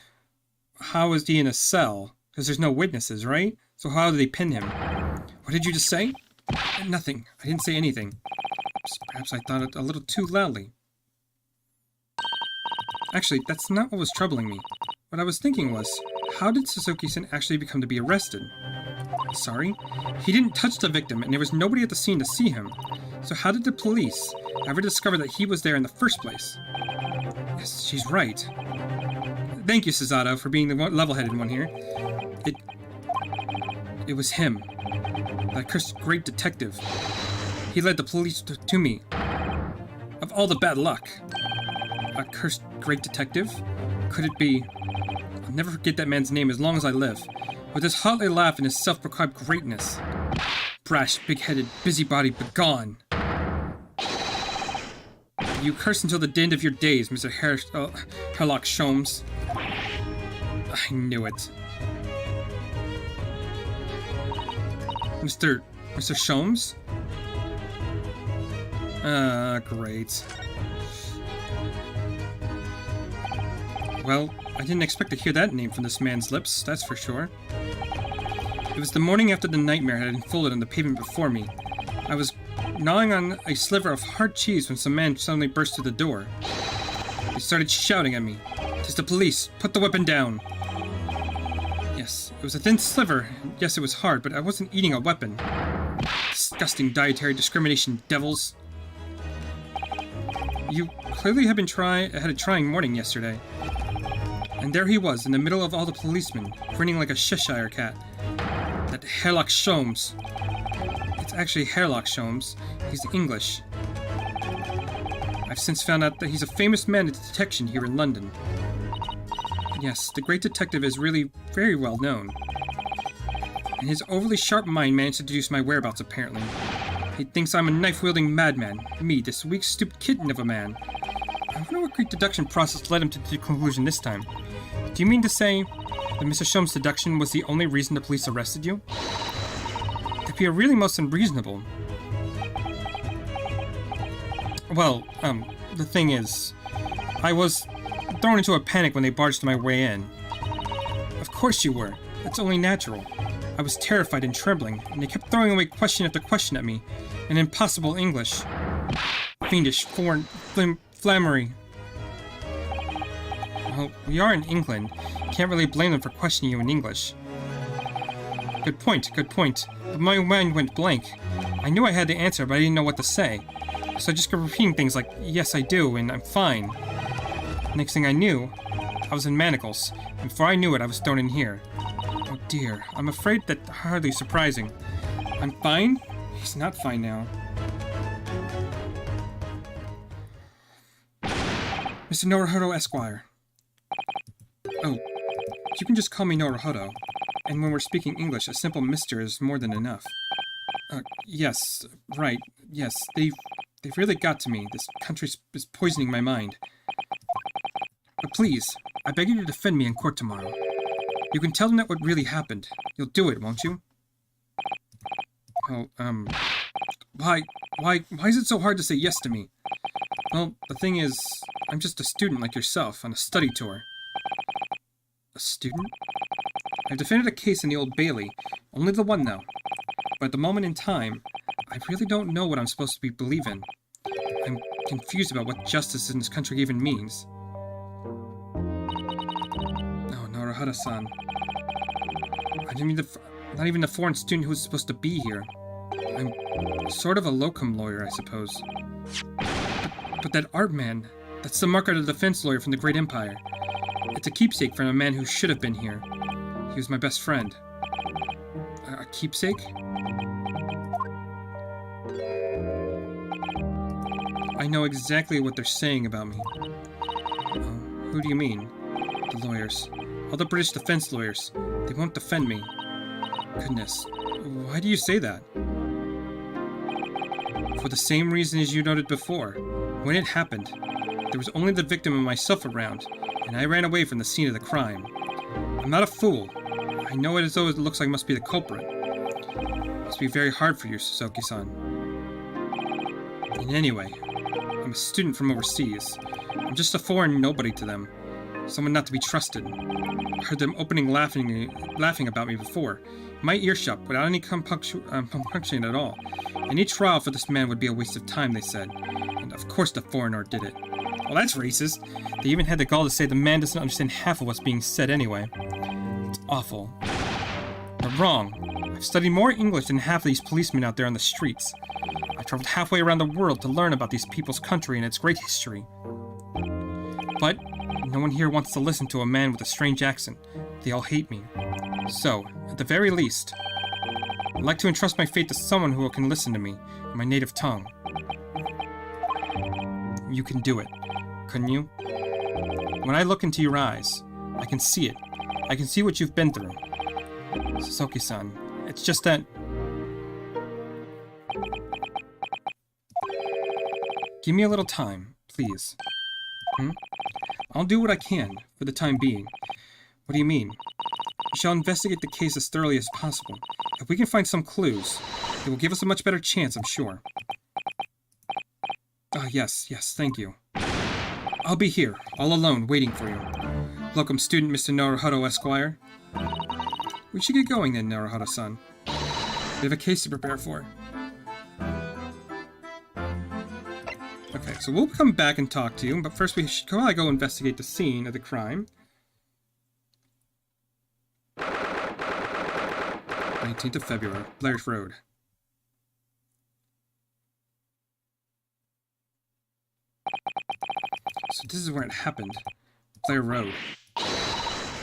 S1: how is he in a cell? Because there's no witnesses, right? So how do they pin him? What did you just say? Nothing. I didn't say anything. Perhaps I thought it a little too loudly. Actually, that's not what was troubling me. What I was thinking was, how did Suzuki-san actually become to be arrested? Sorry? He didn't touch the victim, and there was nobody at the scene to see him. So how did the police ever discover that he was there in the first place? Yes, she's right. Thank you, Suzato, for being the level-headed one here. It was him. That cursed great detective. He led the police to me. Of all the bad luck. A cursed great detective? Could it be? I'll never forget that man's name as long as I live. With his hotly laugh and his self-proclaimed greatness. Brash, big-headed, busybody, begone! You curse until the end of your days, Mr. Herlock Sholmes. I knew it. Mr. Sholmes? Great. Well, I didn't expect to hear that name from this man's lips, that's for sure. It was the morning after the nightmare had unfolded on the pavement before me. I was gnawing on a sliver of hard cheese when some man suddenly burst through the door. He started shouting at me. "'Tis the police! Put the weapon down!" Yes, it was a thin sliver. Yes, it was hard, but I wasn't eating a weapon. Disgusting dietary discrimination, devils. You clearly had a trying morning yesterday. And there he was, in the middle of all the policemen, grinning like a Cheshire cat. That Herlock Sholmes. It's actually Herlock Sholmes. He's English. I've since found out that he's a famous man at detection here in London. Yes, the great detective is really very well known. And his overly sharp mind managed to deduce my whereabouts, apparently. He thinks I'm a knife-wielding madman. Me, this weak, stupid kitten of a man. I wonder what great deduction process led him to the conclusion this time. Do you mean to say that Mr. Sholmes' deduction was the only reason the police arrested you? That'd be really most unreasonable. Well, the thing is, I was thrown into a panic when they barged my way in. Of course you were. That's only natural. I was terrified and trembling, and they kept throwing away question after question at me, in impossible English. Fiendish, foreign, flammery. Well, we are in England. Can't really blame them for questioning you in English. Good point, good point. But my mind went blank. I knew I had the answer, but I didn't know what to say. So I just kept repeating things like, yes, I do, and I'm fine. Next thing I knew, I was in manacles. And before I knew it, I was thrown in here. Oh dear, I'm afraid that's hardly surprising. I'm fine? He's not fine now. Mr. Naruhodo Esquire. Oh, you can just call me Naruhodo. And when we're speaking English, a simple Mr. is more than enough. Yes, right, yes, they've really got to me. This country is poisoning my mind. But please, I beg you to defend me in court tomorrow. You can tell them that what really happened. You'll do it, won't you? Oh, why is it so hard to say yes to me? Well, the thing is, I'm just a student like yourself on a study tour. A student? I've defended a case in the Old Bailey. Only the one, though. But at the moment in time, I really don't know what I'm supposed to be believing. I'm confused about what justice in this country even means. Oh, Naruhodo-san. I didn't mean not even the foreign student who's supposed to be here. I'm sort of a locum lawyer, I suppose. But that art man, that's the mark of the defense lawyer from the Great Empire. It's a keepsake from a man who should have been here. He was my best friend. A keepsake? I know exactly what they're saying about me. Who do you mean? The lawyers. All the British defense lawyers. They won't defend me. Goodness. Why do you say that? For the same reason as you noted before. When it happened, there was only the victim and myself around, and I ran away from the scene of the crime. I'm not a fool. I know it as though it looks like I must be the culprit. It must be very hard for you, Suzuki-san. And anyway, I'm a student from overseas. I'm just a foreign nobody to them. Someone not to be trusted. I heard them laughing about me before. In my earshot, without any compunction at all. Any trial for this man would be a waste of time, they said. And of course the foreigner did it. Well, that's racist. They even had the gall to say the man doesn't understand half of what's being said anyway. It's awful. They're wrong. I've studied more English than half of these policemen out there on the streets. I've traveled halfway around the world to learn about these people's country and its great history. But no one here wants to listen to a man with a strange accent. They all hate me. So, at the very least, I'd like to entrust my fate to someone who can listen to me in my native tongue. You can do it, couldn't you? When I look into your eyes, I can see it. I can see what you've been through. Suzuki-san, it's just that... Give me a little time, please. I'll do what I can, for the time being. What do you mean? We shall investigate the case as thoroughly as possible. If we can find some clues, it will give us a much better chance, I'm sure. Yes, thank you. I'll be here, all alone, waiting for you. Welcome, student Mr. Naruhodo Esquire. We should get going then, Naruhodo-san. We have a case to prepare for. Okay, so we'll come back and talk to you, but first we should probably go investigate the scene of the crime. 19th of February, Blair's Road. So this is where it happened. Blair Road.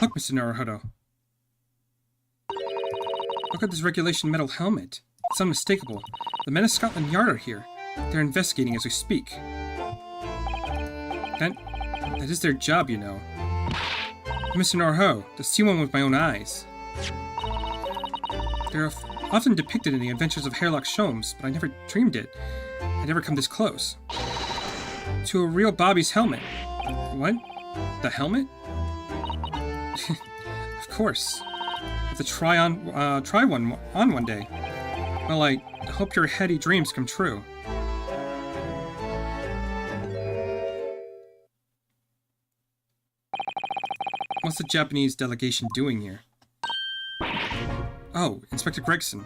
S1: Look, Mr. Naruhodo. Look at this regulation metal helmet. It's unmistakable. The men of Scotland Yard are here. They're investigating as we speak. That is their job, you know. Mr. Naruhodo, to see one with my own eyes. They're often depicted in the adventures of Herlock Sholmes, but I never dreamed it. I'd never come this close. To a real Bobby's helmet. What? The helmet? Of course. I have to try one on one day. Well, I hope your heady dreams come true. What's the Japanese delegation doing here? Oh, Inspector Gregson.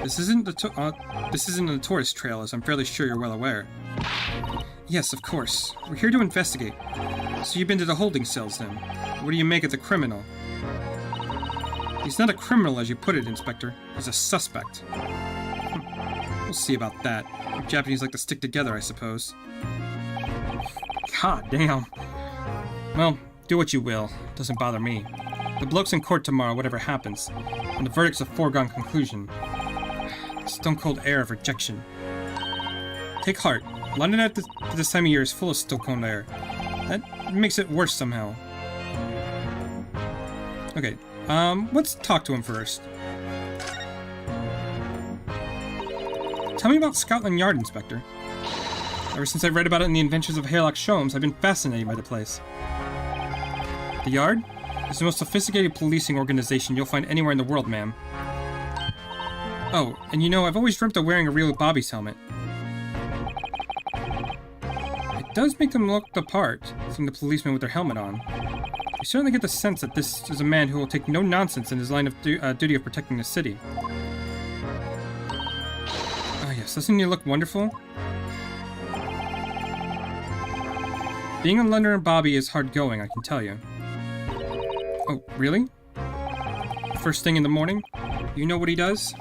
S1: This isn't a tourist trail, as I'm fairly sure you're well aware. Yes, of course. We're here to investigate. So you've been to the holding cells then? What do you make of the criminal? He's not a criminal as you put it, Inspector. He's a suspect. We'll see about that. Japanese like to stick together, I suppose. God damn. Well, do what you will. Doesn't bother me. The bloke's in court tomorrow, whatever happens. And the verdict's a foregone conclusion. Stone-cold air of rejection. Take heart. London at this time of year is full of stone-cold air. That makes it worse somehow. Okay, let's talk to him first. Tell me about Scotland Yard, Inspector. Ever since I read about it in the Adventures of Sherlock Sholmes, I've been fascinated by the place. The Yard? It's the most sophisticated policing organization you'll find anywhere in the world, ma'am. Oh, and you know, I've always dreamt of wearing a real Bobby's helmet. It does make them look the part, seeing the policemen with their helmet on. You certainly get the sense that this is a man who will take no nonsense in his line of duty of protecting the city. Ah yes, doesn't he look wonderful? Being a Londoner Bobby is hard going, I can tell you. Oh, really? First thing in the morning? You know what he does?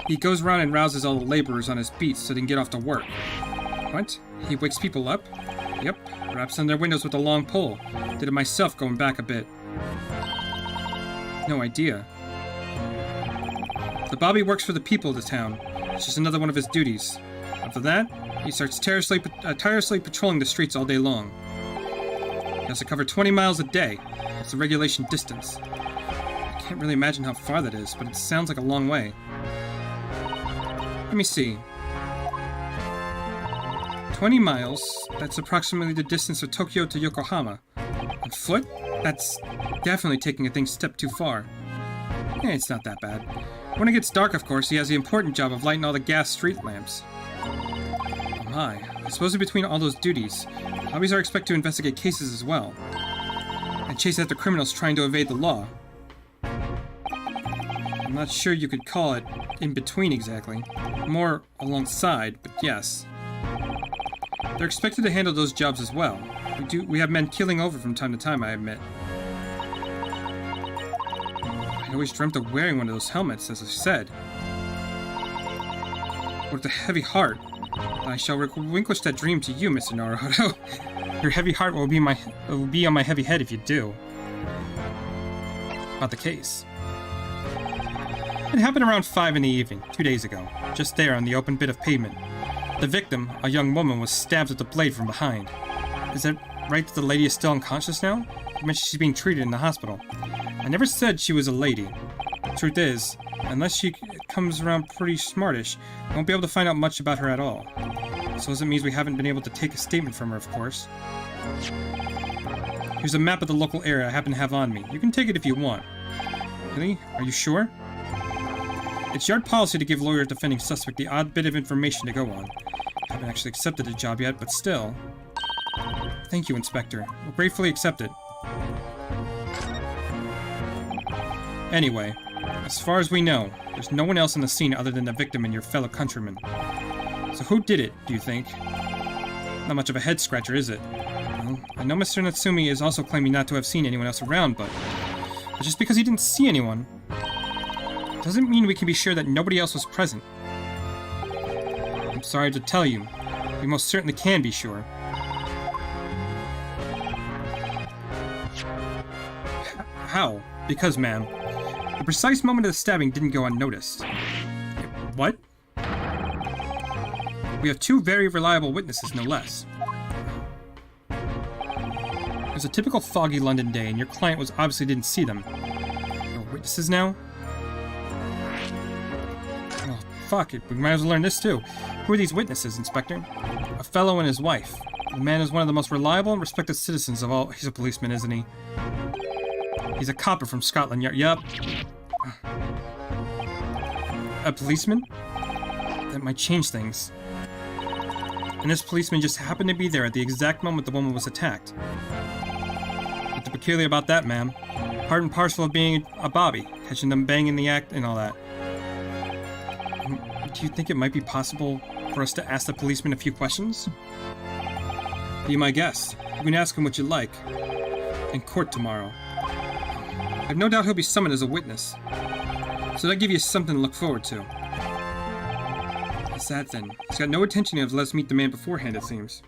S1: He goes around and rouses all the laborers on his beat so they can get off to work. What? He wakes people up? Yep, raps on their windows with a long pole. Did it myself going back a bit. No idea. The Bobby works for the people of the town. It's just another one of his duties. After that, he starts tirelessly patrolling the streets all day long. He has to cover 20 miles a day. That's the regulation distance. I can't really imagine how far that is, but it sounds like a long way. Let me see. 20 miles, that's approximately the distance of Tokyo to Yokohama. On foot? That's definitely taking a thing a step too far. It's not that bad. When it gets dark, of course, he has the important job of lighting all the gas street lamps. Oh my, I suppose in between all those duties, Bobbies are expected to investigate cases as well. And chase after criminals trying to evade the law. I'm not sure you could call it in between exactly. More alongside, but yes. They're expected to handle those jobs as well. We have men keeling over from time to time, I admit. I always dreamt of wearing one of those helmets, as I said. With a heavy heart, I shall relinquish that dream to you, Mr. Naruhodo. Your heavy heart will be on my heavy head if you do. About the case. It happened around 5 in the evening, 2 days ago, just there on the open bit of pavement. The victim, a young woman, was stabbed with the blade from behind. Is it right that the lady is still unconscious now? You mentioned she's being treated in the hospital. I never said she was a lady. Truth is, unless she comes around pretty smartish, I won't be able to find out much about her at all. So it means we haven't been able to take a statement from her, of course. Here's a map of the local area I happen to have on me. You can take it if you want. Really? Are you sure? It's Yard policy to give lawyers defending suspect the odd bit of information to go on. I haven't actually accepted the job yet, but still. Thank you, Inspector. We'll gratefully accept it. Anyway, as far as we know, there's no one else on the scene other than the victim and your fellow countrymen. So who did it, do you think? Not much of a head-scratcher, is it? Well, I know Mr. Natsumi is also claiming not to have seen anyone else around, but just because he didn't see anyone doesn't mean we can be sure that nobody else was present. I'm sorry to tell you, we most certainly can be sure. How? Because, ma'am, the precise moment of the stabbing didn't go unnoticed. What? We have 2 very reliable witnesses, no less. It was a typical foggy London day, and your client obviously didn't see them. There are witnesses now? Oh, fuck it. We might as well learn this, too. Who are these witnesses, Inspector? A fellow and his wife. The man is one of the most reliable and respected citizens of all... He's a policeman, isn't he? He's a copper from Scotland Yard. Yup. A policeman? That might change things. And this policeman just happened to be there at the exact moment the woman was attacked. What's peculiar about that, ma'am? Part and parcel of being a Bobby, catching them banging the act and all that. Do you think it might be possible for us to ask the policeman a few questions? Be my guest. You can ask him what you like. In court tomorrow. I've no doubt he'll be summoned as a witness. So that give you something to look forward to. What's that then? He's got no intention of letting us meet the man beforehand, it seems.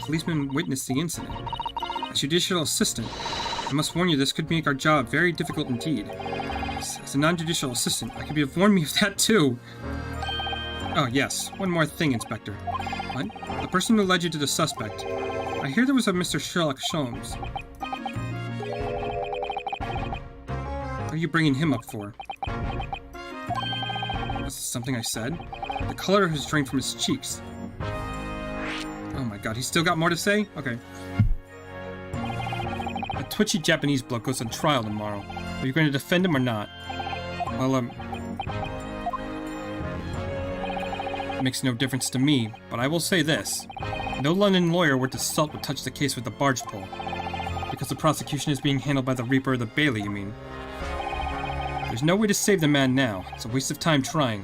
S1: Policeman witnessed the incident. As judicial assistant, I must warn you this could make our job very difficult indeed. As a non-judicial assistant, I could have warned me of that too. Oh yes, one more thing, Inspector. What? The person who led you to the suspect. I hear there was a Mr. Sherlock Sholmes. What are you bringing him up for? Was this something I said? The color has drained from his cheeks. Oh my god, he's still got more to say? Okay. A twitchy Japanese bloke goes on trial tomorrow. Are you going to defend him or not? Well, it makes no difference to me, but I will say this. No London lawyer worth his salt would touch the case with the barge pole. Because the prosecution is being handled by the Reaper or the Bailey, you mean? There's no way to save the man now. It's a waste of time trying.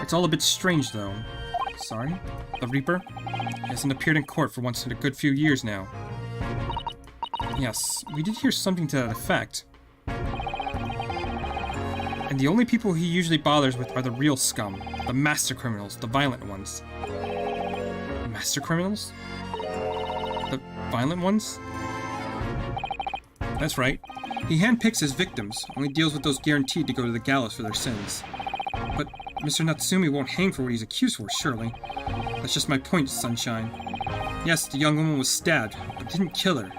S1: It's all a bit strange, though. Sorry? The Reaper? He hasn't appeared in court for once in a good few years now. Yes, we did hear something to that effect. And the only people he usually bothers with are the real scum. The master criminals, the violent ones. Master criminals? The violent ones? That's right. He handpicks his victims, only deals with those guaranteed to go to the gallows for their sins. But Mr. Natsumi won't hang for what he's accused for, surely. That's just my point, Sunshine. Yes, the young woman was stabbed, but didn't kill her.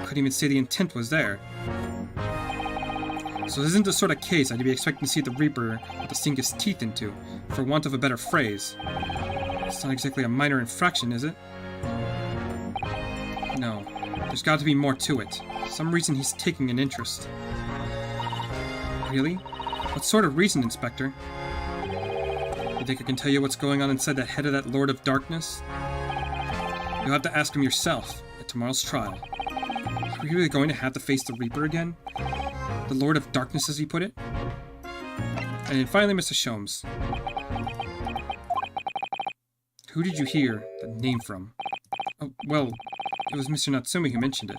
S1: Couldn't even say the intent was there. So this isn't the sort of case I'd be expecting to see the Reaper have to sink his teeth into, for want of a better phrase. It's not exactly a minor infraction, is it? No. There's got to be more to it. Some reason he's taking an interest. Really? What sort of reason, Inspector? You think I can tell you what's going on inside the head of that Lord of Darkness? You'll have to ask him yourself at tomorrow's trial. Are we really going to have to face the Reaper again? The Lord of Darkness, as he put it? And then finally, Mr. Sholmes. Who did you hear that name from? Oh, well, it was Mr. Natsumi who mentioned it.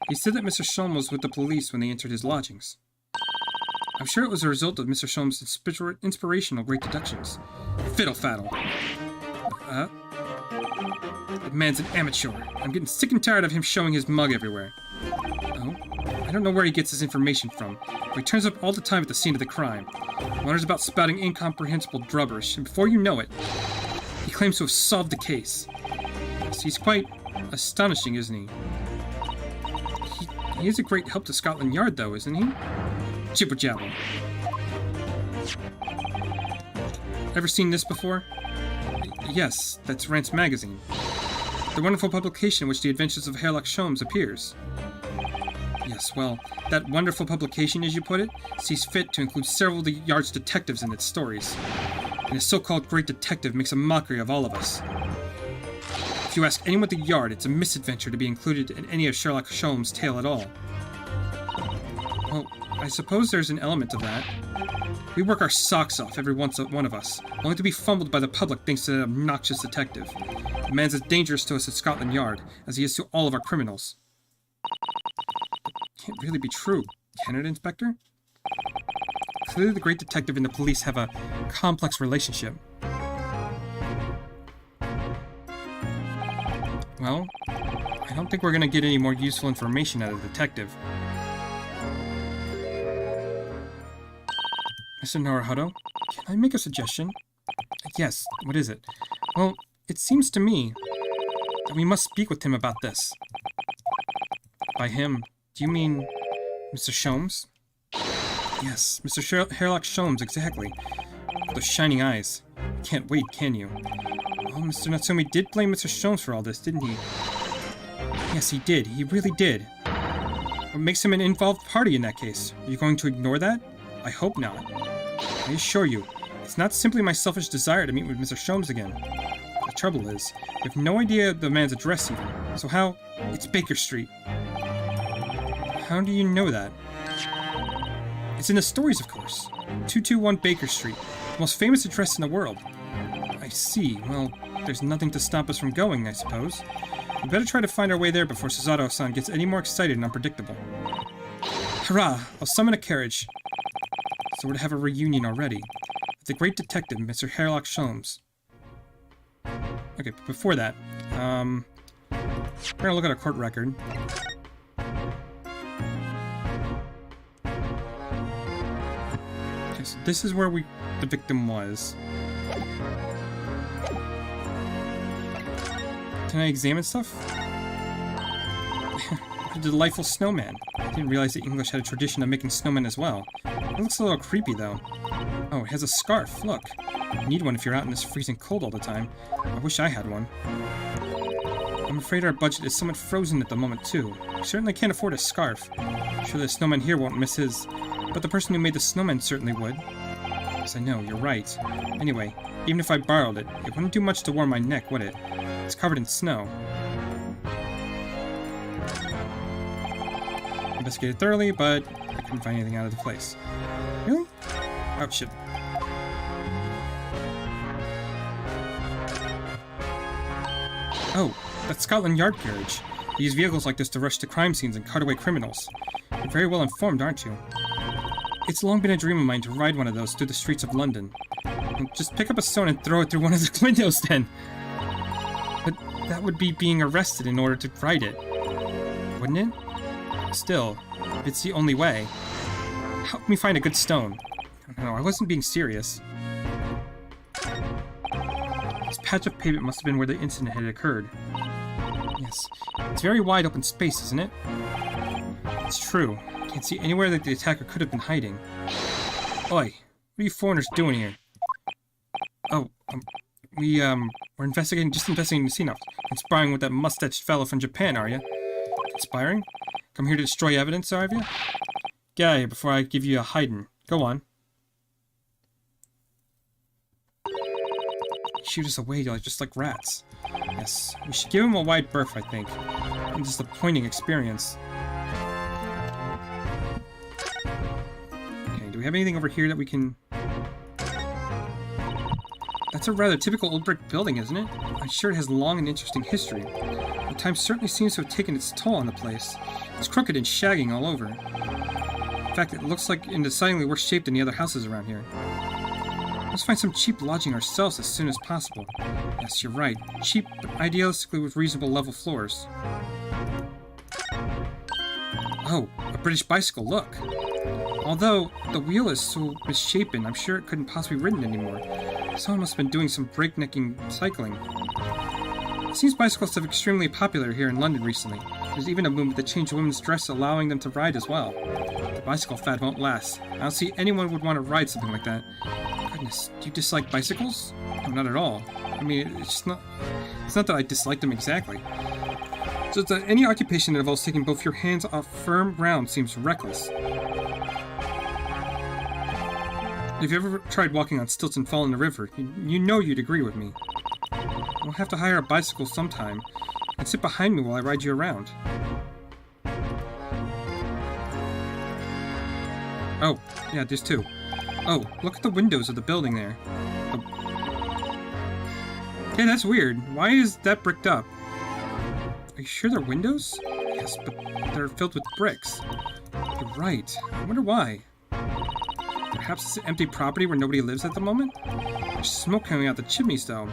S1: He said that Mr. Sholmes was with the police when they entered his lodgings. I'm sure it was a result of Mr. Sholmes' inspirational great deductions. Fiddle-faddle. That man's an amateur. I'm getting sick and tired of him showing his mug everywhere. Oh? I don't know where he gets his information from, but he turns up all the time at the scene of the crime. Wonders about spouting incomprehensible drubberish, and before you know it, he claims to have solved the case. So he's quite astonishing, isn't he? He is a great help to Scotland Yard, though, isn't he? Jibber-jabber. Ever seen this before? Yes, that's Rance Magazine. The wonderful publication in which the adventures of Sherlock Sholmes appears. Yes, well, that wonderful publication, as you put it, sees fit to include several of the Yard's detectives in its stories. And a so-called great detective makes a mockery of all of us. If you ask anyone at the Yard, it's a misadventure to be included in any of Sherlock Sholmes' tale at all. Well, I suppose there's an element of that. We work our socks off, every one of us, only to be fumbled by the public thanks to that obnoxious detective. The man's as dangerous to us at Scotland Yard as he is to all of our criminals. Can't really be true, can it, Inspector? Clearly the great detective and the police have a complex relationship. Well, I don't think we're going to get any more useful information out of the detective. Mr. Naruhodo, can I make a suggestion? Yes, what is it? Well, it seems to me that we must speak with him about this. By him, do you mean Mr. Sholmes? Yes, Mr. Sherlock Sholmes, exactly. With those shining eyes. Can't wait, can you? Oh, Mr. Natsumi did blame Mr. Sholmes for all this, didn't he? Yes, he did. He really did. What makes him an involved party in that case? Are you going to ignore that? I hope not. I assure you, it's not simply my selfish desire to meet with Mr. Sholmes again. The trouble is, we have no idea the man's address even. So how? It's Baker Street. How do you know that? It's in the stories, of course. 221 Baker Street, the most famous address in the world. I see. Well, there's nothing to stop us from going, I suppose. We better try to find our way there before Susato-san gets any more excited and unpredictable. Hurrah! I'll summon a carriage. So we're to have a reunion already. With the great detective, Mr. Sherlock Sholmes. Okay, but before that, we're gonna look at our court record. Okay, so this is where the victim was. Can I examine stuff? A delightful snowman. I didn't realize that English had a tradition of making snowmen as well. It looks a little creepy, though. Oh, it has a scarf, look. You need one if you're out in this freezing cold all the time. I wish I had one. I'm afraid our budget is somewhat frozen at the moment, too. We certainly can't afford a scarf. I'm sure the snowman here won't miss his, but the person who made the snowman certainly would. Yes, I know, you're right. Anyway, even if I borrowed it, it wouldn't do much to warm my neck, would it? It's covered in snow. Investigated thoroughly, but I couldn't find anything out of the place. Really? Oh, shit. Oh, that's Scotland Yard carriage. They use vehicles like this to rush to crime scenes and cart away criminals. You're very well informed, aren't you? It's long been a dream of mine to ride one of those through the streets of London. Just pick up a stone and throw it through one of the windows, then. But that would be being arrested in order to ride it. Wouldn't it? Still, it's the only way. Help me find a good stone. No, I wasn't being serious. This patch of pavement must have been where the incident had occurred. Yes. It's very wide open space, isn't it? It's true. I can't see anywhere that the attacker could have been hiding. Oi, what are you foreigners doing here? Oh, we're investigating the scene up. Conspiring with that mustached fellow from Japan, are you? Conspiring? Come here to destroy evidence, are you? Get out of here before I give you a hiding. Go on. Shoot us away just like rats. Yes, we should give him a wide berth, I think. A disappointing experience. Okay, do we have anything over here that we can... That's a rather typical old brick building, isn't it? I'm sure it has long and interesting history. The time certainly seems to have taken its toll on the place. It's crooked and shagging all over. In fact, it looks like in decidedly worse shape than the other houses around here. Let's find some cheap lodging ourselves as soon as possible. Yes, you're right. Cheap, but idealistically with reasonable level floors. Oh, a British bicycle, look! Although the wheel is so misshapen, I'm sure it couldn't possibly be ridden anymore. Someone must have been doing some breaknecking cycling. It seems bicycles have been extremely popular here in London recently. There's even a movement to change women's dress, allowing them to ride as well. The bicycle fad won't last. I don't see anyone would want to ride something like that. Goodness, do you dislike bicycles? No, not at all. I mean, it's not that I dislike them exactly. Just any occupation that involves taking both your hands off firm ground seems reckless. If you ever tried walking on stilts and fall in the river, you know you'd agree with me. We'll have to hire a bicycle sometime, and sit behind me while I ride you around. Oh, yeah, there's two. Oh, look at the windows of the building there. Okay, that's weird. Why is that bricked up? Are you sure they're windows? Yes, but they're filled with bricks. You're right. I wonder why. Perhaps it's an empty property where nobody lives at the moment? There's smoke coming out the chimneys, though.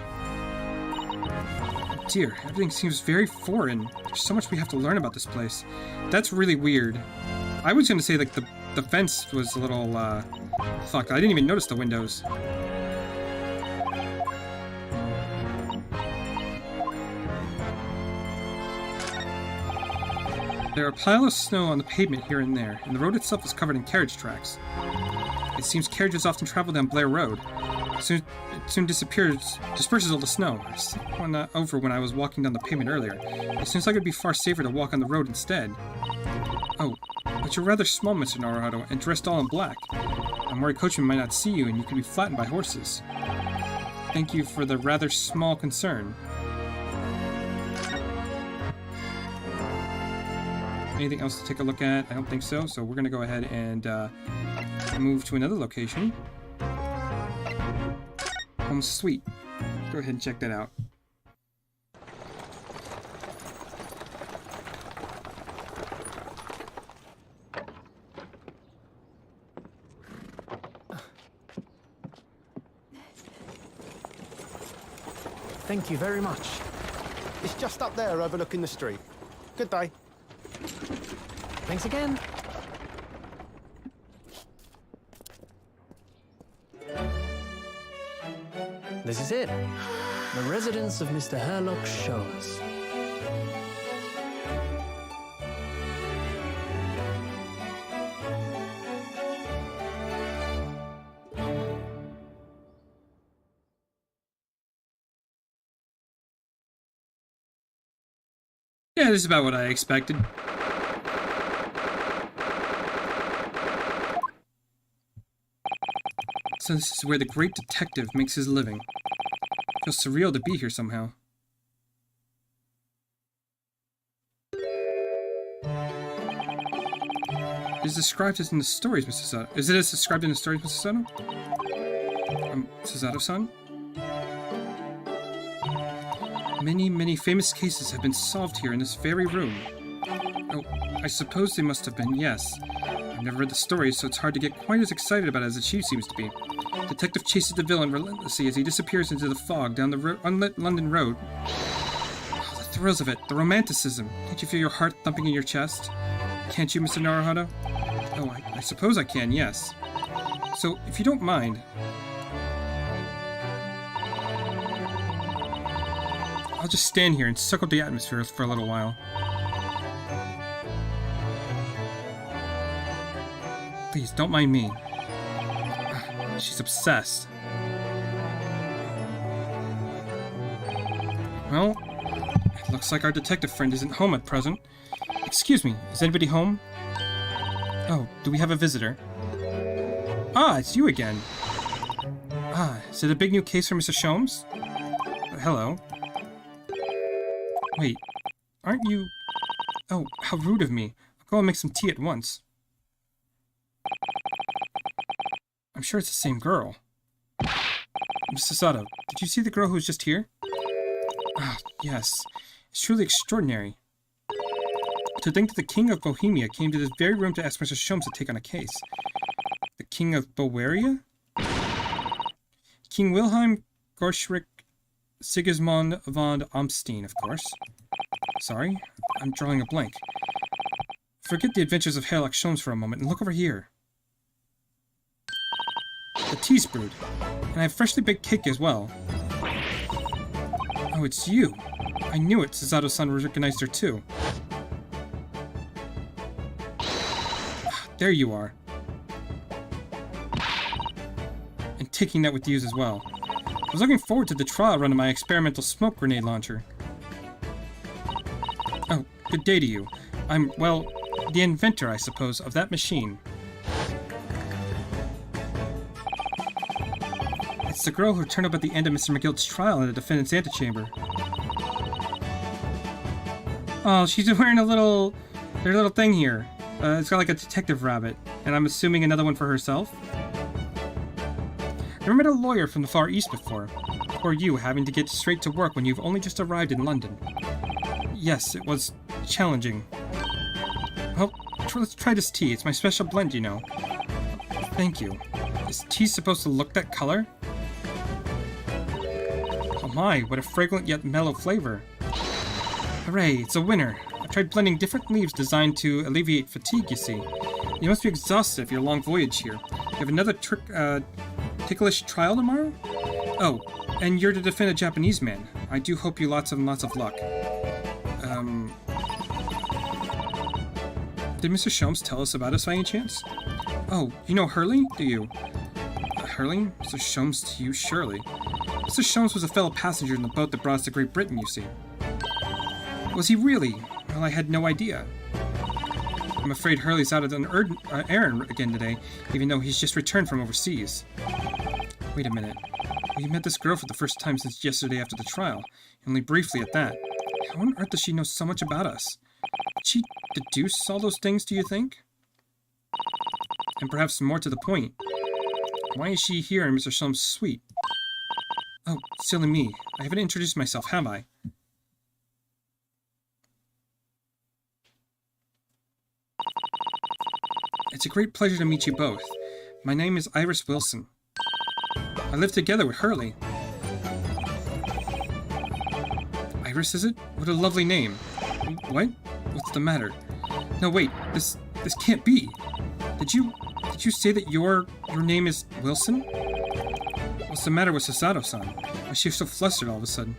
S1: Oh dear, everything seems very foreign. There's so much we have to learn about this place. That's really weird. I was gonna say, like, the fence was a little, fucked. I didn't even notice the windows. There are a pile of snow on the pavement here and there, and the road itself is covered in carriage tracks. It seems carriages often travel down Blair Road. It soon disperses all the snow. I sent one over when I was walking down the pavement earlier. It seems like it would be far safer to walk on the road instead. Oh, but you're rather small, Mr. Naruhodo, and dressed all in black. I'm worried coachman might not see you, and you could be flattened by horses. Thank you for the rather small concern. Anything else to take a look at? I don't think so, so we're going to go ahead and move to another location. Home Sweet. Go ahead and check that out.
S2: Thank you very much. It's just up there overlooking the street. Good day. Thanks again. This is it. The residence of Mr. Herlock Sholmes.
S1: Yeah, this is about what I expected. So this is where the great detective makes his living. Feels surreal to be here somehow. It is described as in the stories, Mr. Sato. Is it as described in the stories, Mr. Sato? Sato-san? Many famous cases have been solved here in this very room. Oh, I suppose they must have been, yes. I've never read the stories, so it's hard to get quite as excited about it as the chief seems to be. Detective chases the villain relentlessly as he disappears into the fog down the unlit London road. Oh, the thrills of it, the romanticism. Can't you feel your heart thumping in your chest? Can't you, Mr. Naruhodo? Oh, I suppose I can, yes. So, if you don't mind... I'll just stand here and suck up the atmosphere for a little while. Please, don't mind me. She's obsessed. Well, it looks like our detective friend isn't home at present. Excuse me, is anybody home? Oh, do we have a visitor? Ah, it's you again. Ah, is it a big new case for Mr. Sholmes? Hello. Wait, aren't you... Oh, how rude of me. I'll go and make some tea at once. I'm sure it's the same girl. Mr. Sato, did you see the girl who was just here? Ah, yes. It's truly extraordinary. To think that the King of Bohemia came to this very room to ask Mr. Sholmes to take on a case. The King of Bavaria? King Wilhelm Gorschrick Sigismund von Amstein, of course. Sorry, I'm drawing a blank. Forget the adventures of Herlock Sholmes for a moment and look over here. The tea's brewed, and I have freshly baked cake as well. Oh, it's you. I knew it. Susato-san recognized her too. There you are. And taking that with you as well. I was looking forward to the trial run of my experimental smoke grenade launcher. Oh, good day to you. I'm, well, the inventor, I suppose, of that machine. It's the girl who turned up at the end of Mr. McGilt's trial in the defendant's antechamber. Oh, she's wearing their little thing here. It's got like a detective rabbit, and I'm assuming another one for herself. Never met a lawyer from the Far East before. Or you having to get straight to work when you've only just arrived in London. Yes, it was challenging. Well, let's try this tea. It's my special blend, you know. Thank you. Is tea supposed to look that color? Oh my, what a fragrant yet mellow flavor. Hooray, it's a winner. I tried blending different leaves designed to alleviate fatigue, you see. You must be exhausted for your long voyage here. You have another ticklish trial tomorrow? Oh, and you're to defend a Japanese man. I do hope you lots and lots of luck. Did Mr. Sholmes tell us about us by any chance? Oh, you know Hurley, do you? Hurley? Mr. Sholmes to you, surely. Mr. Sholmes was a fellow passenger in the boat that brought us to Great Britain, you see. Was he really? Well, I had no idea. I'm afraid Hurley's out of an errand again today, even though he's just returned from overseas. Wait a minute. We met this girl for the first time since yesterday after the trial, only briefly at that. How on earth does she know so much about us? Did she deduce all those things, do you think? And perhaps more to the point, why is she here in Mr. Sholmes' suite? Oh, silly me. I haven't introduced myself, have I? It's a great pleasure to meet you both. My name is Iris Wilson. I live together with Hurley. Iris, is it? What a lovely name. What? What's the matter? No, wait. This can't be. Did you say that your name is Wilson? What's the matter with Susato-san? Why is she so flustered all of a sudden?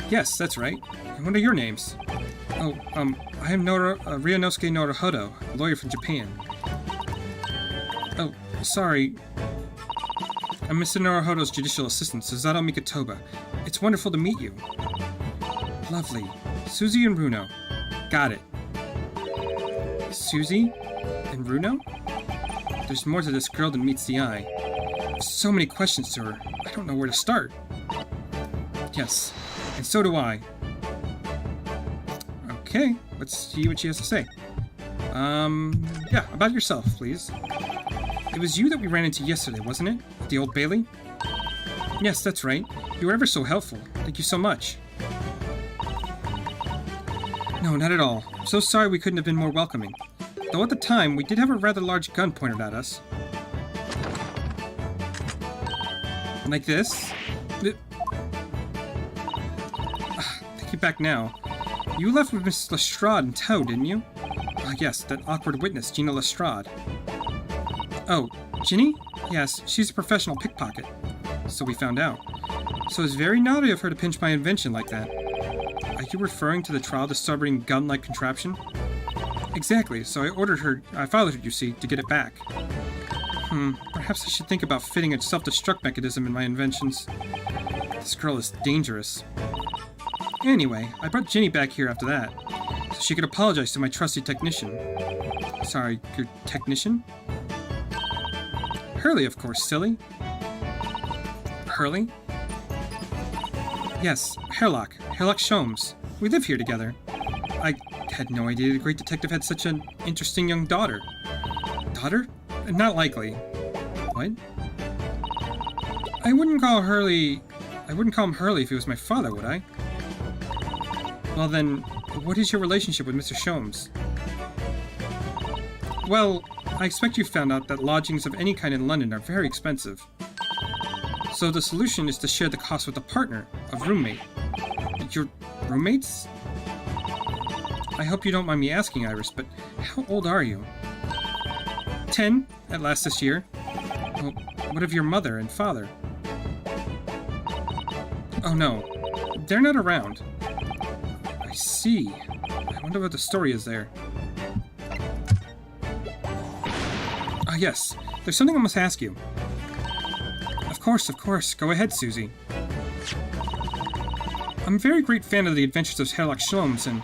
S1: Yes, that's right. And what are your names? Oh, I am Ryunosuke Naruhodo, a lawyer from Japan. Oh, sorry. I'm Mr. Naruhodo's judicial assistant, Susato Mikotoba. It's wonderful to meet you. Lovely. Susie and Runo. Got it. Susie and Runo? There's more to this girl than meets the eye. So many questions to her. I don't know where to start. Yes, and so do I. Okay, let's see what she has to say. Yeah, about yourself, please. It was you that we ran into yesterday, wasn't it? At the Old Bailey? Yes, that's right. You were ever so helpful. Thank you so much. No, not at all. I'm so sorry we couldn't have been more welcoming. Though at the time, we did have a rather large gun pointed at us. Like this? Take you back now. You left with Miss Lestrade in tow, didn't you? Ah, yes, that awkward witness, Gina Lestrade. Oh, Ginny? Yes, she's a professional pickpocket. So we found out. So it's very naughty of her to pinch my invention like that. Are you referring to the trial-disturbing gun-like contraption? Exactly, so I followed her, you see, to get it back. Perhaps I should think about fitting a self-destruct mechanism in my inventions. This girl is dangerous. Anyway, I brought Ginny back here after that, so she could apologize to my trusty technician. Sorry, your technician? Hurley, of course, silly. Hurley? Yes, Herlock Sholmes. We live here together. I had no idea the great detective had such an interesting young daughter. Daughter? Not likely. What? I wouldn't call him Hurley if he was my father, would I? Well then, what is your relationship with Mr. Sholmes? Well, I expect you found out that lodgings of any kind in London are very expensive. So the solution is to share the cost with a partner, a roommate. Your roommates? I hope you don't mind me asking, Iris, but how old are you? 10, at last this year. Well, what of your mother and father? Oh no, they're not around. I see. I wonder what the story is there. Ah yes, there's something I must ask you. Of course, go ahead, Susie. I'm a very great fan of the adventures of Herlock Sholmes, and...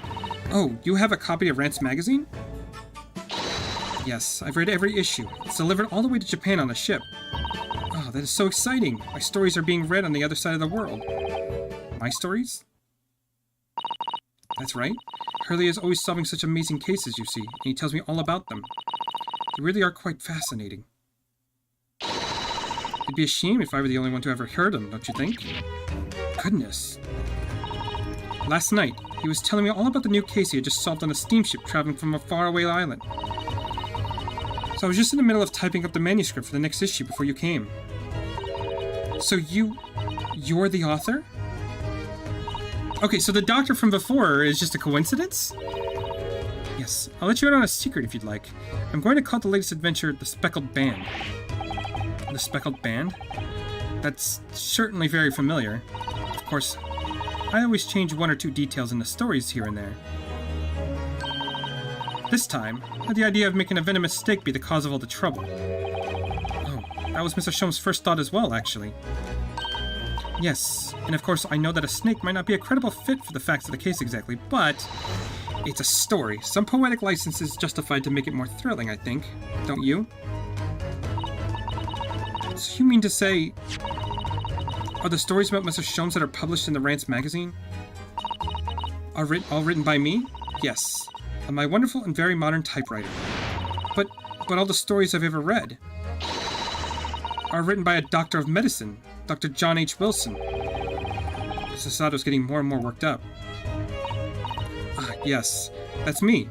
S1: Oh, you have a copy of Rance magazine? Yes, I've read every issue. It's delivered all the way to Japan on a ship. Oh, that is so exciting! My stories are being read on the other side of the world. My stories? That's right. Hurley is always solving such amazing cases, you see, and he tells me all about them. They really are quite fascinating. It'd be a shame if I were the only one to ever heard them, don't you think? Goodness. Last night, he was telling me all about the new case he had just solved on a steamship traveling from a faraway island. So I was just in the middle of typing up the manuscript for the next issue before you came. So you're the author? Okay, so the doctor from before is just a coincidence? Yes, I'll let you in on a secret if you'd like. I'm going to call the latest adventure The Speckled Band. The Speckled Band? That's certainly very familiar. Of course, I always change one or two details in the stories here and there. This time, I had the idea of making a venomous snake be the cause of all the trouble. Oh, that was Mr. Sholmes' first thought as well, actually. Yes, and of course I know that a snake might not be a credible fit for the facts of the case exactly, but it's a story. Some poetic license is justified to make it more thrilling, I think. Don't you? So you mean to say... Are the stories about Mr. Sholmes that are published in the Rance magazine all written by me? Yes, on my wonderful and very modern typewriter. But all the stories I've ever read. are written by a doctor of medicine, Dr. John H. Wilson. Mr. Sato's getting more and more worked up. Ah, yes, that's me.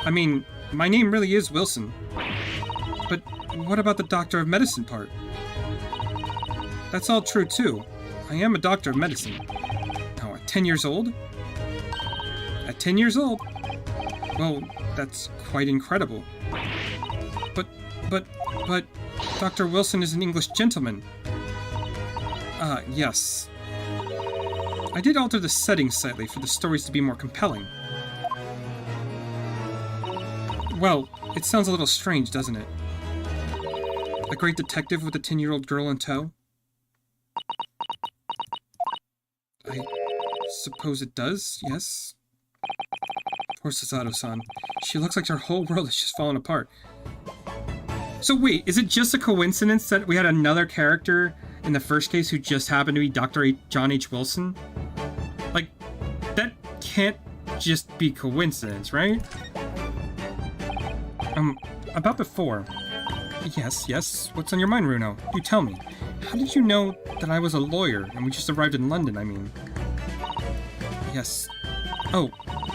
S1: I mean, my name really is Wilson. But what about the doctor of medicine part? That's all true too. I am a doctor of medicine. Now, at 10 years old? At 10 years old? Well, that's quite incredible. But, Dr. Wilson is an English gentleman. Yes. I did alter the setting slightly for the stories to be more compelling. Well, it sounds a little strange, doesn't it? A great detective with a 10-year-old girl in tow? I suppose it does, yes. Poor Susato-san. She looks like her whole world is just falling apart. So wait, is it just a coincidence that we had another character in the first case who just happened to be Dr. John H. Wilson? Like, that can't just be coincidence, right? About before. Yes, what's on your mind, Runo? You tell me. How did you know that I was a lawyer and we just arrived in London, I mean? Yes. Oh,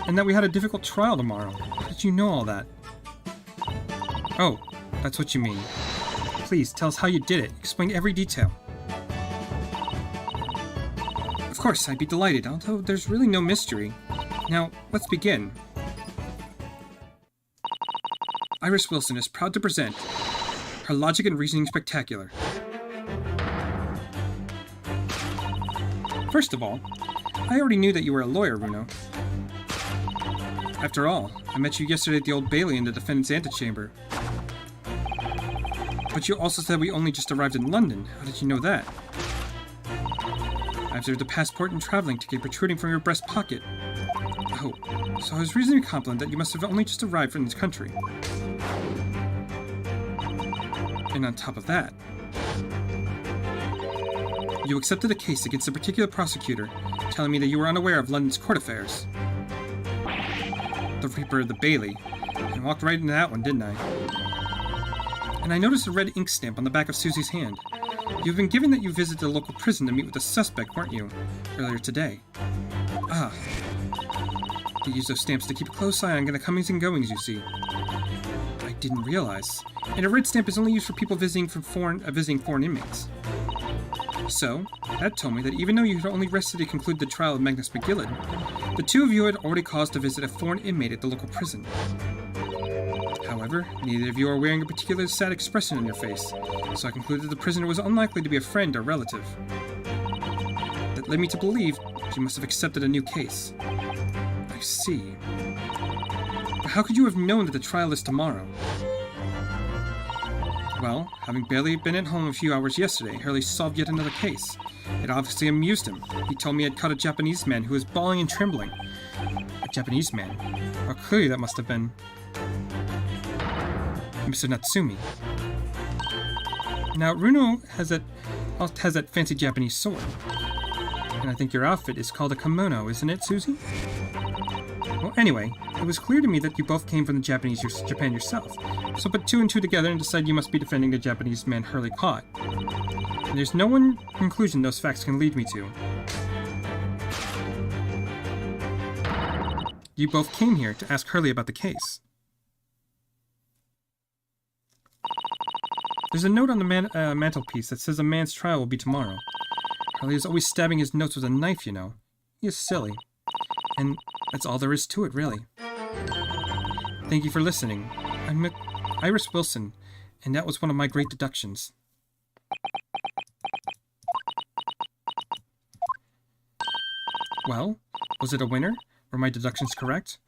S1: and that we had a difficult trial tomorrow. How did you know all that? Oh, that's what you mean. Please, tell us how you did it. Explain every detail. Of course, I'd be delighted, although there's really no mystery. Now, let's begin. Iris Wilson is proud to present her Logic and Reasoning Spectacular. First of all, I already knew that you were a lawyer, Runo. After all, I met you yesterday at the Old Bailey in the defendant's antechamber. But you also said we only just arrived in London. How did you know that? I observed a passport and traveling ticket protruding from your breast pocket. Oh, so I was reasonably confident that you must have only just arrived from this country. And on top of that, you accepted a case against a particular prosecutor, telling me that you were unaware of London's court affairs. The Reaper of the Bailey. And walked right into that one, didn't I? And I noticed a red ink stamp on the back of Susie's hand. You've been given that you visited the local prison to meet with the suspect, weren't you? Earlier today. Ah. They use those stamps to keep a close eye on the comings and goings, you see. I didn't realize. And a red stamp is only used for people visiting foreign inmates. So, that told me that even though you had only rested to conclude the trial of Magnus McGillen, the two of you had already caused to visit a foreign inmate at the local prison. However, neither of you are wearing a particularly sad expression on your face, so I concluded the prisoner was unlikely to be a friend or relative. That led me to believe you must have accepted a new case. I see. But how could you have known that the trial is tomorrow? Well, having barely been at home a few hours yesterday, Hurley solved yet another case. It obviously amused him. He told me I'd caught a Japanese man who was bawling and trembling. A Japanese man? Well, clearly that must have been Mr. Natsumi. Now, Runo has that fancy Japanese sword. And I think your outfit is called a kimono, isn't it, Susie? Well, anyway, it was clear to me that you both came from Japan yourself. So put two and two together and decide you must be defending the Japanese man Hurley caught. And there's no one conclusion those facts can lead me to. You both came here to ask Hurley about the case. There's a note on the mantelpiece that says a man's trial will be tomorrow. Hurley is always stabbing his notes with a knife, you know. He is silly. And that's all there is to it, really. Thank you for listening. I'm Iris Wilson, and that was one of my great deductions. Well, was it a winner? Were my deductions correct?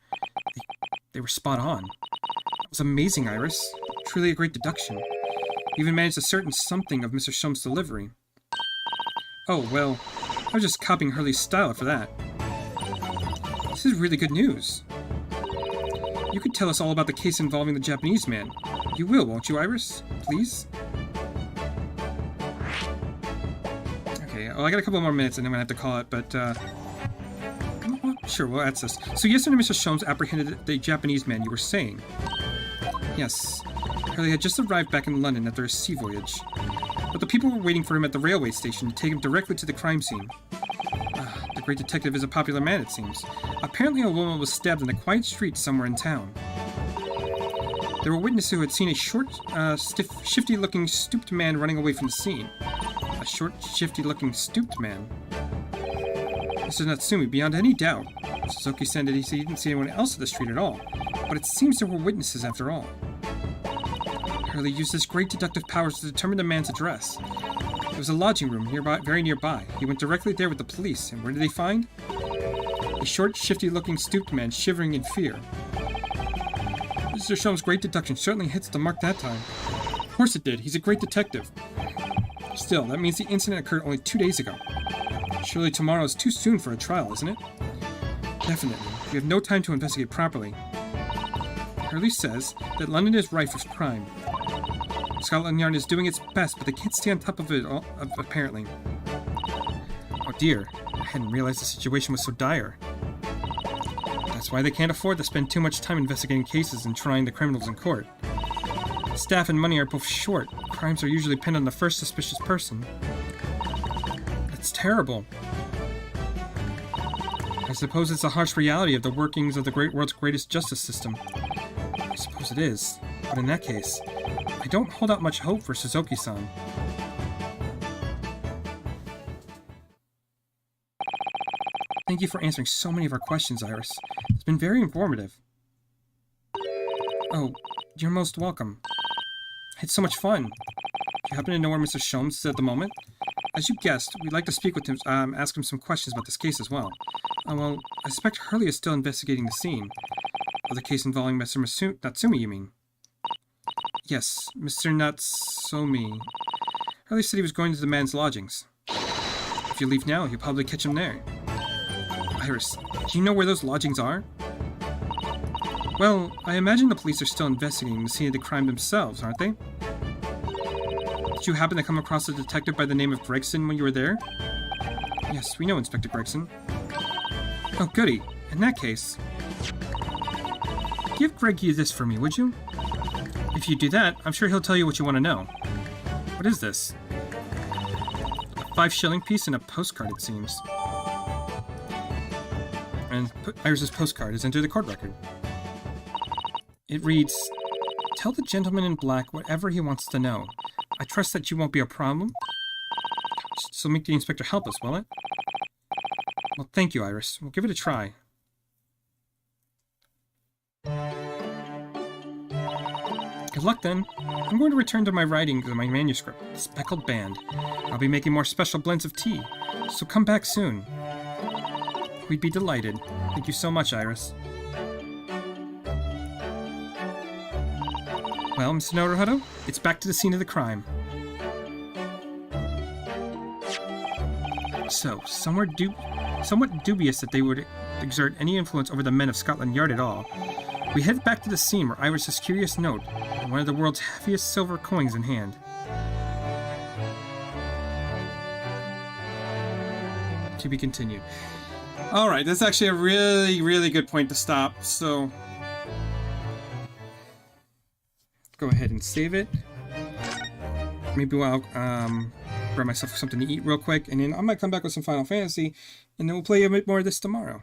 S1: They were spot on. That was amazing, Iris. Truly a great deduction. You even managed to ascertain something of Mr. Sholmes' delivery. Oh, well, I was just copying Hurley's style for that. This is really good news. You could tell us all about the case involving the Japanese man. You will, won't you, Iris? Please? Okay, well, I got a couple more minutes and then I'm gonna have to call it, but, sure, well, that's this. So yesterday Mr. Sholmes apprehended the Japanese man you were saying. Yes. Hurley had just arrived back in London after a sea voyage, but the people were waiting for him at the railway station to take him directly to the crime scene. The great detective is a popular man, it seems. Apparently a woman was stabbed in a quiet street somewhere in town. There were witnesses who had seen a short, shifty-looking, stooped man running away from the scene. A short, shifty-looking, stooped man. Mr. Natsumi, beyond any doubt. Suzuki said that he didn't see anyone else at the street at all, but it seems there were witnesses after all. Hurley used his great deductive powers to determine the man's address. It was a lodging room very nearby. He went directly there with the police, and where did they find? A short, shifty-looking, stooped man shivering in fear. Mr. Sholmes' great deduction certainly hits the mark that time. Of course it did. He's a great detective. Still, that means the incident occurred only 2 days ago. Surely tomorrow is too soon for a trial, isn't it? Definitely. We have no time to investigate properly. Hurley says that London is rife with crime. Scotland Yard is doing its best, but they can't stay on top of it all, apparently. Oh dear, I hadn't realized the situation was so dire. That's why they can't afford to spend too much time investigating cases and trying the criminals in court. Staff and money are both short. Crimes are usually pinned on the first suspicious person. That's terrible. I suppose it's a harsh reality of the workings of the great world's greatest justice system. I suppose it is, but in that case, I don't hold out much hope for Suzuki-san. Thank you for answering so many of our questions, Iris. It's been very informative. Oh, you're most welcome. It's so much fun. Do you happen to know where Mr. Sholmes is at the moment? As you guessed, we'd like to speak with him, ask him some questions about this case as well. Well, I suspect Hurley is still investigating the scene. Of the case involving Mr. Natsumi, you mean? Yes, Mr. Natsumi. Hurley said he was going to the man's lodgings. If you leave now, you'll probably catch him there. Iris, do you know where those lodgings are? Well, I imagine the police are still investigating the scene of the crime themselves, aren't they? Did you happen to come across a detective by the name of Gregson when you were there? Yes, we know Inspector Gregson. Oh, goody. In that case, give Greg this for me, would you? If you do that, I'm sure he'll tell you what you want to know. What is this? A 5-shilling piece and a postcard, it seems. And Iris's postcard is entered the court record. It reads, "Tell the gentleman in black whatever he wants to know. I trust that you won't be a problem. So make the inspector help us, will it?" Well, thank you, Iris. We'll give it a try. Good luck, then. I'm going to return to my writing of my manuscript, The Speckled Band. I'll be making more special blends of tea, so come back soon. We'd be delighted. Thank you so much, Iris. Well, Mr. Naruhodo, it's back to the scene of the crime. So, somewhat dubious that they would exert any influence over the men of Scotland Yard at all, we head back to the scene where Iris's curious note and one of the world's heaviest silver coins in hand. To be continued. Alright, that's actually a really, really good point to stop, so go ahead and save it. Maybe I'll grab myself something to eat real quick, and then I might come back with some Final Fantasy, and then we'll play a bit more of this tomorrow.